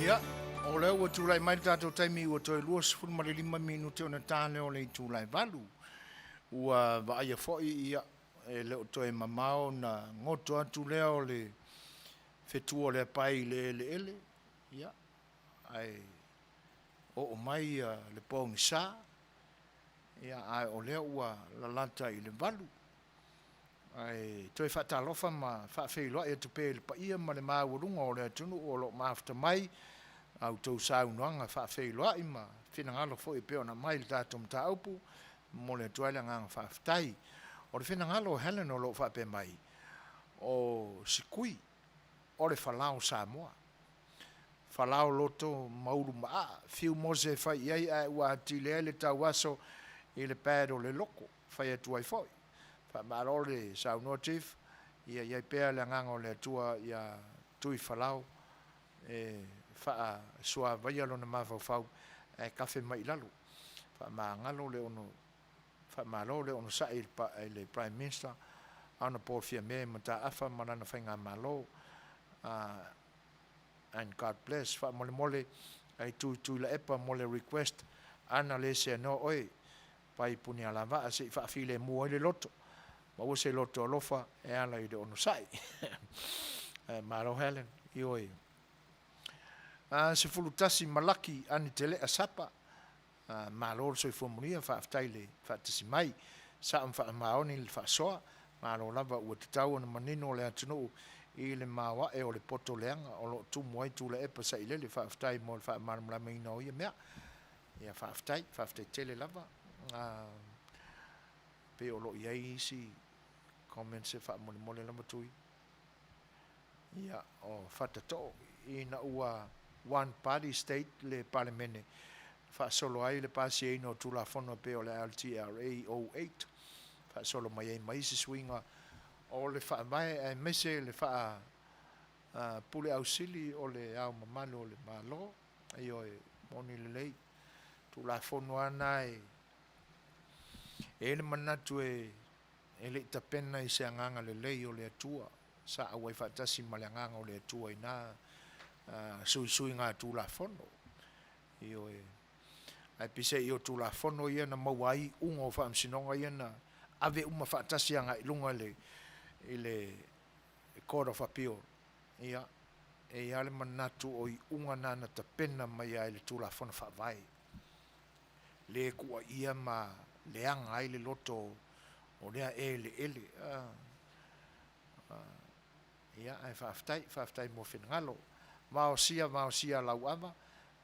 Ia, o leo ua tūlai mai tātou taimi ua toi lua sifuru ma le 5 minute o na tāle o le tūlai valu. Ua vaia fo'i ia e leo toi mamao na ngoto atu leo le fetua le pai le ele. Ia, ai o mai le pōngi sā. Ia, ai o leo ua lalata i le valu. Ai toi whaatalofa ma whaafeiloa e tupe le paia ma le māurunga o le atunu o lo maafta mai au tau saunoanga whaafeiloa i ma whinangalo fo i peo na mai le tātum tā upu mo le tuaila nganga whaaftai o le whinangalo Helen o lo whaape mai o sikui o le whalao Samoa whalao loto mauru maa fiu mose whai iai a ua atilea le tau aso i le pad o le loko whai atuai foi maro le saunotif ia ia pea le nganga le tua ia tui falau e fa sua vai lo na mafau fau e kafe mai lalu fa mangalo le ono fa malo le ono sa il pa le prime minister ana por fia me mata afa manana fainga malo and God bless fa mole mole ai tu la epa mole request ana le se no oi pai punia lava se fa file mo le loto ma o se loto lofa e ala i de ono sai maro Helen i oi se fulutasi malaki ani tele asapa malo so Monuia fa aftaile fa tasi mai sa fa maoni le fa soa malo lava o tau na manino le atunu i le mawa e o le poto leanga o lo tu moi tu le epa sa ile le fa aftai mo fa marmla mai no ia mea ia fa aftai tele lava pe o lo iai si comments e fa mole la matui ia o fatato ina ua one party state le parliament fa solo ai le pasi no tu la fono pe o le LTRA 08 fa solo mai se swinga o le fa mai e mese le fa pule ausili o le au mamalo le malo io e moni le lei tu la fono ana e le manatu e le tapena i se anganga le lei o le atua sa awai fatasi ma le anganga o le atua ina sui ngā tu la fono io e ai pise io tu la fono ia na mawai ungo fa amsinonga ia na ave uma fatasi anga ilunga le Court of Appeal ia e ale manatu o i unga nana tapena mai ai le tu la fono fa vai le kua ia ma le anga ai le loto o lea ele ia ai faaftai mo finagalo maosia lau ava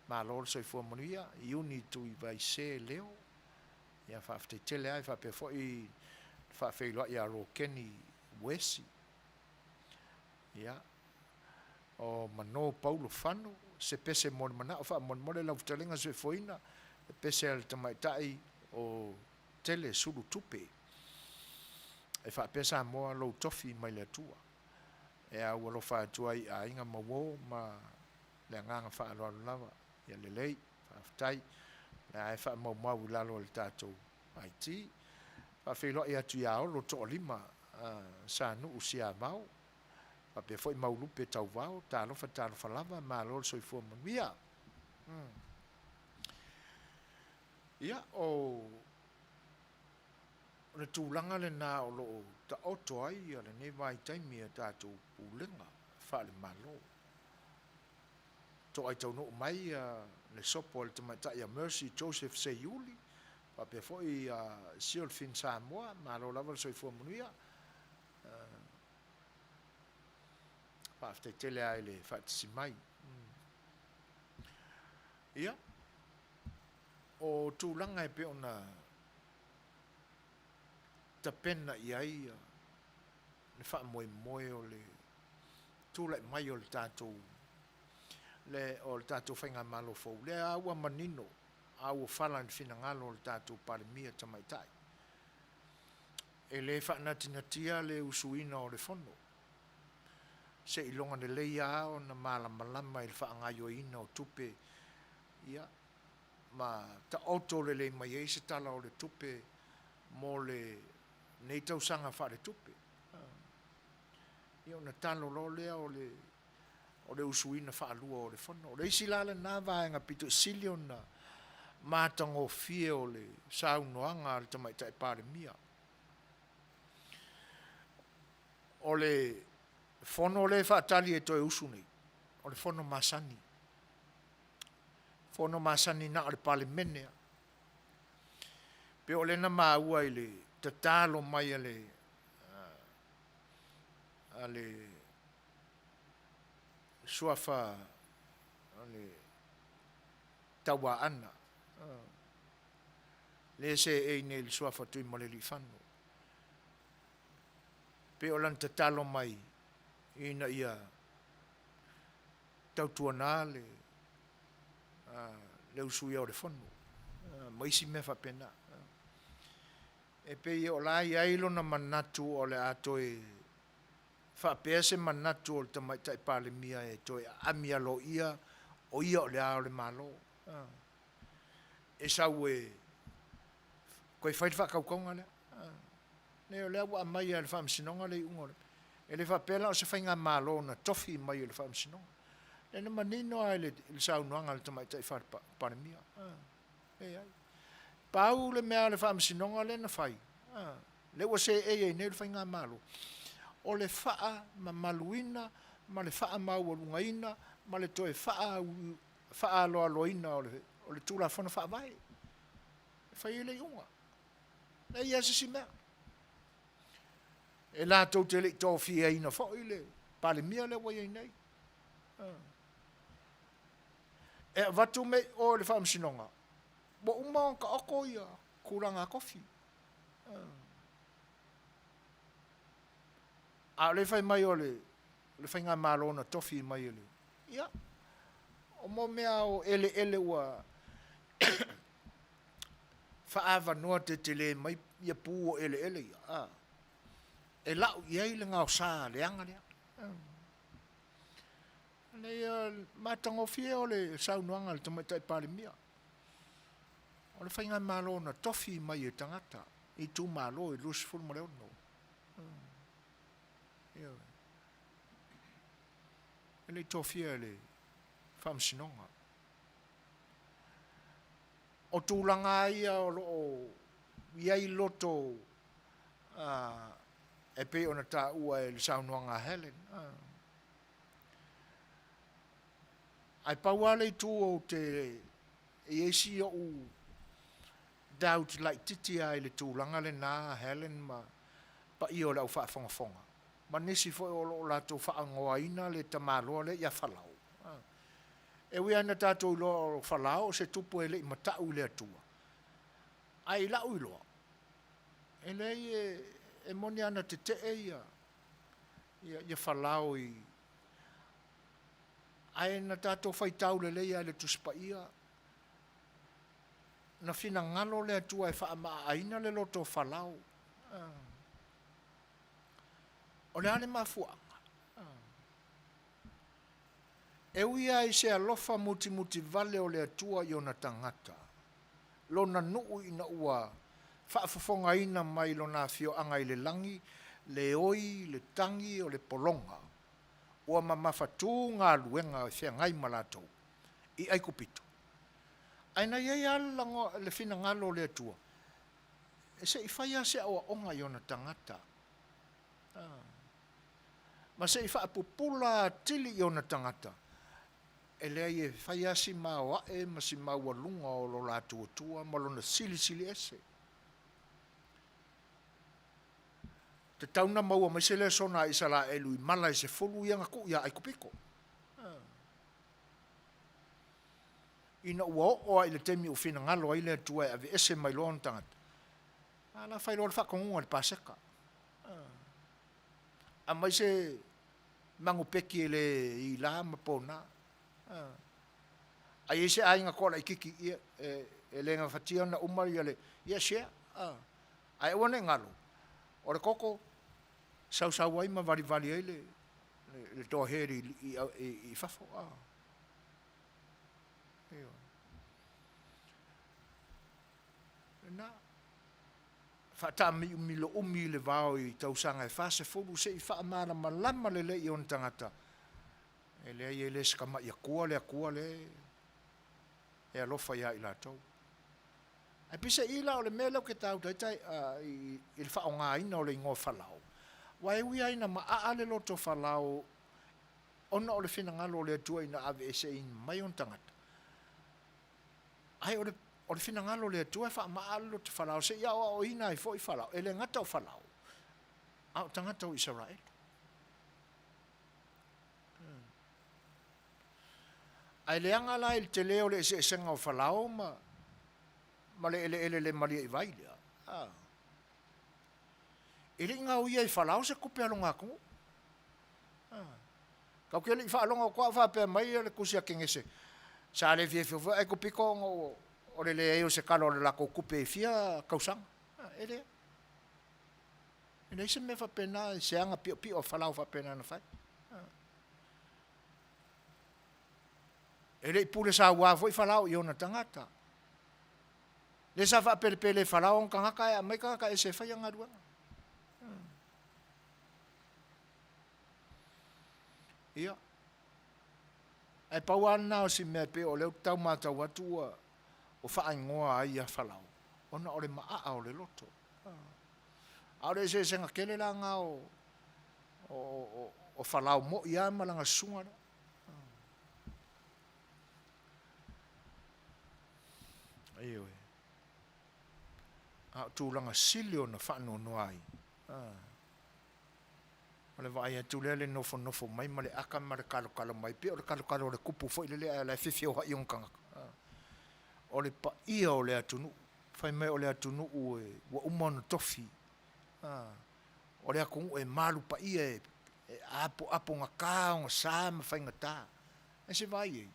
malo le soifua Monuia iuni tui vai se leo ia faafetaitele ai faapea foʻi faafeiloaʻi alo keni uesi ia o mano paulo fano se pese mo le manaʻo faamolemole laufutalega Suefuina e pese a le tamaitaʻi o tele sulu tupe e fa pesa mo lo tofi mai le tua e a lo fa tua i a inga mo ma le nganga fa lo lava ya le lei fa tai e fa mo la lo le tato ai ti fa fe lo ia tu ya lo to lima sa nu usia mau fa pe foi mau lupe tau vao ta lo fa lava ma lo so fo Monuia ia o le tūlanga le nā o lo ta oto ai le ne vai taimi a tātou pūlenga wha le malo. To ai tau no mai le sopo le tamatai a Mercy Joseph Seiuli pa pe foi siol fin Samoa malo lava Soifua Monuia pa afte tele ai le fatisi mai. Ia o tūlanga e pe ona tapena iai le fa moe o le tula mai o le tatou whainga malo fou le aua manino aua whala ni finangalo o le tatou palemia tamaitai e le whanatinatia le usuina o le fono se ilonga le leia o na malamalama i le whaangaio ina o tupe ia ma ta auto le mai e se tala o le tupe mo le nei tausanga whare tupe. Ia na talo lo lea o le o le usuina whaalua o le whana. O le isi lale nā vaenga pito siliona mātango fie o le saunoanga le tamaita e pare mia. O le whono le whaatali e toi usu nei. O le whono masani. Whono masani na o le pale menea. Pe o le na maua i le tatalo mai ale suafa ale tawa ana. Le se e ne le suafa tui mo le li whanu. Pe o lan tatalo mai ina ia tautuana le usui o le whanu. Maisi me whapena. E pe i o la i ailo na manatu o le ato e whapea se manatu o le tamaita i pale mia e toi amia lo ia o ia o le ao le malo. E sau e koe whaiti whakaukonga le. Ne o lea wa mai le whamsinonga le ungore. E le whapela o se whainga malo na tofi mai le whamsinonga. E na manino ai le saunuanga le tamaita i pale mia. E ai. Pau le mea le whamsinonga le na whai. Le wa se e ne le whainga malo. O le whaa ma maluina, ma le whaa maualungaina, ma le toe whaa loa loina o le tūla whana whaa vai. Whai le iunga. Na ia se si mea. E la tau te le tō fia ina whao i le pale mia le wai nei. E watu me o le whamsinonga. Bo umang ka ako ia kuranga kofi. A le fai mai o le fai ngā malona tofi mai ele. Ia. O mo mea o ele ua whaava noa te le mai ia pū o ele ia. E lau iai le ngāo sā le anga lea. Le matango fie o le saunuanga le tamaita i pale mia. O le whai ngā malona tofi mai e tangata. I tū malo e lusifuru mo leo no. Ele tofia le whamsinonga. O tūlanga ia o iai loto e pe ona tā ua e le saunuanga Helen. Ai pauale i tū o te e esi o daut lai titi ai le tūlanga le nā Helen ma pa i o lau whaafongafonga. Ma nisi foi o lato whaangoa ina le tamaloa le ia whalau. E wea na tātou loa o whalau se tupu e le i matau le atua. Ai lau i loa. E lei e moni ana te ia whalau i. Ai na tātou whaitau le leia le tuspa ia. Na whina ngalo le atua e whaamaa aina le loto whalau. O le ane mafuanga. E uia i se alofa muti vale o le atua i ona tangata. Lona nuu ina ua whaafafonga ina mai lona fio anga i le langi, le oi, le tangi o le polonga. Ua mamawhatu ngā luenga o whia ngai malatou. I aikupito. Aina iei alango le whina ngalo le atua. E se i whaia se awa onga i ona tangata. Ma se i whaapupula tili i ona tangata. E lea i e whaia si maua e ma si maua lunga o lo la tua ma lona sili ese. Te tauna maua mai se le sona i sala e lui mala i se fulu i anga ku ia ai kupiko. Ina ua o i le temi u fina ngalo i le tua e ave ese mai loan tangata. Ala whai loa le whakongunga le paseka. A mai se mangu peki le i la ma pona. Ai se ainga kola i kiki ia e le nga fatia na umari ale ia share. Ai wane ngalo. O le koko sau ai ma vari ai le toheri i fafo. Na fata mi lo umi le vao i tausanga e fase fobu se i fa amara malama le le i on tangata E le ai le skama ia kua le e alofa ia i lātou. Ai pisa ila o le mea lau ke tau tai i le whaonga ina o le ingo whalau. Wai ui aina ma aale loto whalau ona o le whinangalo o le atua ina ave ese in mai on tangata. Ai o le whinangalo o le atua e wha ma aale loto whalau se ia o ina i fo i whalau. E le ngata o whalau. Au tangata o Israel. Ai le anga la il te leo le ese esenga o whalau ma le ele maria i vai lea. Ele ngā uia i whalau se kupe alonga kungu. Kau ke le i whaalonga o kua whapea mai le kusia kengese. Sa le fie fio e kupiko o le eo se kalo le lako kupe i fia kausanga. Ele. Ele se me whapena se anga pio o whalau whapena na whai. Ele i pule sa wafo i whalau i ona tangata. Le sa whapele whalau on kangaka e mai kangaka e se whai anga ruanga. Ia. Ai pau ana o si mea pe o leo tau mātau atua o whaingoa ai a whalau. Ona o le maa o le loto. Aore se senga kele langa o whalau mo ia malanga sungara. Iwe. Tūlanga sili o na whanu noai. Le vai atu le nofo mai ma le aka ma le kalo mai pe o le kalo le kupu foi le le fifio ha iongkanga o le pa ia o le atunu fai mai o le atunu o wa umano tofi o le aku e malu pa ia apo nga ka nga sa ma fai ngata e se vai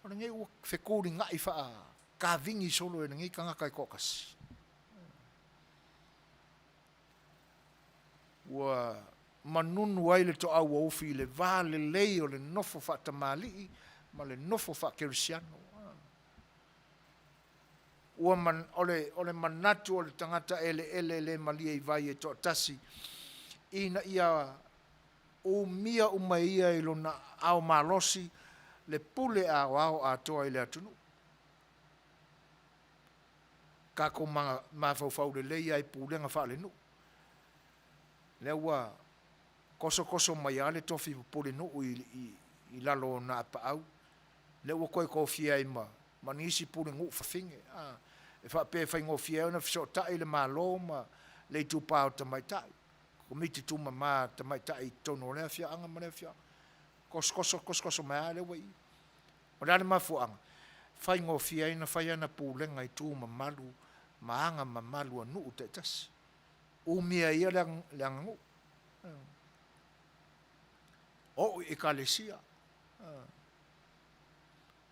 o le ngai o fe kuri ngai fa ka vingi solo e ngai kanga kai kokas wa manunu ai le to au ofi le vale lei o le nofo fatamali ma le nofo fa kerisiano ua man ole manatu o le tangata ele malia i vai e to tasi ina ia o mia umaia i lona au malosi le pule ao a toa i le atunu kako ma fau le lei ai pulenga fa le nu le ua koso mai ale tofi pole no i lalo na pa au le wo ko fia i ma nisi pole ngu fa finge e fa pe fa ngo fia na so ta ile malo ma le tu pa o mai ta ko miti tu ma ta mai ta i tono le fia anga ma le fia koso mai ale wai o le ma fu anga fa ngo fia ina fa na pole ngai tu ma malu ma anga ma malu nu te tas o mia ia lang ngu o ekalesia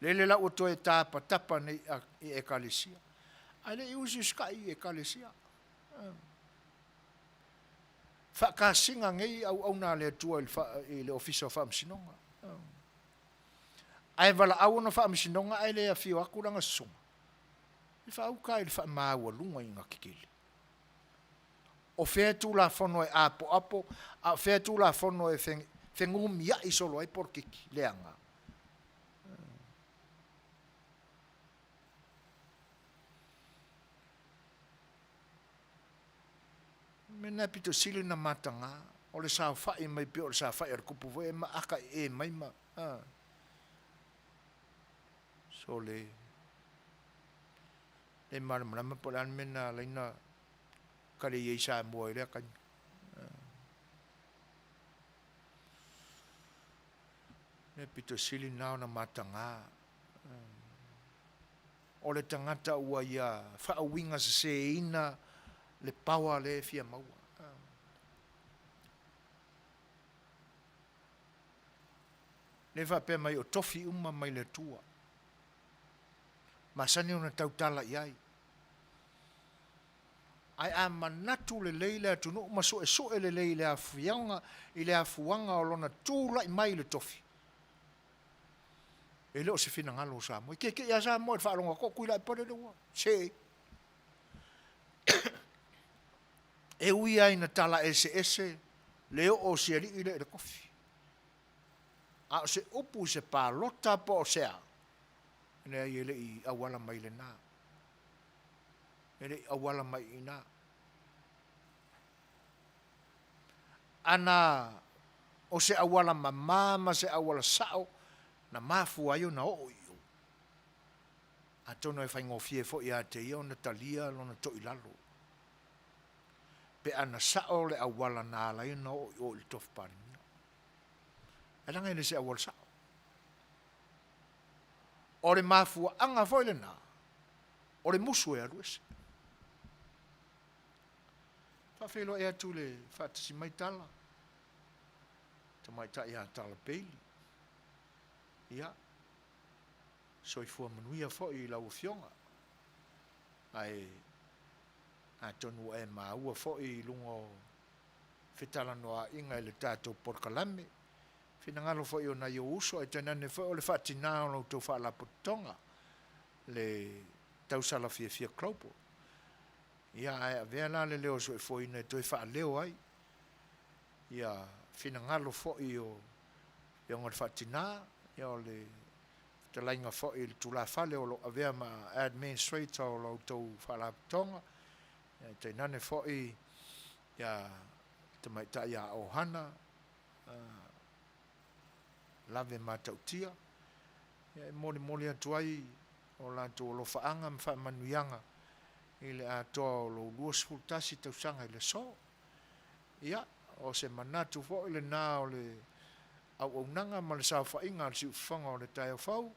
lele la o to tapa nei e ekalesia ale usi skai ekalesia fa ka singa ngai au na le tua le officer fa msinonga ai vala au no fa msinonga ai le afio akulanga sum i fa au kai fa ma wa lunga inga kikili o fetu la fono e apo a fetu la fono e fengum ya isolo ai porque leanga mena pito sili na matanga o le sa fa e mai pe o sa fa er kupu vo e ma aka e mai ma so le mar ma polan mena leina kale ye sa mo le ka ne pito sili na na matanga o le tangata ua ia fa winga se ina le pawa le fia mau le fa pe mai o tofi uma mai le tua masani ona tautala iai ai a manatu le leila tunu ma so le leila afianga ile afuanga o lona tula mai le tofi e lo se fina ngalo sa mo ke ya sa mo fa longa ko kuila pole do se e ui ai na tala ese leo o se ali ile le kofi A se upu se pālota po o sea. Nea i ele i awala mai le nā. Ele i awala mai i nā. Ana o se awala ma se awala sao na mafu ayo na o iyo. A tono e whaingofie fo i a te ia o na talia lo na to i lalo. Pe ana sao le awala na ala na o iyo i tof parina. E langa ene se awala sao. O le mafu anga fo ile na. O le musu e aruese. Whawhelo e atu le whatasi mai tala. Ta mai ta ia tala peili. Ia. Soifua Manuia fo i lau fionga. Ai. A tonu e maua fo i lungo fitala noa inga i le tātou porkalame. Finangalo fo i o na i o uso. E tanane fo o le whatina o lau tau whaala potonga. Le tausala fia klaupo. Ia ai vea la le leo Suefuina toi fa leo ai. Ia finangalo fo i o ngor fatina ia o le te lainga fo i tula fale o lo avea ma administrator o lo tau whalatonga. Ia te nane fo i ia te maita ia ohana lave ma tautia. Ia moli atuai o la tu lo faanga mfa manuianga. Ile a to lo luas fultasi tau sanga ile so. Ia, o se manatu fo ile na o le au nanga ma le sa fa inga si fanga o le tai fau.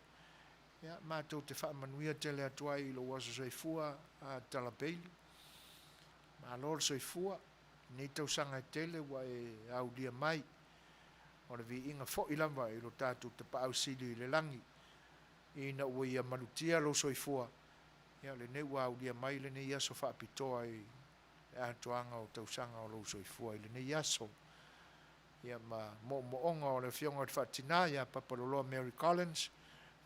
Ia, ma to te fa Manuia tele atuai lo waso Suefua a talapeli. Ma lo Suefua ni tau sanga tele wa e au dia mai. O le vi inga fo ilamba i lo tatu te pa au sili le langi. Ina ua ia malutia lo Suefua. Ia le nei wa dia mai le nei aso fa pitoa i a toanga o tausanga o lo Suefua i le nei aso. Ia ma mo onga o le fionga te fatina ia papalolo Mary Collins.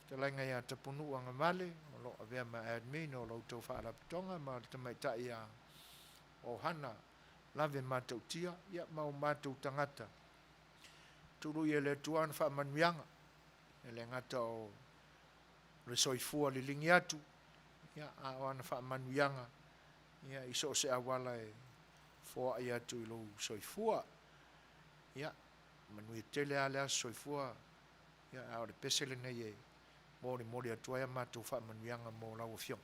Te lainga ia tapunu anga male o lo avea ma admin o lo tau fa ala pitonga ma te maita ia o hana lave matau tia ia ma o matau tangata. Turu ia le tuan fa manuianga. Ele ngata o le Suefua li lingi atu. Ia a wana wha manuianga. Ia iso se awala e fōa ia tu i lo Suefua. Ia Manuia tele alea Suefua. Ia a ore pesele nei e mori atua ia mātou wha manuianga mō lau fiong.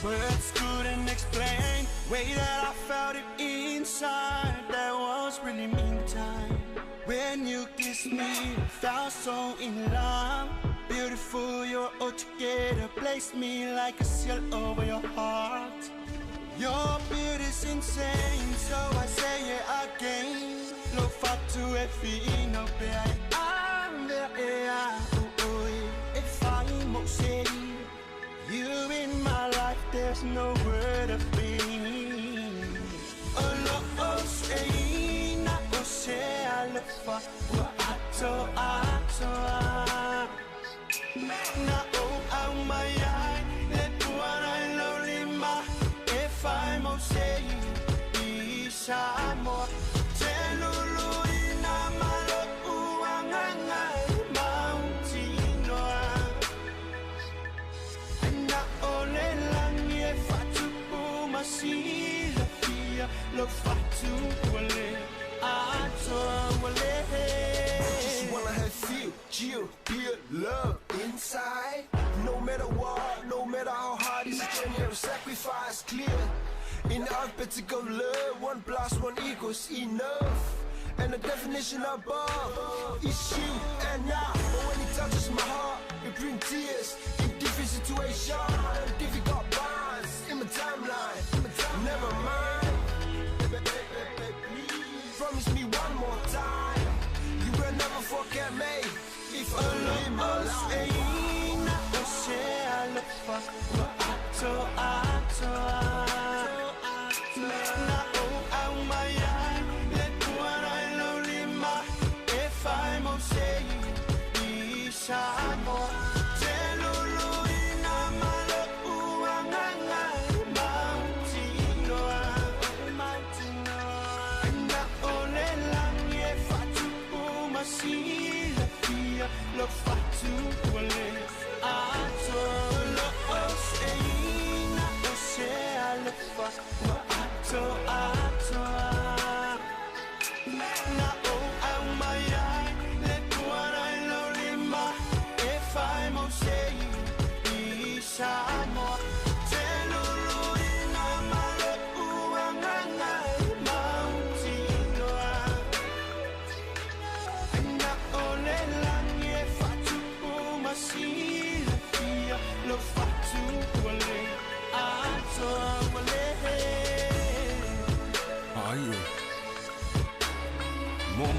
Well, lonely meantime. When you kiss me, felt so in love. Beautiful, you're all together. Place me like a seal over your heart. Your beauty's insane, so I say it again. Lo fatto e fino per if I'm say you in my life, there's no word of pain. Oh, say, not say I love for what I now, oh, my eye, let one I lonely ma. If I'm say, Isha more. Look far to wale, just wanna have feel, chill, feel love inside. No matter what, no matter how hard it's a journey of sacrifice, clear. In the architect of love, 1 + 1 = enough. And the definition above is you and I. But when it touches my heart, it brings tears in different situations, difficult bonds in my timeline. Never mind. Promise me one more time, you will never forget me. If I live my life, I say I love for what if I'm saying, more. Look far to wale, say I look for now, oh, my eye, let one I lonely ma. If I'm saying, Isha more.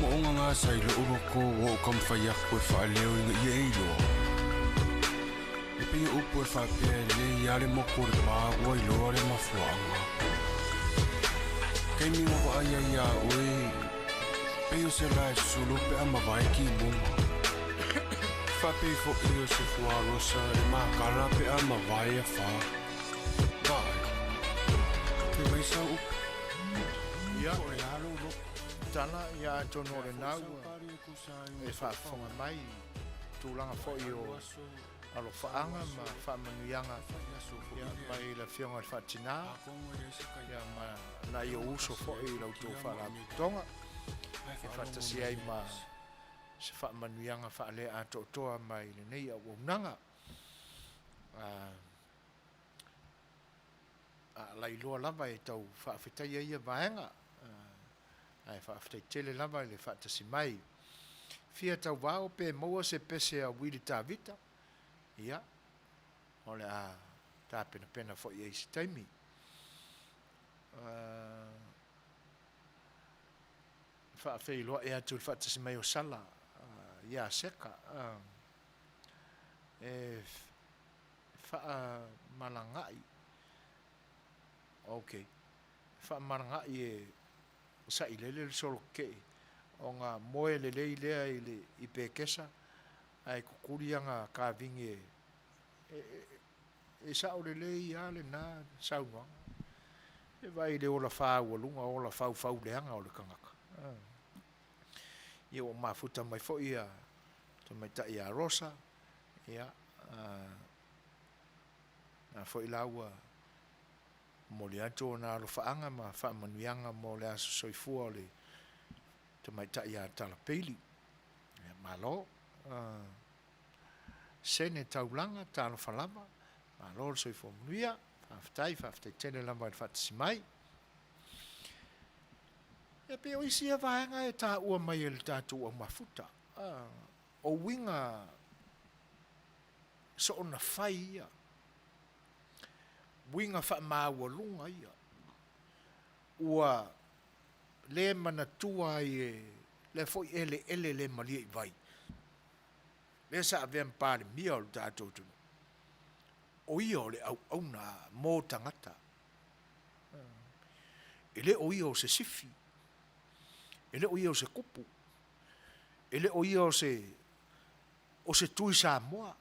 Mo nga sa ilo ko wo kam fayak ko fa leo nga yelo. Ipi upo fa pele yale mo ko pa wo ilo re ma fuanga. Kay mi mo aya ya oi. Pe se la sulu pe ama vai ki mo. Fa pe fo io se fua rosa e ma kala pe ama vai fa. Vai. Ke vai sa up. Ya, tala ya tono le nau e whaafonga mai tūlanga fo i o alo whaanga ma whaamanuianga ia mai la whionga whaatina ia ma na i o uso fo i lau tō whaaramutonga e whaatasi ai ma se whaamanuianga whaale a toa mai le nei a waunanga a lailoa lava e tau whaafetai ai a vaenga ai whaafetai tele lava le whaatasi mai fia tau wao pe maua se pese a wili tā vita ia ole a tā pena pena fo i eisi taimi whaafei loa e atu le whaatasi mai o sala ia seka e wha malangai ok wha malangai e sa ilele le solo ke o ngā moe le lei lea i pēkesa ai kukurianga ka vingi e sa o le lei a le nā saunuanga e vai le ola whāua lunga ola whau leanga o le kangaka ia o mafuta mai fo ia to mai ta ia rosa ia na fo ilaua mo le ato na lo faanga ma fa manuianga mo le aso soifua le te mai ta ia tala peili malo sene taulanga talo falama malo soifua manuia fa ftai tele lamba fa tsimai E pe o isi vaenga e tā ua mai le tātou au mafuta. O winga so ona fai ia. Winga wha māua lunga ia. Ua le manatua i le foi ele le malia i vai. Le sa avea mpare mia o le tātou tunu. O ia o le au na mō tangata. Ele o ia o se sifi. Ele o ia o se kupu. Ele o ia o se tui sa moa.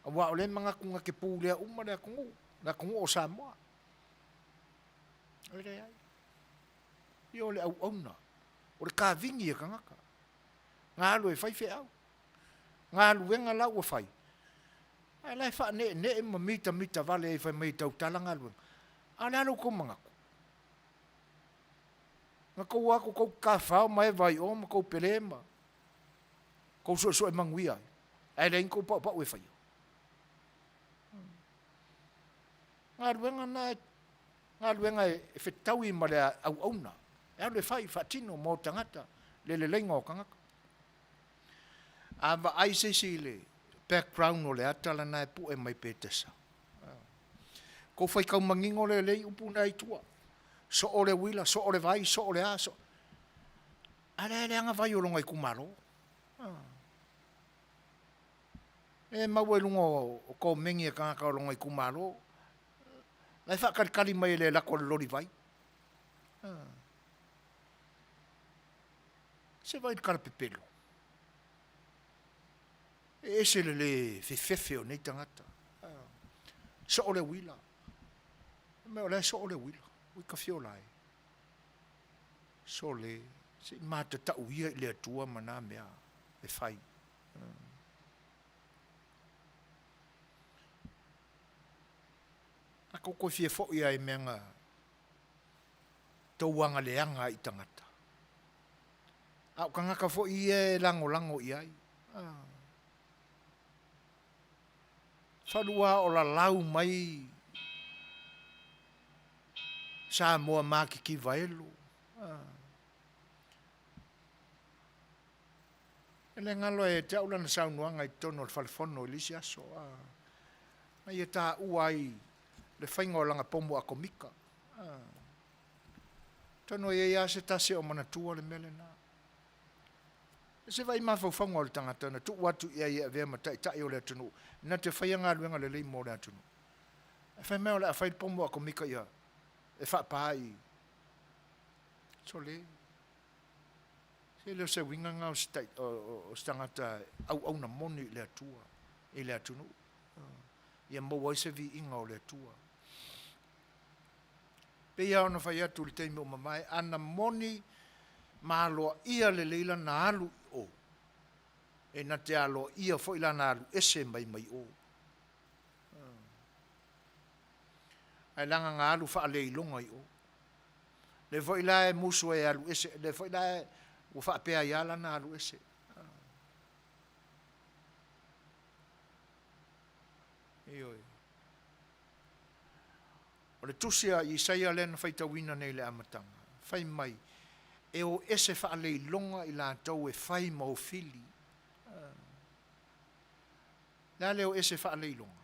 Awa o le mga kunga ke pū lea uma lea kungu. Lea kungu o sa moa. Oire ai. Ia o le au na. O le ka vingi e kangaka. Ngā alu e fai fe au. Ngā alu wenga lau o fai. Ai lai wha ne e ma mita vale e fai mai tau talanga alu. Ale alu ko mangaku. Nga kou aku kou ka whao mai vai o ma kou pelema. Kou so e Manuia. Ai lein kou pau e whai. Ngā luenga e whetau i ma le au na. E alu e whai whatino mō tangata. Le lenga o kangaka. Ava ai se si le background o le atala na e pu e mai pētesa. Kou whai kau mangingo le lei upu na i tua. So o le wila, so o le vai, so o le aso. Ale anga vai o longa i kumaro. E mau e lungo o kou mengi e kangaka o longa i kumaro. Lai whakarikari mai le lako le lori vai. Se vai kara pepelo. E se le fefefe o nei tangata. So o le wila. Me o le so o le wila. Ui ka fio lai. So le. Se mata ta uia i le atua mana mea. E fai. A koko fie fo ia e menga. Tauanga leanga i tangata. Au kangaka fo ia e lango i ai. Whanua o la lau mai sa moa maki ki vaelu. Ele ngalo e te aula na saunuanga i tono le whalefono i lisi aso. Mai e tā uai le whainga o langa pomo a komika. Tono e ia se tase o manatua le mele na. Se vai ma fau o le tangata na tu watu ia ia vea matai tai o le atunu. Na te whaianga luenga le lei mo le atunu. E whai mea o le a whai pomo a komika ia. E wha pai. So le. Se leo se winga ngā o stangata au na moni le atua. E le atunu. Ia maua i se vi inga o le atua. Pe ia ona whai atu le teime o mamai. Ana moni maaloa ia le leila na alu o. E na te aloa ia fo ila na alu ese mai o. Ai langa ngā alu wha le ilonga i o. Le fo ila e musu e alu ese. Le fo ila e wha pea i ala na alu ese. Ioi. O le tusia i saia lena whaitawina nei le amatanga. Whai mai. E o ese wha le ilonga i la tau e whai mau fili. La leo ese wha le ilonga.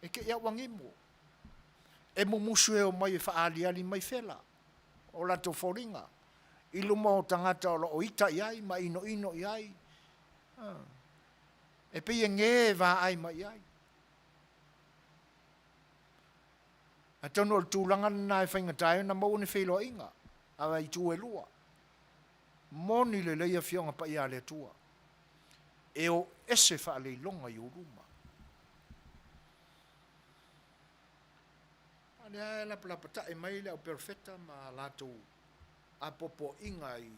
E ke ia wangimo. E mo musu e o mai e wha ali mai whela. O la to foringa. I luma o tangata o ita iai, ma ino iai. E pe e nge va ai mai iai. A tono o tūlanga na e whaingatai na mau ne whelo inga. Awa i tū e lua. Moni le leia fionga pa ia le tua. E o ese wha le longa i uruma. Ane la plapata e mai le au perfecta ma lato a popo inga i.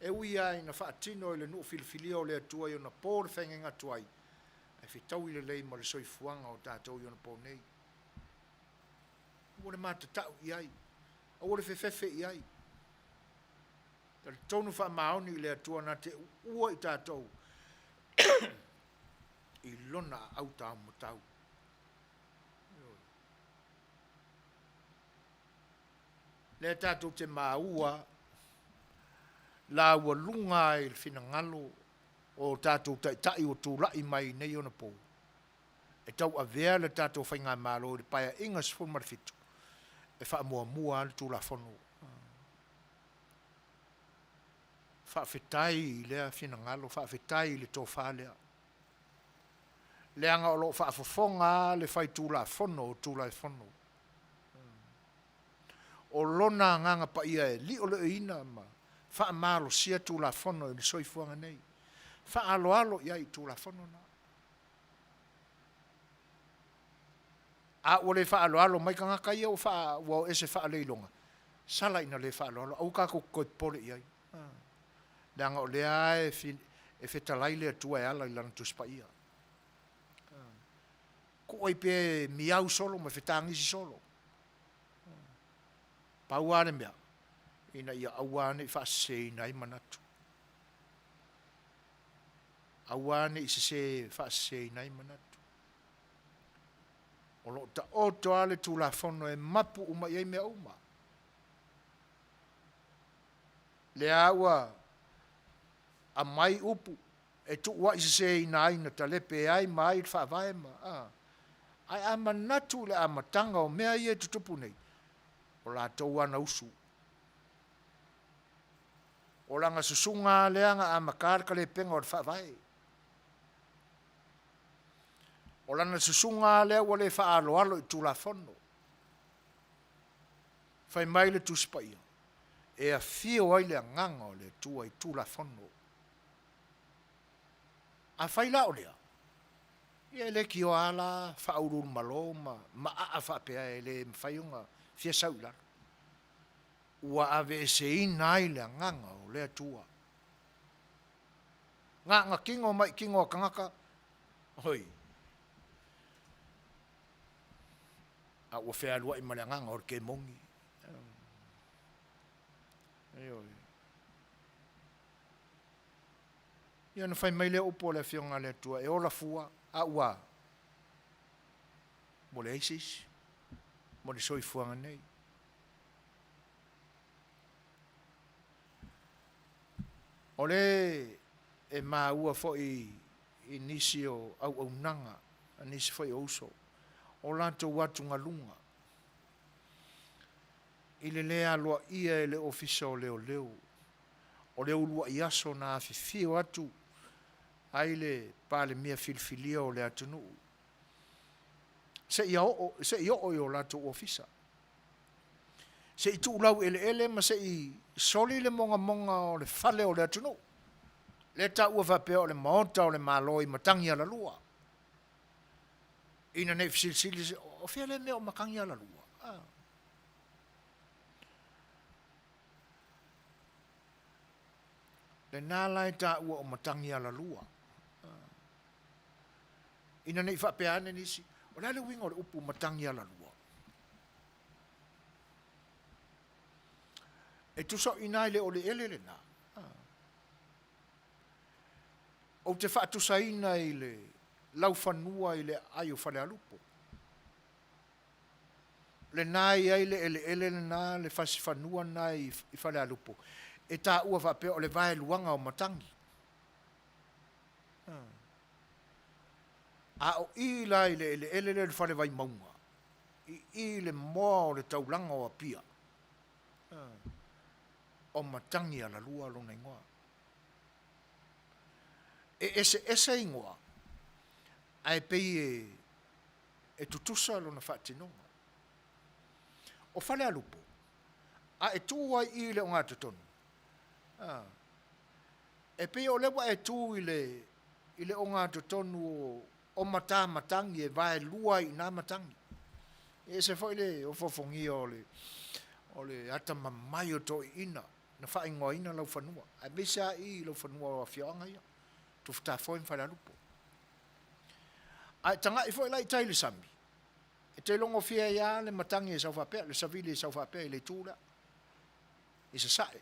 E ui ai na wha atino i le nuu filfilia o le atua i ona pōre whengenga tuai. E whitau i le lei ma le soifuanga o tātou i ona pō nei. Ore mata tau i ai. Ore fefefe i ai. Tari tonu wha maoni i le atua na te ua i tātou. I lona au tāu mo tau. Le tātou te māua, la ua lunga i fina ngalo, o tātou tai o tū lai mai nei ona pou. E tau a vea le tātou whainga mālo, le paia inga sifon marifitu. E wha mua al tū la whanu. Wha whetai lea fina ngalo, wha whetai le tō whalea. Leanga o lo wha fofonga le whai tū la whanu, tū la whanu. O lona nganga pa ia e li o le ina ma. Wha mālo sia tū la whanu, ni soifuanga nei. Wha alo ia i tū la whanu na. A o le wha alo mai ka ngaka ia o wha wau ese wha leilonga. Sala ina le wha alo, au ka ko koi pole iai. Leanga o lea e whetalai lea tua e ala i lana tuspa ia. Ko oi pe miau solo, ma whetangisi solo. Pauare mea, ina ia auane i whaasei nai manatu. Auane i se whaasei nai manatu. O lo ta oto ale tu la fono e mapu uma iei mea uma. Le awa a mai upu e tu wa i se nai na talepe ai mai whaavae ma. Ai a manatu le a matanga o mea ie tutupu nei. O la tau ana usu. O langa susunga leanga a makarka le penga o whaavae. O lana susunga lea wale wha alo i tūla whono. Whai mai le tūspaia. E a whio ai lea nganga o le tua i tūla whono. A whai lao lea. Ia le ki o ala wha urun malo ma a wha pea e le mwhaiunga fia saular. Ua ave se ina ai lea nganga o lea tua. Nganga kingo mai kingo kangaka. Hoi. A ua whea lua i maleanganga o ke mongi. Ia na whai mai lea upo lea whionga lea tua. E ola fua, a ua. Mo le eisis. Mo le soifuanga nei. O le e maa ua fo i nisi o au nanga. A nisi fo i ouso. O lanto watu ngalunga. Ile lea loa ia ele ofisa o leo leo. O leo lua iaso na afifi watu. Aile pale mia filfilia o lea tunu. Se i o o lanto ofisa. Se i tu lau ele ma se i soli le monga o le fale o lea tunu. Le ta ua vapea o le maota o le maloi matangi ala lua. Ina nei fisilsili o fia le mea o makangi ala lua. Le nālai tā ua o matangi ala lua. Ina nei whapeane nisi, o lale winga o le upu matangi ala lua. E tuso inai le o le ele le nā. O te whaatusa ina i le lau whanua i le aio whale alupo. Le nai ai le ele nā le whasi whanua nai i whale alupo. E tā ua whapea o le vae luanga o matangi. A o i lai le ele le whale vai maunga. I le moa o le taulanga o apia. O matangi ala lua lona ingoa. E ese ingoa. Ai pei e tutusa lona whaatinonga. O whale alupo. A e tūa i le o ngā tutonu. E pei o lewa e tū i le o ngā tutonu o mata matangi e vae lua i nā matangi. E se fo le o fofongi o le ata mamai o to ina. Na wha ingoa ina lau whanua. A mesa i lau whanua o whioanga ia. Tu whata fo in whale alupo. Ai tanga i foi lai tai le sambi. E te longo fia ia le matangi e sauwhapea, le savili e sauwhapea i le tūra. I sa sae.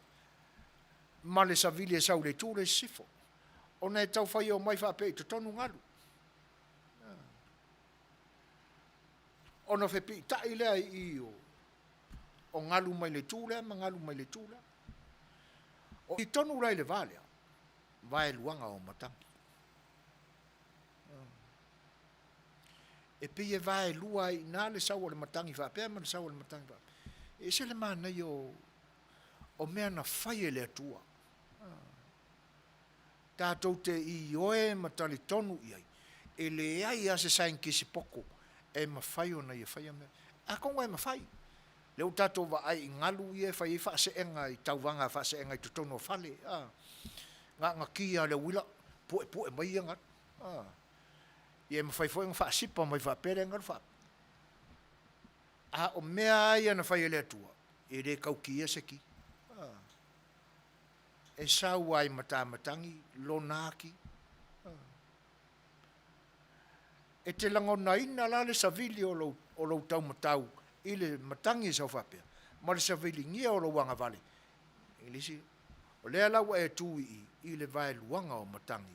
Ma le savili e sau le tūra i sifo. O nei tau whai o mai whapea i te tonu ngalu. O no whepi tai lea i o ngalu mai le tūlea, mangalu mai le tūlea. O I tonu rai le vale, vai luanga o matangi. E pia vai lua I nā le sau le matangi wha, pia ma le sau le matangi wha. E se le mana I o mea na whai e le atua. Tātou te I oe matali tonu I ai. E le ai a se sain kisi poko. E ma whai o na I whai a mea. A konga e ma whai. Leu tātou wa ai ngalu I e whai I wha se enga I tauwanga wha se enga I tutono whale. Ngā kia le wila. Poe mai ngat. Ia ma whai whai ngā sipa mai wha pere ngar wha. A o mea ia na whai e le atua. E re kau kia se ki. E sau ai matamatangi, lo nāki. E te langona ina la le savili o lo tau matau, I le matangi sau whapea. Ma le savili ngia o lo wanga vale. E lisi, o lea lau e tui I le vai luanga o matangi,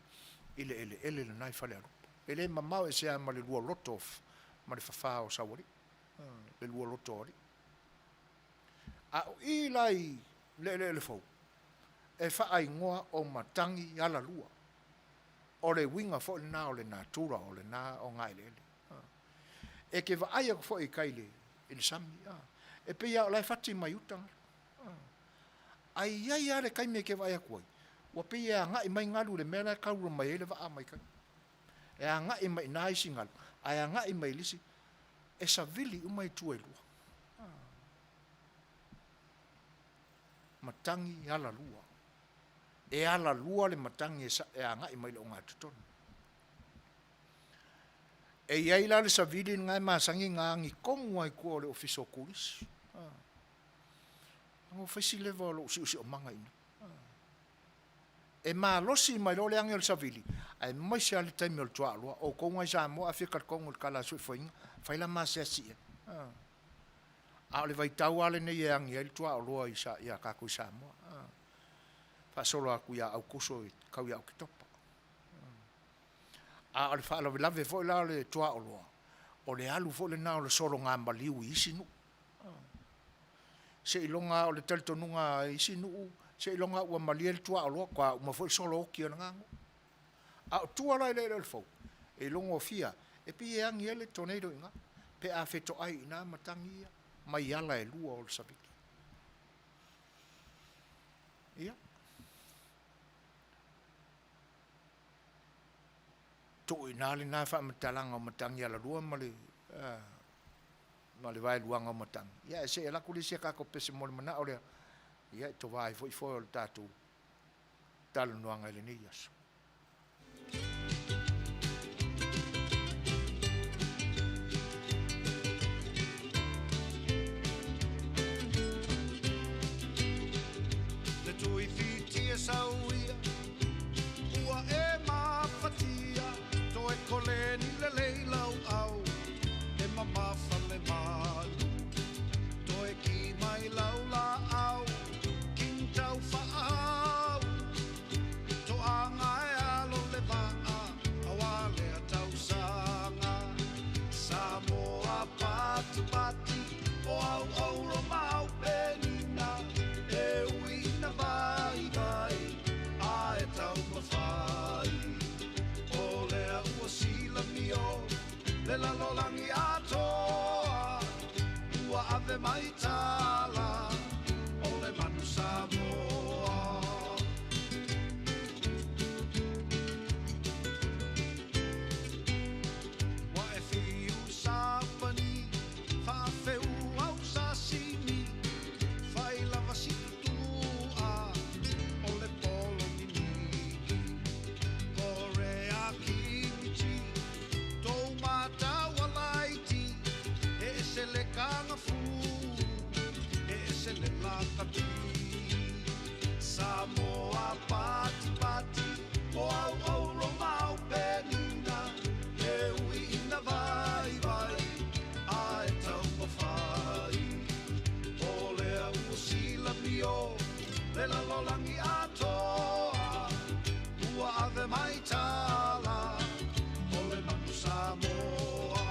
I le ele le nai whale arupa. E le mamau e sea ma le lua loto, ma le whawha o sawari. Le lua loto ori. A o I lai le fau. E whaai ngoa o matangi ala lua. O le winga fo le nā o le natura o le nā o ngai le ele. E ke vaai ako fo I kaile I le sami. E pe ia o lai whati mai utanga. Ai ai ale kai me ke vaai ako ai. Wa pe ia ngai mai ngalu le mea kaura mai ele vaa mai kai. E a ngai mai nai si ngalu. Ai a ngai mai lisi. E sa vili umai tua lua. Matangi ala lua. E ala lua le matangi e anga I mai le o ngā tutonu. E iai la le savili ngai masangi ngā ngi kongu ai kua o le ofiso kulis. Ngo whaisi lewa o lo usi o manga ina. E mā losi mai lo le angi o le savili. Ai mai se ale taimi o le tua alua. O kongu ai sa mo a whikar kongu le kala Suefuina. Whaila mā se asi e. A le vai tau ale nei e angi e le tua alua I a kako I sa mo. Solo aku ia au koso kau ia au ke topa. A le wha lave fo la le tua o loa. O le alu fo le na o le solo ngā maliu I isi nu. Se ilonga o le teltonunga isi nu. Se ilonga ua malia le tua o loa. Kwa uma fo solo oki o ngango. A tua lai le fo. E ilonga o fia. E pi e angi ele tornado inga. Pe a feto ai ina matangi ia. Mai ala e lua o le sabiki. Ia. To inali na fa matalanga o matangi ala lua ma le vai luanga o matangi. Ia se ela kulisi ka ko pese mo mana o le. Ia to vai foi o tatu. Tal nuanga le nias. Le tui fiti e sauia. Ua e ma fatia. E koleni le leilau au E mamafa le malu To e ki mai lau la au King tau whaau To anga e alo le waa Awale a tau sanga Samoa patu pati O au auro mau penina E uina vai vai A e tau mawhai Sila mio le la lolangi atoa ua ave mai tala o le manu Samoa wa e fiu sapani fa Fai'oa au sasimi fai lava situa o le polo miniki Korea le kanga fu e se le lakapi Samoa pati pati o au au lo mau penina e uina vai vai a e tau mawhai o le au sila mio le la lolangi atoa ua ave mai tala o le manu Samoa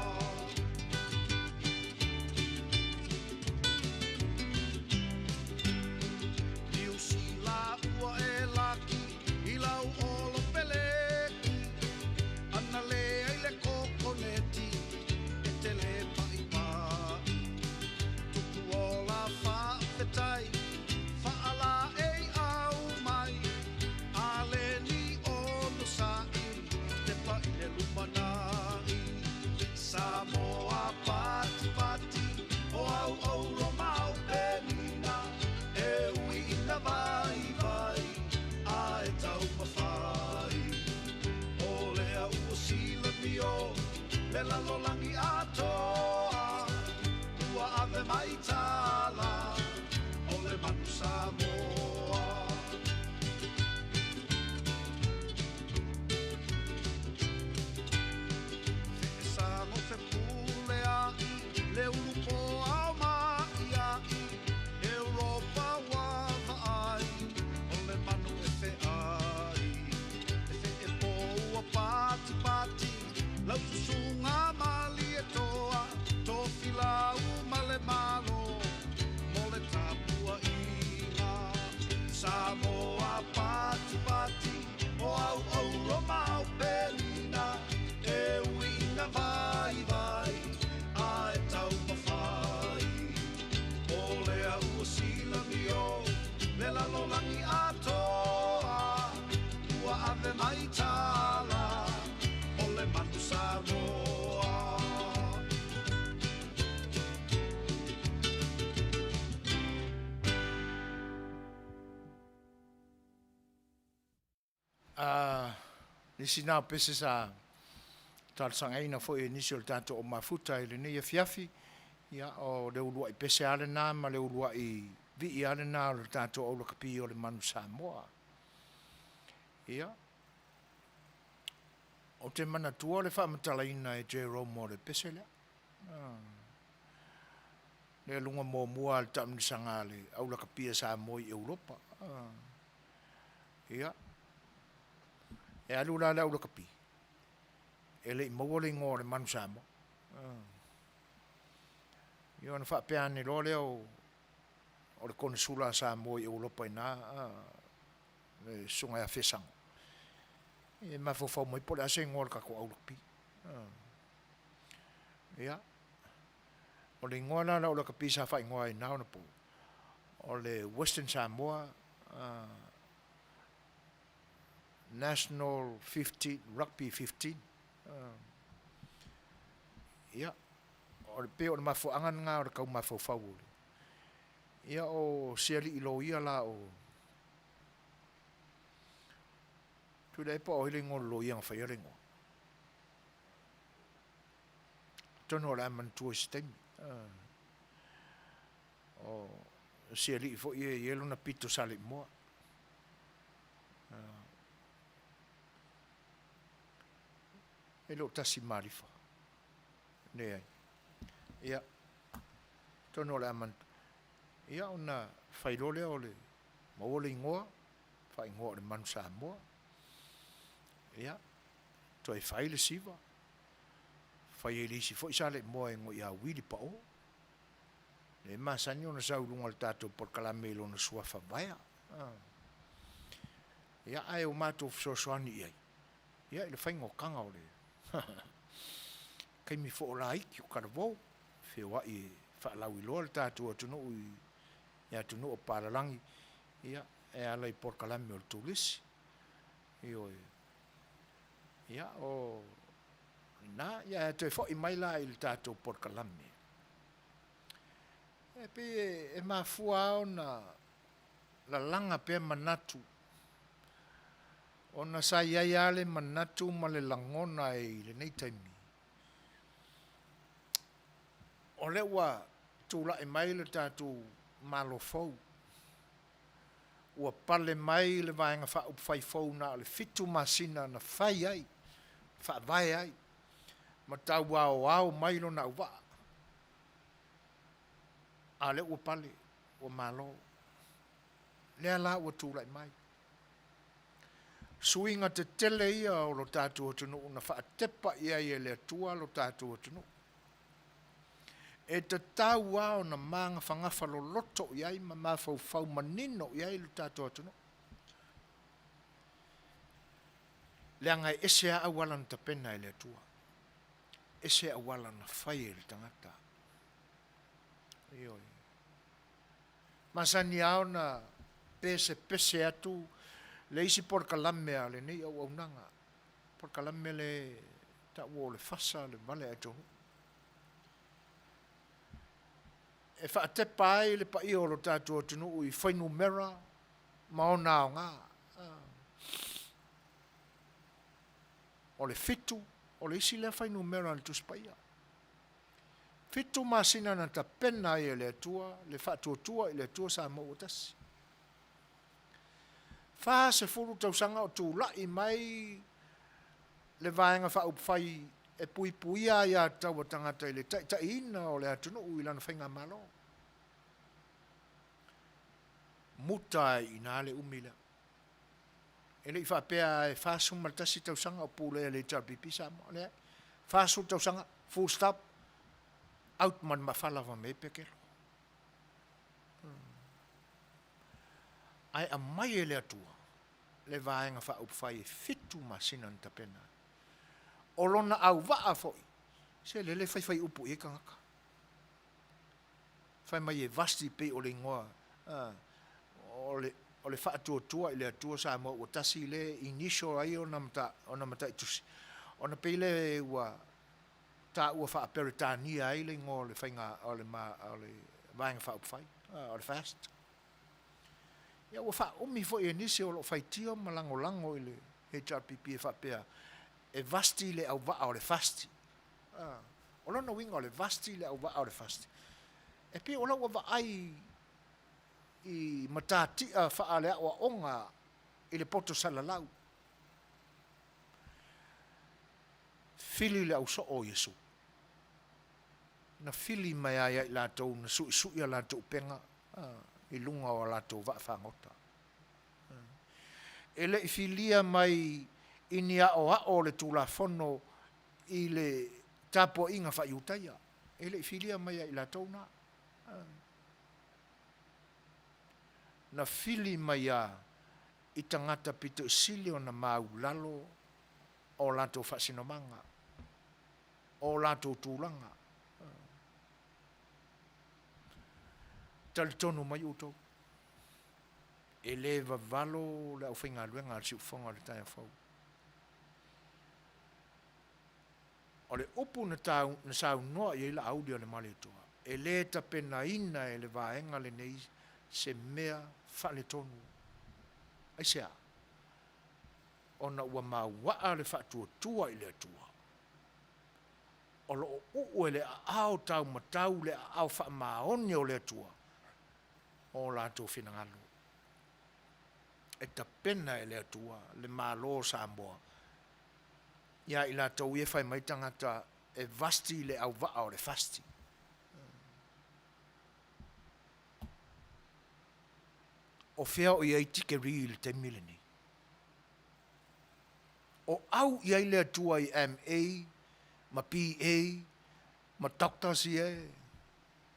nisi nā pese sa tāsangaina fo e nisi o tātou o mafuta i le nei e fiafi, ia o le ulua i pese ale nā, ma le ulua i vi i ale nā o le tātou o laka pi o le manu Samoa. Ia, o te mana tua le whaamatalaina e Jerome o le pese lea. Le lunga mō mua le tamnisanga le au laka pia Samoa i Europa. Ia, e alu la le au laka pia. E le maua le ngō le manu Samoa. Ia, na whaapea ni lo leo o le kone sula Samoa i Europa i nā, le sunga ia whesanga. E mafofau mai pole ase ngō le kako au laka pia. Ia, o le ngona na o le kapisa fai ngoa i nao na po. O le Western Samoa National 15, Rugby 15. Ia, o le peo o le mafo angan ngā o le kau mafo fau ole. Ia o siali ilo ia la o tu le po o ile ngō lo ia ngā whai ere ngō. Tono la man tua sistemi. O siali fo ia yelo na pito sale moa. Elo tasi marifa. Ne ai. Ia. Tono la man. Ia ona failole ole. Maole ingoa. Fai ingoa le manu Samoa. Ia. Toi faile siva. Fai elisi fo isale moa ingo ia wili pa o. Le masani ona saulunga le tatou por kalamelo na Suafuina. Ia ai o matou Suasua iai. Ia le faingo kanga ole. Kai mi fo la iki o karavou. Fai'oa i whaalau i loa le tatou atunu i ia tunu o paralangi. Ia e ala i por kalame o le tulisi. Ia o na ia te fo i mai la il tatou por kalame. E pe e mafua ona la langa pe manatu. Ona sa ia ale manatu ma le langona e le nei taimi. O le ua tula e mai le tatou malofou. Ua pale mai le vaenga wha upwhai fou na le fitu masina na whai ai. Wha vai ai. Ma tau au mai lo na uwa. A le ua pale, ua malo. Lea la ua tula e mai. Suinga te tele ia o lo tātua tunu, na wha tepa ia i le tua lo tātua tunu. E te tau au na manga whangafa lo loto iai, ma mawhau whau manino iai lo tātua tunu. Lea ngai ese a awalan ta pena i le tua. Ese a awalan na whai e le tangata. Ioi. Masani au na pese atu le isi por kalame ale nei au nanga. Por kalame le ta wo le fasa le vale atu. E wha te pai le pa i o lo tātua tunu i whainu mera maona o ngā. O le fitu, o le isi le whainu mera le tuspaia. Fitu masina na ta pena i le atua, le whatuatua i le atua sa mo otasi. Wha se furu tausanga o tū lai mai le vaenga wha upwhai e pui puia ia tau tangata i le ta ina o le atunu ui lana whainga malo. Muta i nā le umila. E le i whapea e whasu martasi tausanga o pūle e le tarpipi sa mo. Whasu tausanga, full stop, out man mawhalawa me pekero. Ai a mai e le atua, le vaenga wha upwhai e fitu masinan tapena. O lona au waa foi, se le whai upu e kangaka. Whai mai e vasti pe o le ngoa, o le whaatua i le atua sa mo o tasi le inisho ai o namata i tusi. O na pe le ua ta ua wha peritania ai le ngō le whainga o le vaenga wha upwhai, o le fast. Ia ua wha umi fo e nisi o lo whai tio malango i le he pipi e whapea, e vasti le au waa o le fasti. O lona winga o le vasti le au waa o le fasti. E pia o lau wa ai i matatia wha le awa onga i le poto salalau. Fili le au so o Yesu. Na fili mai ai i lātou, na sui a lātou penga, i lunga o lātou wa whangota. E le i filia mai i ni o le tūla whono i le tapo inga wha iutaia. E le i filia mai i lātou na. Na fili mai a i tangata pito sili o na mau lalo o lātou whasinomanga, o lātou tūlanga. Tali tonu mai utou. E le valo le au whainga luenga al siu whonga le taia whau. O le upu na sau noa i la audio le male toa. E le ta pena ina e le vaenga le nei se mea whale tonu. Ai sea. O na ua mawaa le whaatua tua i le tua. O lo ue le au tau matau le au wha maoni o le tua. O lātou whinangalo. E ta pena e le tua, le malo Samoa. Ia i lātou e whai mai tangata e vasti le au waa o le fasti. O whea o iei tike ri le te mileni. O au iei le tua i MA, ma PA, ma doctors ie,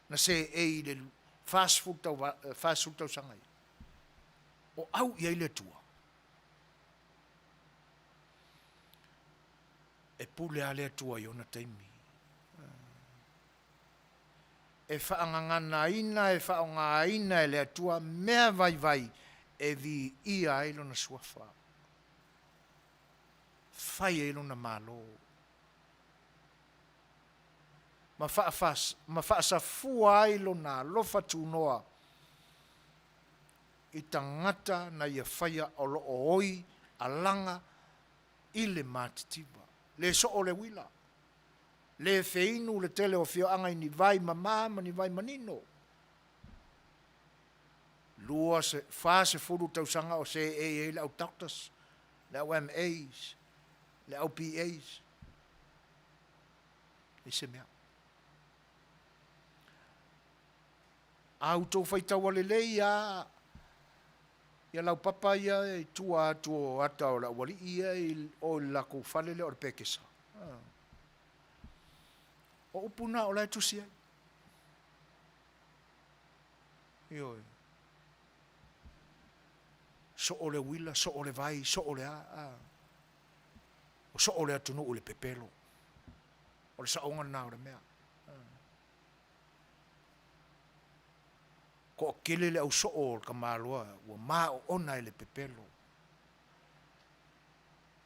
na se e le fast food tau sangai. O au iei le tua. E pule a le tua i ona taimi. E whaangangana ina, e whaonga ina e le tua, mea vai e vi ia e lona suafa. Whai e lona malo. Ma whaasa fua e lona lofa tūnoa. I tangata na ia whaia o lo oi, a langa, i le matitiba. Le so o le wila. Le feinu le tele o fio anga i ni vai mamama, ni vai manino. Lua se fase furu tausanga o se le au doctors, le au MAs, le au PAs. I se mea. Au tau whaitawa le leia, ia lau papa ia e tua atu o ata o la wali ia o la ko falele o le pekesa. O upuna o la tusia. Ioi. So o le wila, so o le vai, so o le a. O so o le atunu o le pepelo. O le saonga na o le mea. Ko kele le au so o ka malua, ua maa o ona e le pepelo.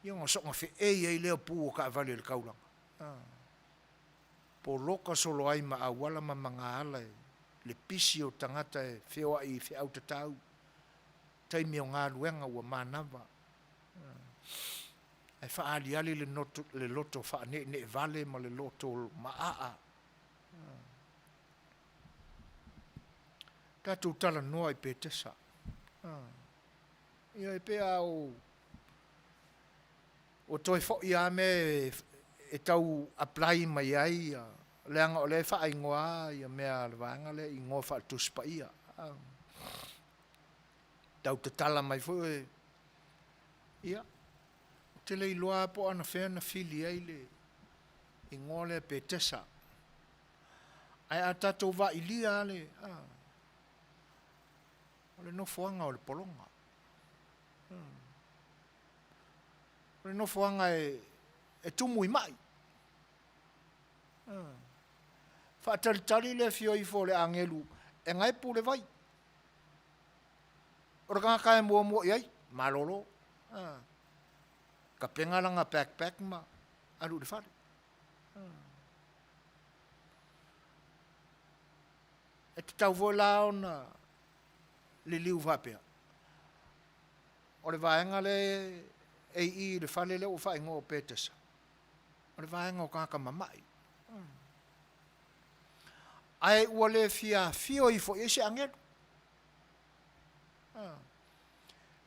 Ia ngā so ngā whi ei leo pū o ka avali le kaulanga. Po loka solo ai ma awala ma mga ala le pisi o tangata e Fai'oa i whiau tatau. Taimi o ngā luenga ua mānawa. E wha ali ali le loto wha ne vale ma le loto maa. Tātou tala noa i pētesa. Ia e pēa o toi fo i ame e tau apply mai ai leanga o le wha ingoa ia mea le vanga le ingoa wha tuspa ia. Tau te tala mai fo e ia. Te le iloa po ana whea na fili ai le ingoa le pētesa. Ai a tātou wa ilia le o le nofoanga o le polonga. O le nofoanga e tumu i mai. Whaatari le fio i fo le angelu, e ngai pu le vai. O le kanga e mua i ai, malolo. Ka pengalanga backpack ma, alu le whare. E te tau voi lao na le liu whapea. O le vaenga le i le fale le o fai ngo petesa. O le vai ngo kaka mamai. Ai ua le fio i fo ese angelu.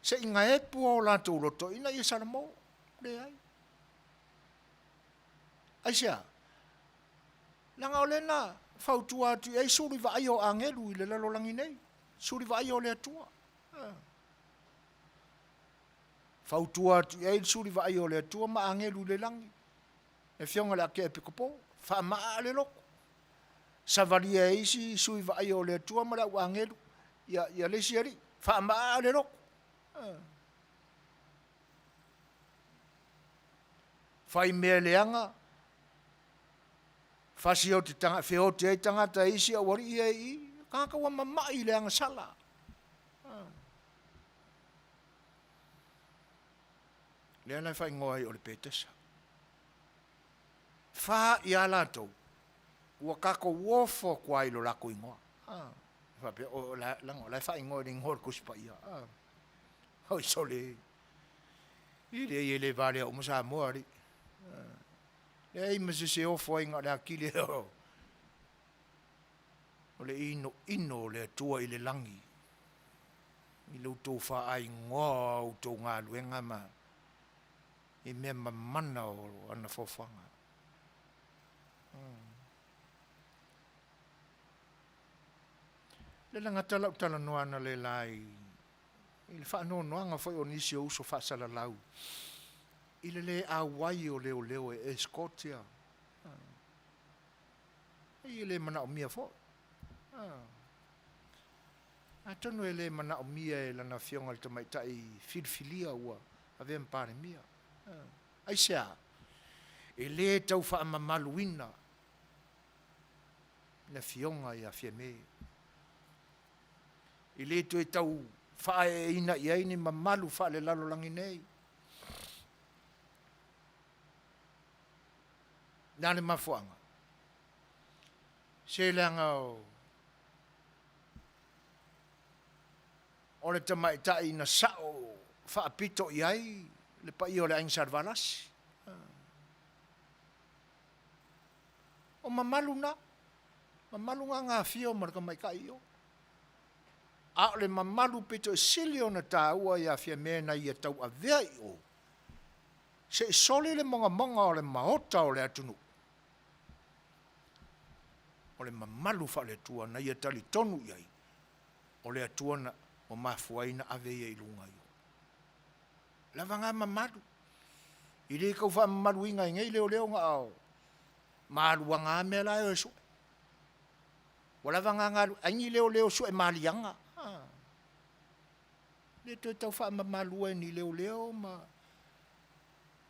Se inga e pua o la tau loto ina i sana mo. Le ai. Ai sea. Langa o le na fautua atu e suri va ai o angelu i le lalo langi nei. Suri va ai o le atua. Fautua atu e suri va ai o le atua ma angelu le langi. E fionga le ake e pikopo. Fa maa le loko. Savaria isi sui va ai o le atua ma la angelu. Ia le siari. Fa maa le loko. Fai mea leanga. Fasi o te tanga, feo te tangata isi a wari ia i. Kaka wa mamai leanga sala. Leana fai ngoai o le petesa. Fa i ala tau. Ua kako wofo kwa ilo lako ingoa. Fa pe o lango, lai fai ngoai ni ngor kuspa ia. Hoi sole. I le vale o musa moari. Ei mas se ofo inga le akile o. O le ino le tua i le langi. I lo tō wha ai ngoa o tō ngā luenga ma. I mea mana o ana fofanga. Le langa tala noana le lai. I le wha noanga whai o nisi o uso wha sala lau. I le a wai o leo e Scotia. I le mana o mia fo. A tonu e le mana o mia e lana fionga le tamaitai filfilia ua. A vea mpare mia. Ai sea. E le tau wha mamaluina. Na fionga i a fia me. I le tu e tau wha e ina i aini mamalu wha le lalo langi nei. Nane mafuanga. Se leanga o le tamaitai na sao whaapito i ai le pa i o le aing sarvanasi. O mamalu na. Mamalu ngā fio maraka mai ka i o. A le mamalu pito e sili o na tāua i a fia mena i a tau a vea i o. Se soli le monga o le mahota o le atunu. O le mamalu wha le tua na ia tali tonu iai. O le atua na o mafuaina ave ia i lunga i o. Lava ngā mamalu. I le kau wha mamalu inga i ngei leo ngā au. Mārua ngā mea lai o e sue. O lava ngā ngā aingi leo sue maalianga. Le toi tau wha mamalu e ni leo ma.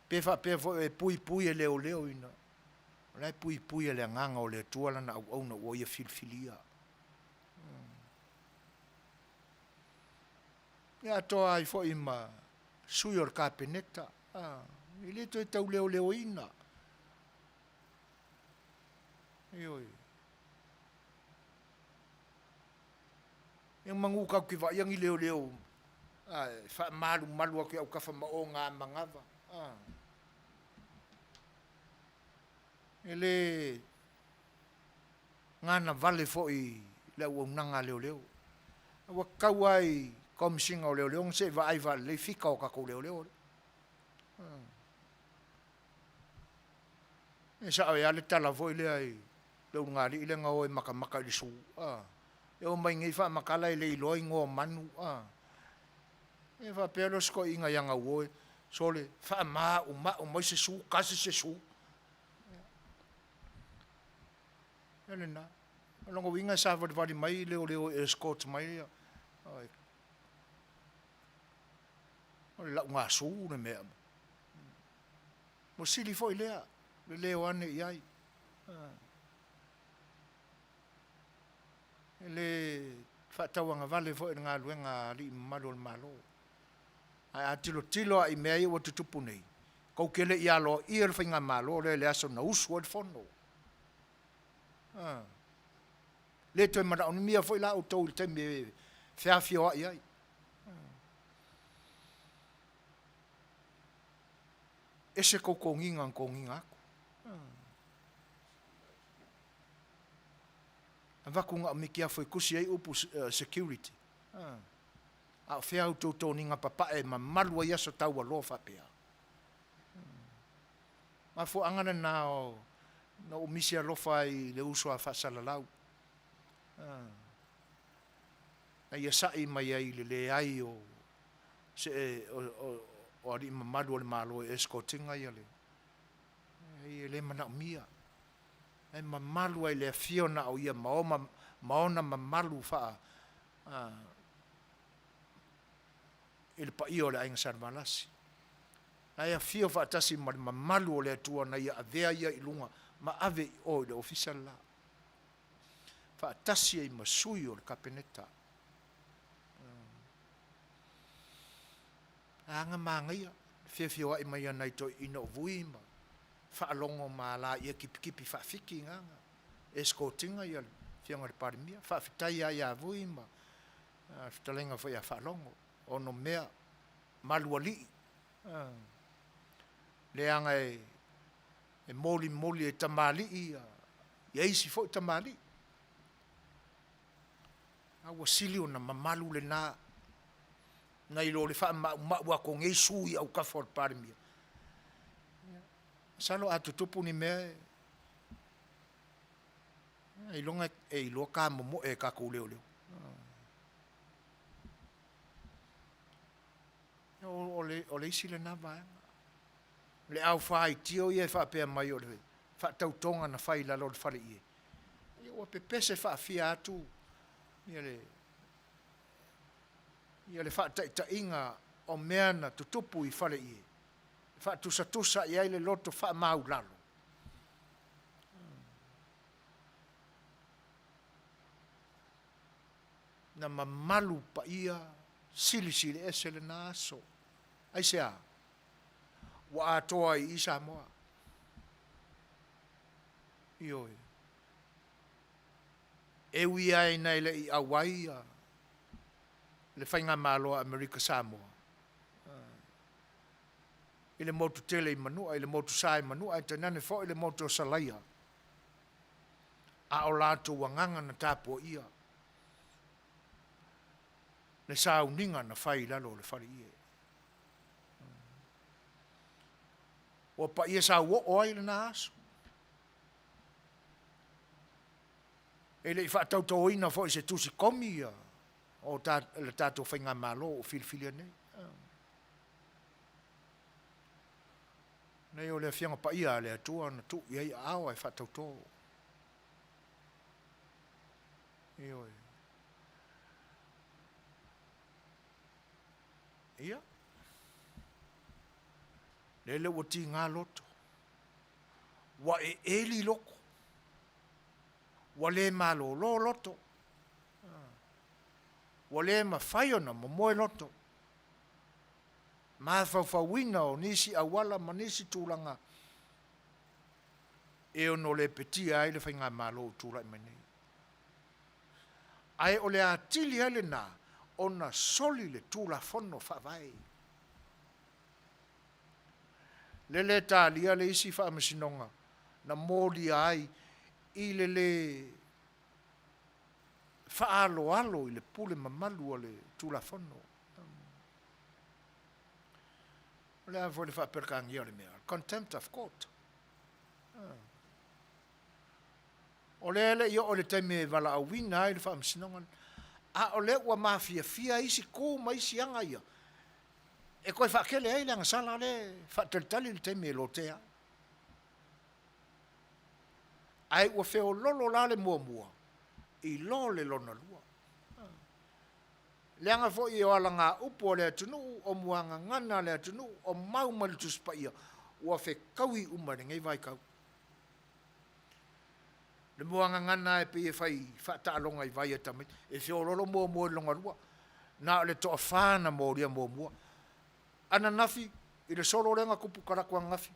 Pefa e pui e leo ina. Lai pui e le nganga o le tuala na au na o ia filfilia. Ia toa ai fo ima sui or kapeneta. I le toi tau leo ina. Ioi. Yang mangu kau ki va yang i leo. Fa malu aku au kafa ma o ngā mangava. Ele ngana vale fo i le unanga leo. Wa kau ai komsinga o leo se va ai vale fika o ka ko leo. Esa ai le tala vo ile ai le ngari ile nga o maka le su. E o mai ngai fa makala ile loi ngo manu. E fa pelo sko inga yanga wo sole fa ma o mai se su kasi se su. Elena, longo winga sa vali mai leo escort mai. Ai. La nga su ne me. Mo sili foi lea, leo ane iai. Ele fatawanga vale foi nga luenga li malo. Ai atilo ai mei o tutupu nei. Ko kele ia lo ir finga malo le aso na usu o fondo. Le toi mara on mia foi la o tau te me Fai'oa ai. ese koukonginga ang konginga ako. Vakunga mikia foi kusi ai upu security. A fea uto ninga papa e malu ia so tau alo fa pea. Ma fo angana na o misi alofa i le uso a fa salalau. Na ia sai mai ai le ai o se o ali malu le malo escortinga ia le. Ai le mana mia. E mamalu ai le fiona o ia maona mamalu fa il pa io le ainga sarmalasi. Na ia fio fa tasi mamalu o le atua na ia avea ia ilunga ma ave o le official la. Fa tasi ai masui o le kapeneta. Anga mangia fio ai mai ana to ino vuima. Fa longo mala ia kipi fa fiki nganga escortinga ia fianga le parimia fa fitai ia vuima fitalenga fa ia fa longo ono mea maluali le anga e moli e tamali ia isi fo tamali a wasili ona mamalu le na ilo le fa ma wa ko ngesu ia u ka for parimia. Salo atu tupu ni mea ilonga ilo ka momo e ka ko leo. O le isi le na vai. Le au fai tio ia fa pe mai o le. Fa tau tonga na fai la lo fale ie. Ia o pepese fa fia atu. Ia le fa ta inga o mea na tutupu i fale ie. Fa tusa ia le loto fa mau lalo. Na mamalu pa ia sili ese le naso. Ai sea. Wa atoa i isa moa. Ioi. E wi ai nei le i Hawaii le whainga maloa Amerika Samoa. Ile motu tele i manua, ile motu sai manua, e tenane fo ile motu salaia. A o lato wanganga na tapo ia. Le sa uninga na fai lalo le fari ie. O pa ia sa wo oi le na aso. Ele i whaatau tau ina fo i se tusi komi ia. O le tato whainga malo o filfilia nei. Nei o le fianga pa ia le atua na tu ia awa e whatau tō. Ioi. Ia. Lele o ti ngā loto. Wa e eli loko. Wa le malo lo loto. Wa le ma whaiona mo moe loto. Ma Fai'oa o nisi awala ma nisi tūlanga. E ono le petia ai le whainga malo tūla i mene. Ai o le atili ale na ona soli le tūla fono whawai. Le tālia le isi whaamasinonga na mōli ai i le whaalo i le pule mamalu o le tūla fono. Le a le whaperkangi o le mea. Contempt of court. O le ele i o le taime wala a wina ai le whaamsinonga. A o le ua mafia isi kō ma isi anga ia. E koe whakele ai le anga sala le whateltali le taime lo tea. Ai ua wheo lolo la le mua. I lo le lona lua. Le anga fo i o ala ngā upo le atunu, o muanga ngana le atunu, o mau malitus pa ia, ua whe kaui umare ngai vai kau. Le muanga ngana e pe e whai whata alonga i vai atamai, e whio lolo mua i longa rua, nā le toa whāna mōria mua. Ana nafi, i le solo renga kupu karakua ngafi,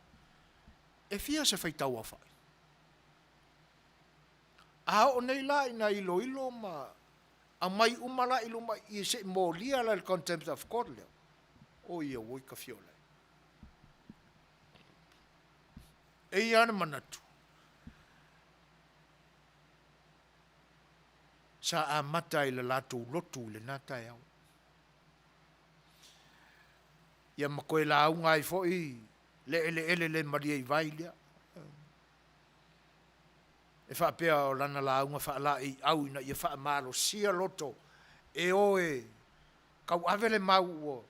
e whia se whai tau a whai. A o nei la ina ilo ma, a mai umala iluma i se mōlia la le contempt of court leo. O ia woi ka fiole. E ana manatu. Sa a mata i le lātou lotu le nata e au. Ia makoe la au ngai foi le maria i vai lea. E wha pea o lana la au wha la i au ina ia wha malo sia loto e oe kau avele mau o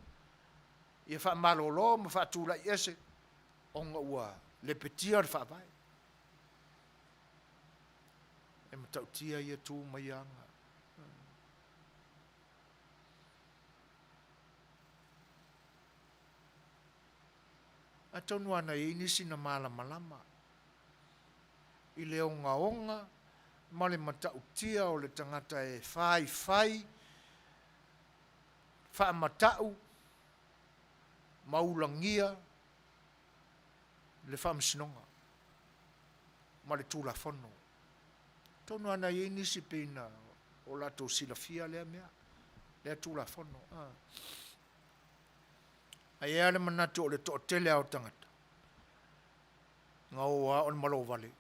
ia wha malo lo ma wha tūla i ese onga ua le petia le wha vai. E matau tia ia tū mai anga. A tonu ana i nisi na malama. I le onga, ma le matau tia o le tangata e fai, wha matau, maulangia, le wha msinonga, ma le tūla whono. Tonu ana i nisi pina o lato silafia lea mea, lea tūla whono. Ai ea le manatu o le to tele au tangata. Ngā oa o le malo vale.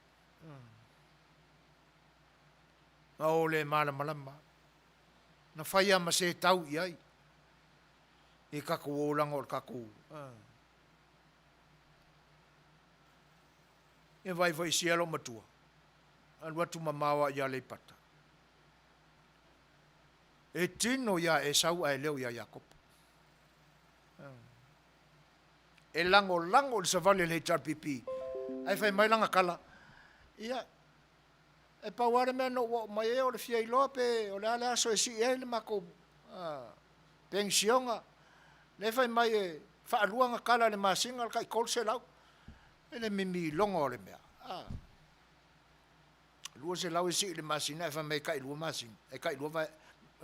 Ngā o le malama. Na whaia ma se tau i ai. E kaku o langa o le kaku. E vai sielo matua. Al watu mamawa ia le pata. E tino ia e sau ai leo ia Jakob. E lango le savale le tarpipi. Ai fai mai langa kala. Ia. E pauare mea no mai e o le fia i lope, o le ale aso e si e le mako pensionga. Le fai mai e whaaluanga kala le masinga, le kai kol se lau. E le mimi longa o le mea. Lua se lau e si le masina, e fai mai kai lua masinga. E kai lua vai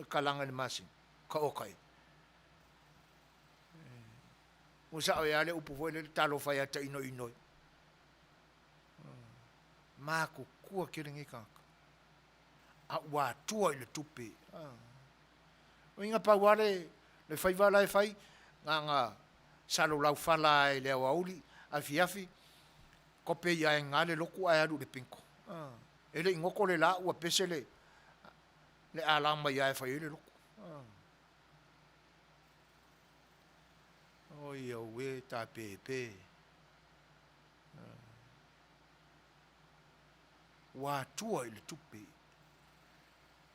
kalanga le masinga. Ka o kai. Musa o yale upu foi le talo fai ata inoi. Maku kua kiringi kaka. A ua tua i le tupe. O inga pauare le fai wala e fai ngā salo lau fala e le auli afi kope ia e ngale loku ai alu le pinko. Ele ingoko le la ua pese le alama ia e fai le loku. O ia ue ta pepe. Wa tua i le tupe.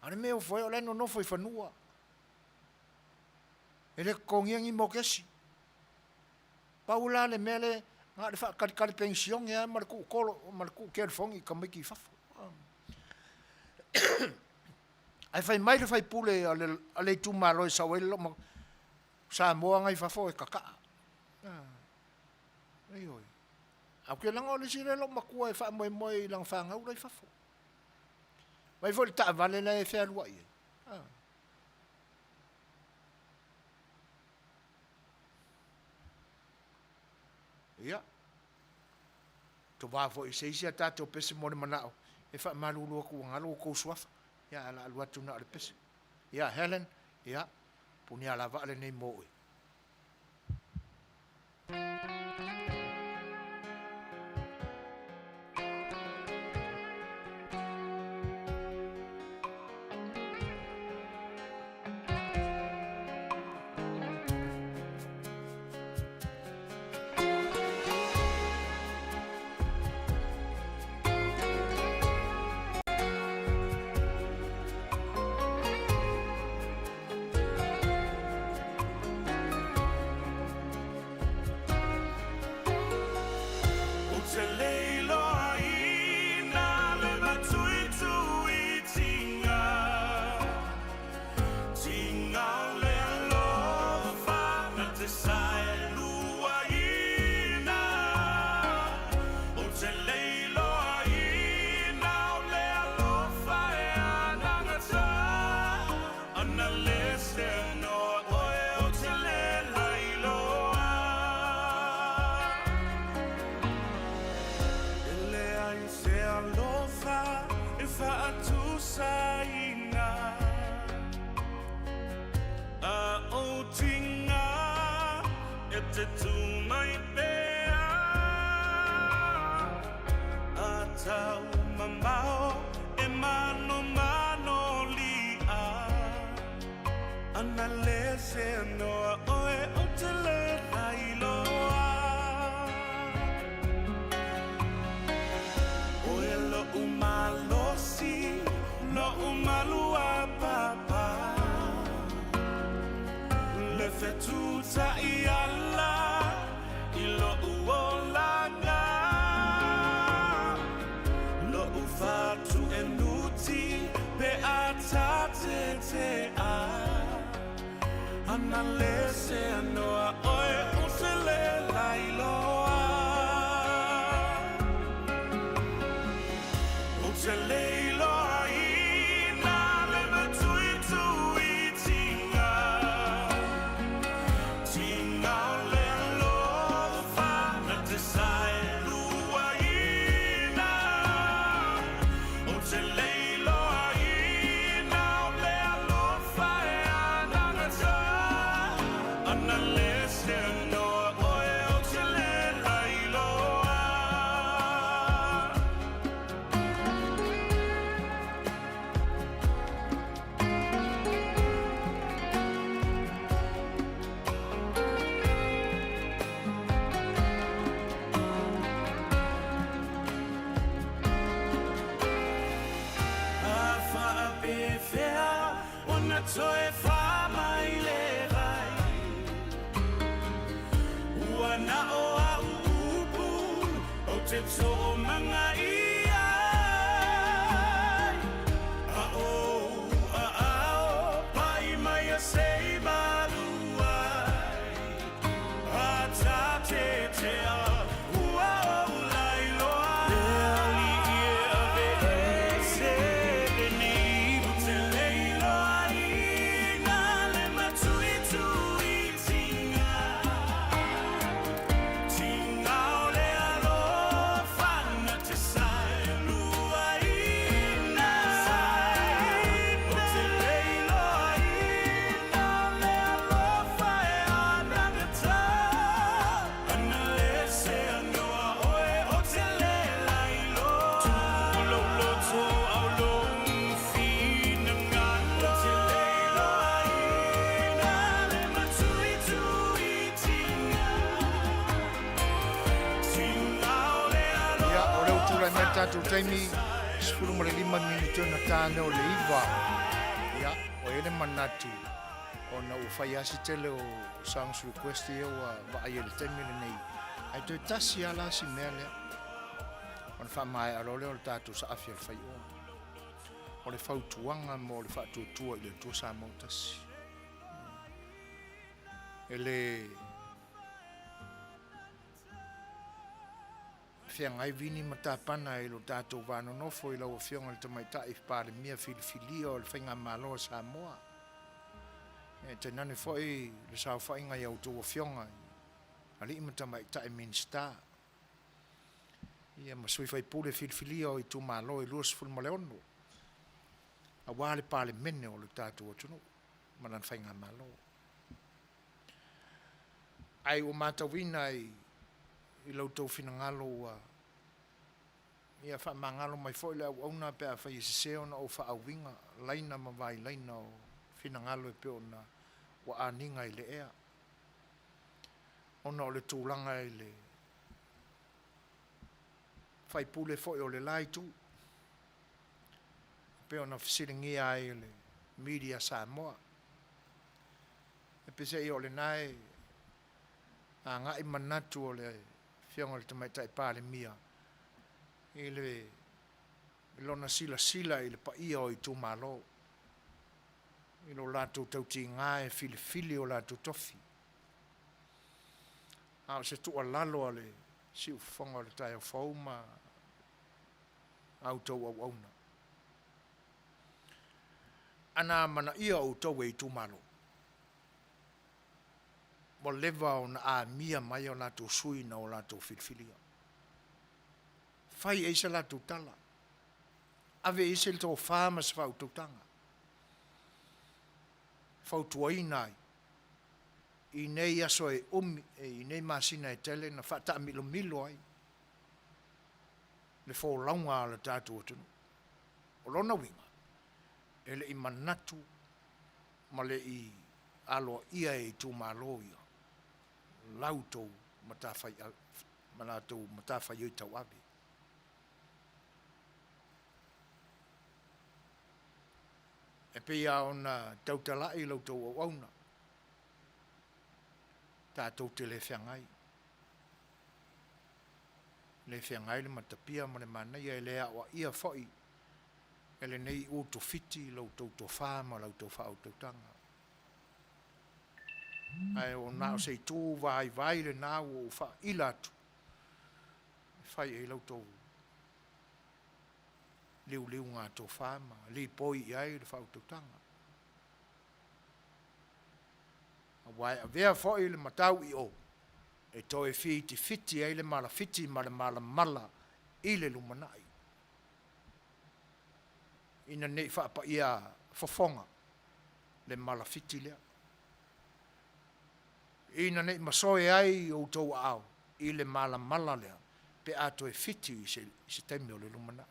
Ane meo foi o leno no foi fanua. Ele kongiangi mokesi. Paula le mele nga le fa kali pension ya marku kolo marku kerfongi kamiki fafo. Ai fai mai le fai pule ale tu malo sa welo sa moa ngai fafo e kaka. Ai oi. Au ke langa o le sire lo makua e wha moi lang whanga ura i fafo. Mai fo le ta vale la e whea lua i. Ia. To wafo i seisia tato pese mo le manao. E wha malulu aku ngalo ko suafa. Ia ala alua tuna ale pese. Ia Helen. Ia. Puni ala vale nei mo e. Setu ta'iala ilo uolanga lo ufatu enuti pe atate te a analese anoa oe utele lailoa utele iloa ina lema tui tui tinga tinga le alofa na te sai lua ina utele iloa ina le alofa e anangata analese anoa oe utele lailoa Toe fa mai le rai Wana o a upu O te tō manga ia A o a ao Pai mai a sei marua A ta te te a Ua o lailoa Le ali ia a ve e se le ni O te leiloa Tātou taimi, 15 minuto na tāne o le iwa. Ia, o ene manatu. O na ufai asi tele o songs request e o wa ai le taimi le nei. Ai toi tasi ala si mea lea. O na wha mai arole o le tātou sa afia le Fai'oa. O le whautuanga mo le whaatuatua i le tua sa mau tasi. E le Fiangai vini matapana i lo tātou whanonofo i lau whionga le tamaitai whāre mia filifilio o le whainga māloa Samoa. E te nane whoi le sao whainga i au tō whionga. Ali ima tamaitai minsta. Ia masui whai pūle filifilio i tō māloa i luas fulmaleono. A wāle pāle mene o le tātou atunu. Manan whainga māloa. Ai o mātawina I lau tau whinangalo ia wha mangalo mai foi le au na pe a whai seo na o wha awinga laina mawai laina o whinangalo e peo na wa aninga I le ea. Ona o le tūlanga I le whai pule foi o le lai tu. Peo na whasiringia ai le media Samoa. E pese I o le nai a ngai manatu o le whionga le tamaitai pāle mia. I le lona sila I le paia o I tū mālo. I lo lātou tauti ngāe filifili o lātou tofi. A se tua lalo a le siu whonga le tai o whauma au tau au auna. Ana mana ia o tau e I tū mālo. Mo leva o na a mia mai o lātou suina o lātou filfilia. Whai eisa lātou tala. Ave eisa le tō whāmas whau tautanga. Whau tuainai. I nei aso e I nei masina e tele na whata milo milo ai. Le whau launga ala tātou atunu. O lona winga. Ele I manatu. Ma le I alo ia e tū mālo ia. Lautou matawhai malatou matawhai i tau abe. E pia ona tautalai lautou au auna. tātou te le whiangai. Le whiangai le matapia ma le Manuia e le awa ia whoi. E le nei o to fiti, lau tau to whāma, lau tau whao tau tanga. Ai o nao sei tō vai le nao o wha ilatu. Whai e lau tau liu ngā tō whāma, li poi i ai le whao tau tanga. Wai a vea whoi le matau i o. E toi fiti ai le mala fiti ma le mala i le lumanai. Ina nei whaapa ia whafonga le mala fiti lea. Ina nei masoe ai o tau au i le mala lea. Pe a toi fiti i se taimi o le lumanai.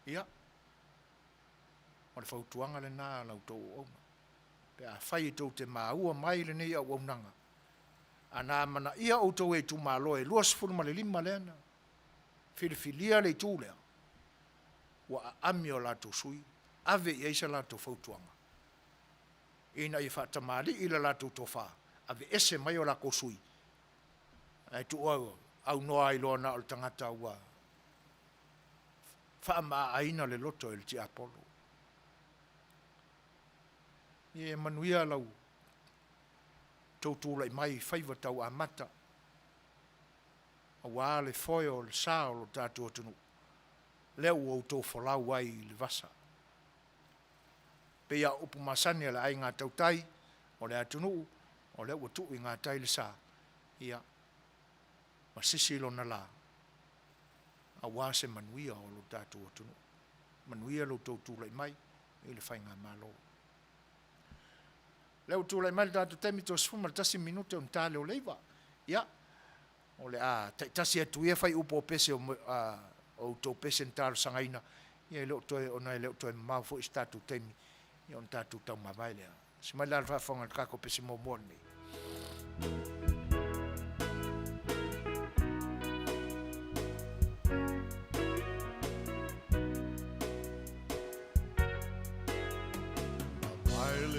Ia. O le whautuanga le nā lau tau o ona. Pe a whai tau te māua mai le nei au aunanga. A nā mana ia o tau e tu māloe, luas furu ma le lima leana. Whiriwhilia le tū lea. Wa a ami o lato sui, ave i eisa lato whautuanga. Ina i whatamari i la lato tofa, ave ese mai o lako sui. Ai tu au noa i loa na o tangata ua. Whaama aina le loto il ti Apollo. Ie Manuia lau tautula i mai whaiva tau a mata. A wā le Fai'oa le sāo lo tātua tunu. Leo o tō whalau ai le vasa. Pea upu masani ala ai ngā tautai, o le atunu, o leo o tuu i ngā tai le sā. Ia, masisi lo na la. A wā se Manuia o lo tātua tunu. Manuia lo tautula i mai, i le whai ngā mālo. Leo tūlai mai tātou temi tō sfuma tasi minute o ntāle o leiva. Ia, o le tasi atu ia whai upo pese o tō pese ntālo sangaina. Ia leo toi o nai leo toi mau fo i tātou temi. Ia on tātou tau mawai lea. Si mai lara whafonga kako pese mō mōni.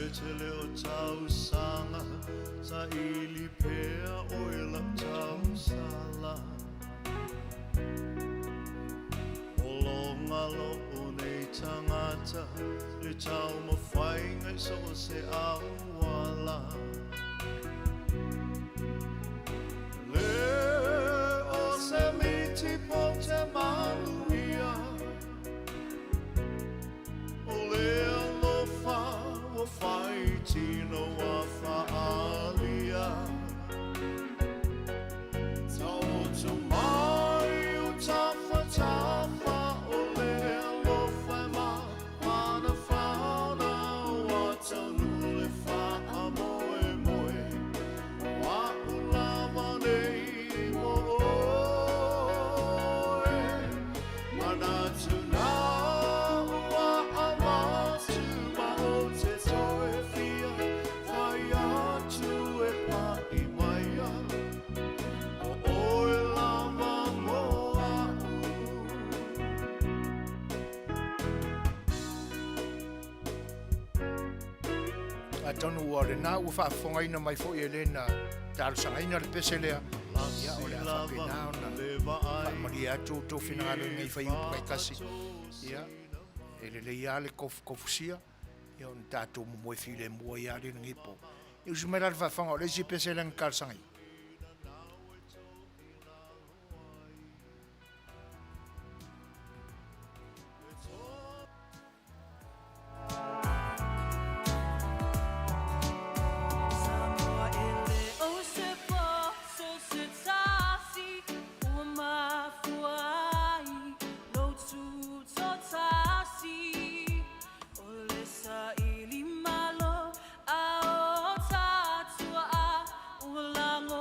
Tele o tau sanga sa ili pea o ila tau sala o longa lo o nei tangata le tau mawhainga so se awala le o se miti po te Manuia o le alofa o Faitino a Fa'alia Tau to mai o tafa o le alofa ma Mana fauna o atanu le fa'a moe moe Wa ulava nei moe Mana tuna wa amatu ma o te Suefuina, Fai'oa tu e pa'i maia, o oe lava moa A tonu o le nā ua whaafongaina mai fo i elena tālu sangaina le pese lea. Ia o le a whapena o na whaamari atu tō whinangalo ngai whai upu kai kasi. Ia, ele le ia le kofusia. Ia on tātou mo while mua i are ngi po. I usu mai lara whaafonga o le si pese le ngāl sangai. Lango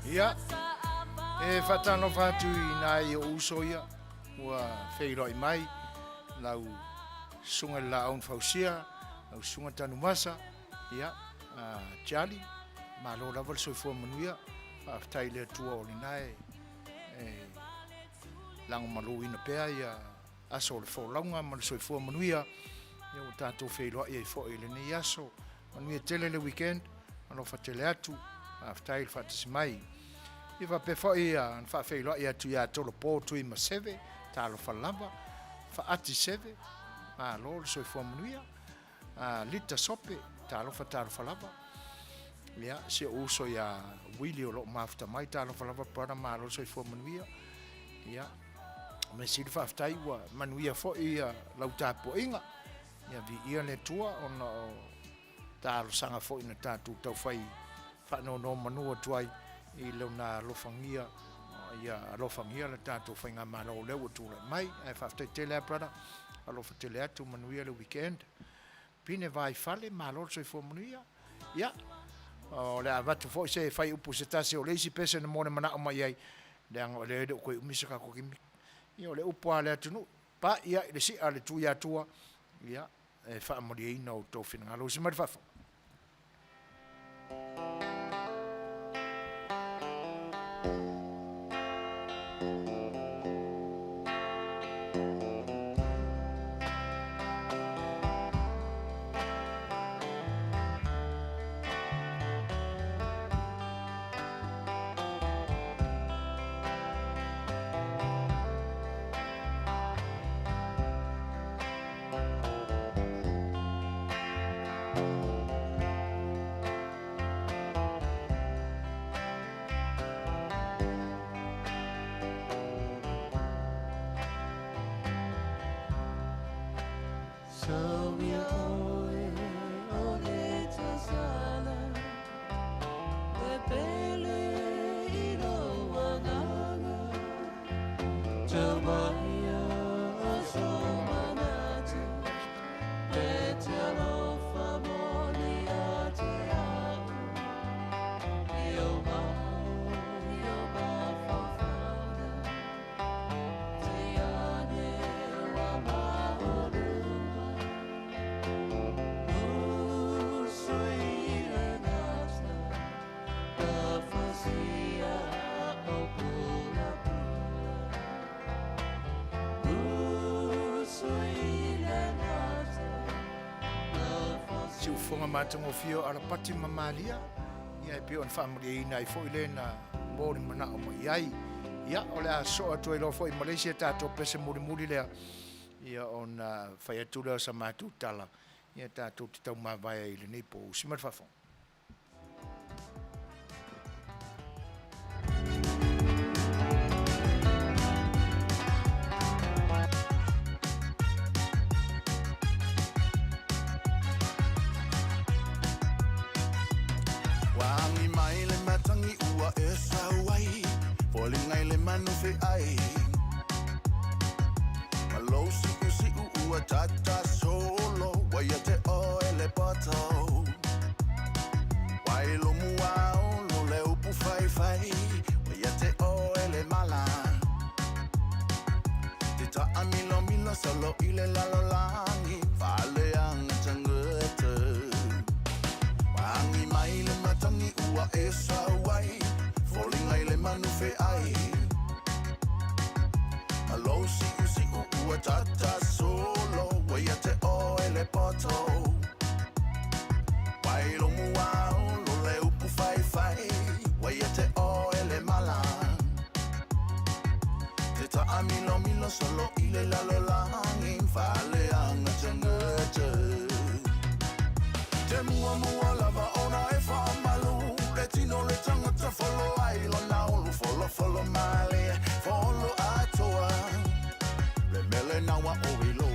Ia, e whatano whatu I nā I o uso ia, ua whairoi mai, lau sunga la aun whausia, lau sunga tanu masa, ia, Charlie, ma lo lava le soifua Manuia, whaftai lea tua o linae, lango malo ina pea ia, aso le whaulaunga ma le soifua Manuia, ia o tātou whairoi ia I fo ele nei aso, Manuia tele le weekend, alo whatele atu, whaftai le whatasi mai, Iwa pe foi ia fa feilo ia tu ia tolo po tu I maseve talo falava fa ati seve ma lo so fo Manuia lita sope talo fa talo falava ia se uso ia wili o lo mafta mai talo falava para ma lo so fo Manuia ia me si fa ftai wa Manuia fo ia lau tapo inga ia vi ia le tua ona talo sanga fo ina tatu tau fai fa no manua tuai I leuna lofangia ia lofangia le tatou whainga malo leu tu le mai e whaftai tele brother alofa tele atu Manuia le weekend pine vai fale malo so fo Manuia ia o le avatu fo se fai upu se tase o leisi pese na mona mana o mai ai le ang le ko umisa ka ko kimi ia le upu ale atu no pa ia le si ale tu ia tua ia e fa mori ina o to fina lo si mar fa Fonga matango fio ala pati mamalia ia pe on family ina I fo ile na mori mana o mai ia ole so atu ilo fo I Malaysia tato pese muri le ia on Fai'oa sa matu tala ia tato tau mavai ile nei po simar fa fon Tata solo, waya te o ele pato. Wailo muao, no le upu fai fai, waya te o ele mala. Tita amilo solo ile lalo langi, fale ang tangete. Wangi maile matangi ua esa wai, falling aile manufe ai. Alo si ua tata solo. Te o ele poto Wailo muao lo le upu fai fai Waya te o ele mala Te ta amilo solo ile lalo langin Fale anga tangete Te mua lava ona e fa malu Le tino le tangata follow ailo naulu Follow male Follow atoa Le mele nawa oilo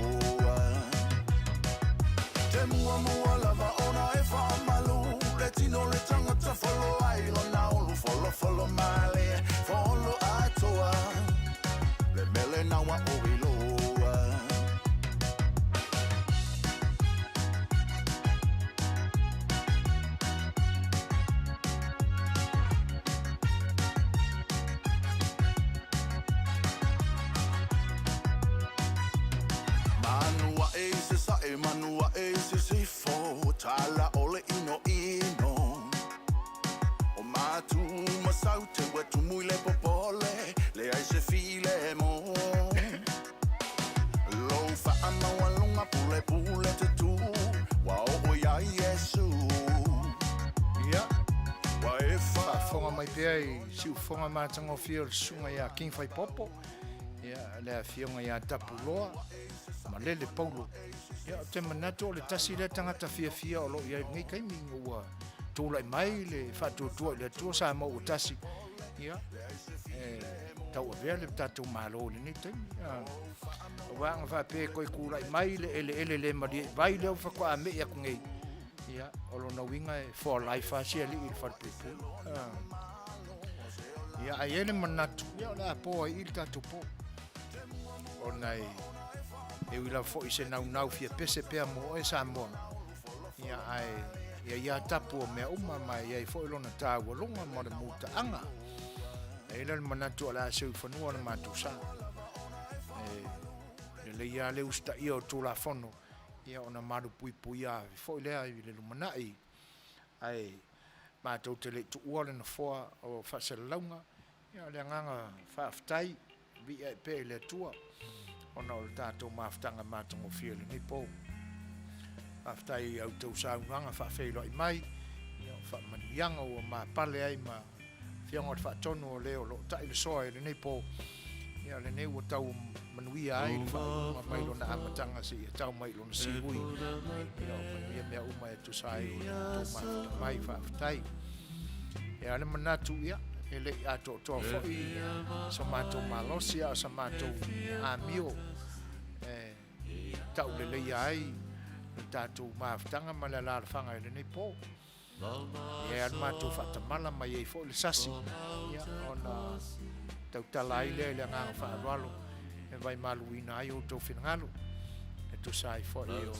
Mua lava ona e wha malu Le tino le tangata follow ailo naulu Follow male, follow atoa Le mele nawa o iloa tau te wetu mui le popole, le ai se file mo. Lou wha amaua lunga pule te tu, wa o ia Yesu. Ia. Wa e whaafonga mai pia I siu whonga mātanga o whio sunga ia King Fai'oa. Ia, lea whionga ia tapu loa, ma lele paulo. Ia, te manatu o le tasi le tangata fia o lo ia ngai kaimi ua tūlai mai le whatuatua le tua sa mau o tasi. Ia, tau a vea le tatou malo le ni taimi. O wanga whape koi kūlai mai le ele mari vai leo whakoa me ia kungei. Ia, o lo na winga e for life a sia li il whapipu. Ia, ai ele manatu. Ia, la po ai il tatou po. O nei e wila fo I se nau fia pese pea mo e sa moa. Ia ai ia tapu o mea uma mai ia fo ilona tāua longa mo le muta anga. E ila le manatu ala seu whanua na mātou sa. Le ia le usta ia o tūla whono. Ia o na maru pui a fo ilea I le lumanai. Ai mātou te le tu ua le na foa o whasalaunga. Ia le nganga whaaftai. Vi e pe le tua. Ona o le tātou maafutanga mātango whia le nipo. Maaftai au tau saunanga whaafeilo I mai. Ia o whaamanianga o maapale ai ma whianga o te whaatonu o leo lo tai le soa le nipo. Ia le neu o tau Manuia ai le whaama mailo na amatanga si tau mailo na sihui. Ia o Manuia mea uma e tu sai tau maafuta mai whaaftai. Ia le manatu ia. Ele ato to foi so mato malosia so mato amio tau le ai tato maftanga malala fanga le ne po e al mato fatta mala mai e fo le sasi ya ona tau talai le nga fa valo e vai maluina ai o to finalo e tu sai fo io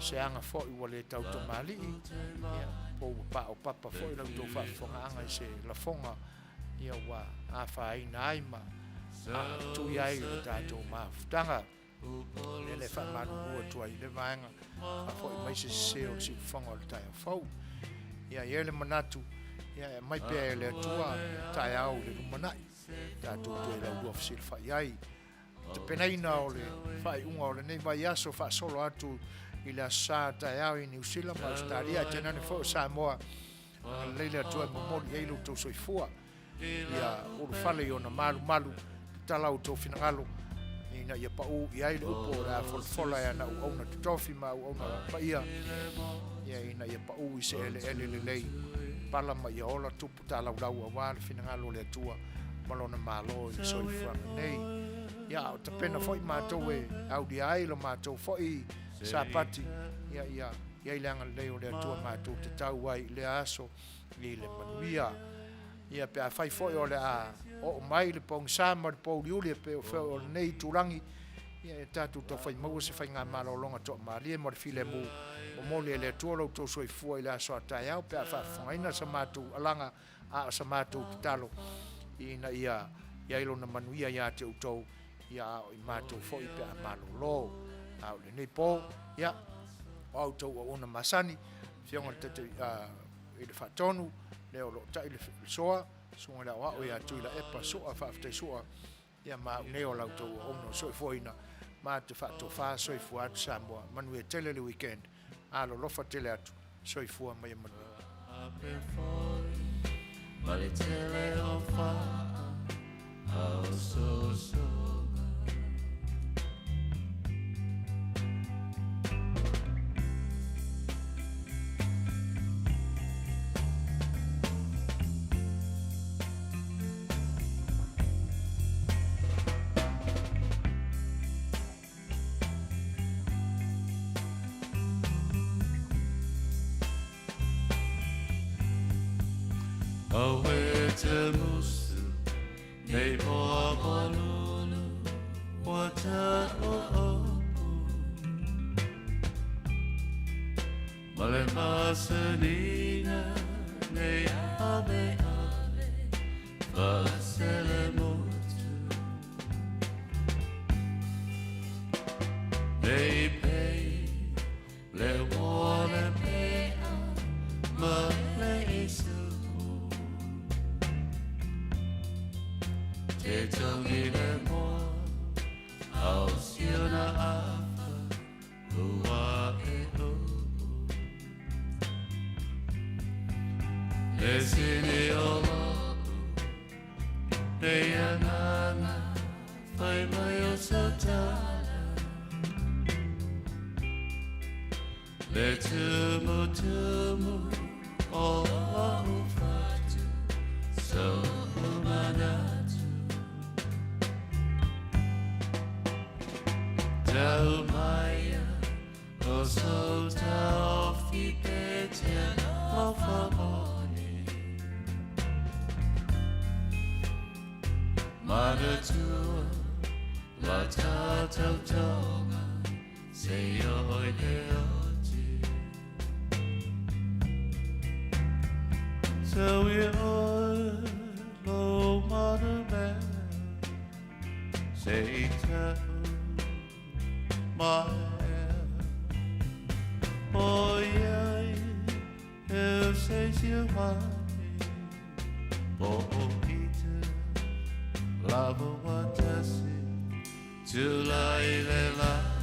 se anga fo I wale tau to mali ya po pa o papa fo I to fa fonga anga se la fonga ia wa a fa ina ai ma tu ia I tato maftanga le fa manu o tu ai le vanga a fo I mai se o si fonga o tai fo ia ele manatu ia mai pe le tua tai au le manai tato tu le u ofisi fa ai te penaina o le fa unga o le nei vai aso fa solo atu I le sa tai au I New Zealand ma Australia tena ne fo Samoa le le tua momoli e lu to Suefua ia o fale ona malu talau to finalo ina ia pa u ia le upo la fola ia na ona tofi ma ona pa ia ina ia pa u se ele lei pala ma ia ola tupu talau lau wa finalo le tua malona malo I Suefua nei ia o te pena foi matou e au di ai lo matou foi sapati ia ilanga leo le tua matou te tau ai le aso I le Manuia ia pe a fai foi o le a o mai le pong sama le pong liuli pe o nei turangi ia tatu to fai mau se fai ngā malo longa to mali mo le file mu o moli le tua lo to Suefua I le aso atai au pe a fa fongaina sa matou alanga a sa matou te talo ina ia ilo na Manuia ia te utou ia I matou foi pe a malo lo au le nei po ia au tau o ona masani fionga tete I le whatonu leo lo tai le soa sunga la wa o ia tu la epa soa whaaftai soa ia ma neo lau tau o ono Suefuina ma te whaato wha Suefua atu Samoa Manuia tele le weekend alo lofa tele atu Suefua mai Manuia Mali tele o wha au so Awe te musu, nei poa malulu, wata o opu. Male masanina, nei ave, vasele motu. Nei pei, le wale pea, ma le isu. Te tongi le moa Au siona afa Ua e o Le sini o lo Ne anana Fai mai o satala Le tumu O au fatu So manatu Tau maia O so tau fipetia O famoni Manatua La tatau tonga Se oi le oti So we all low mother man Say tell my Oh yeah Eu sei se eu Oh ite Lava watasi Tulai le lani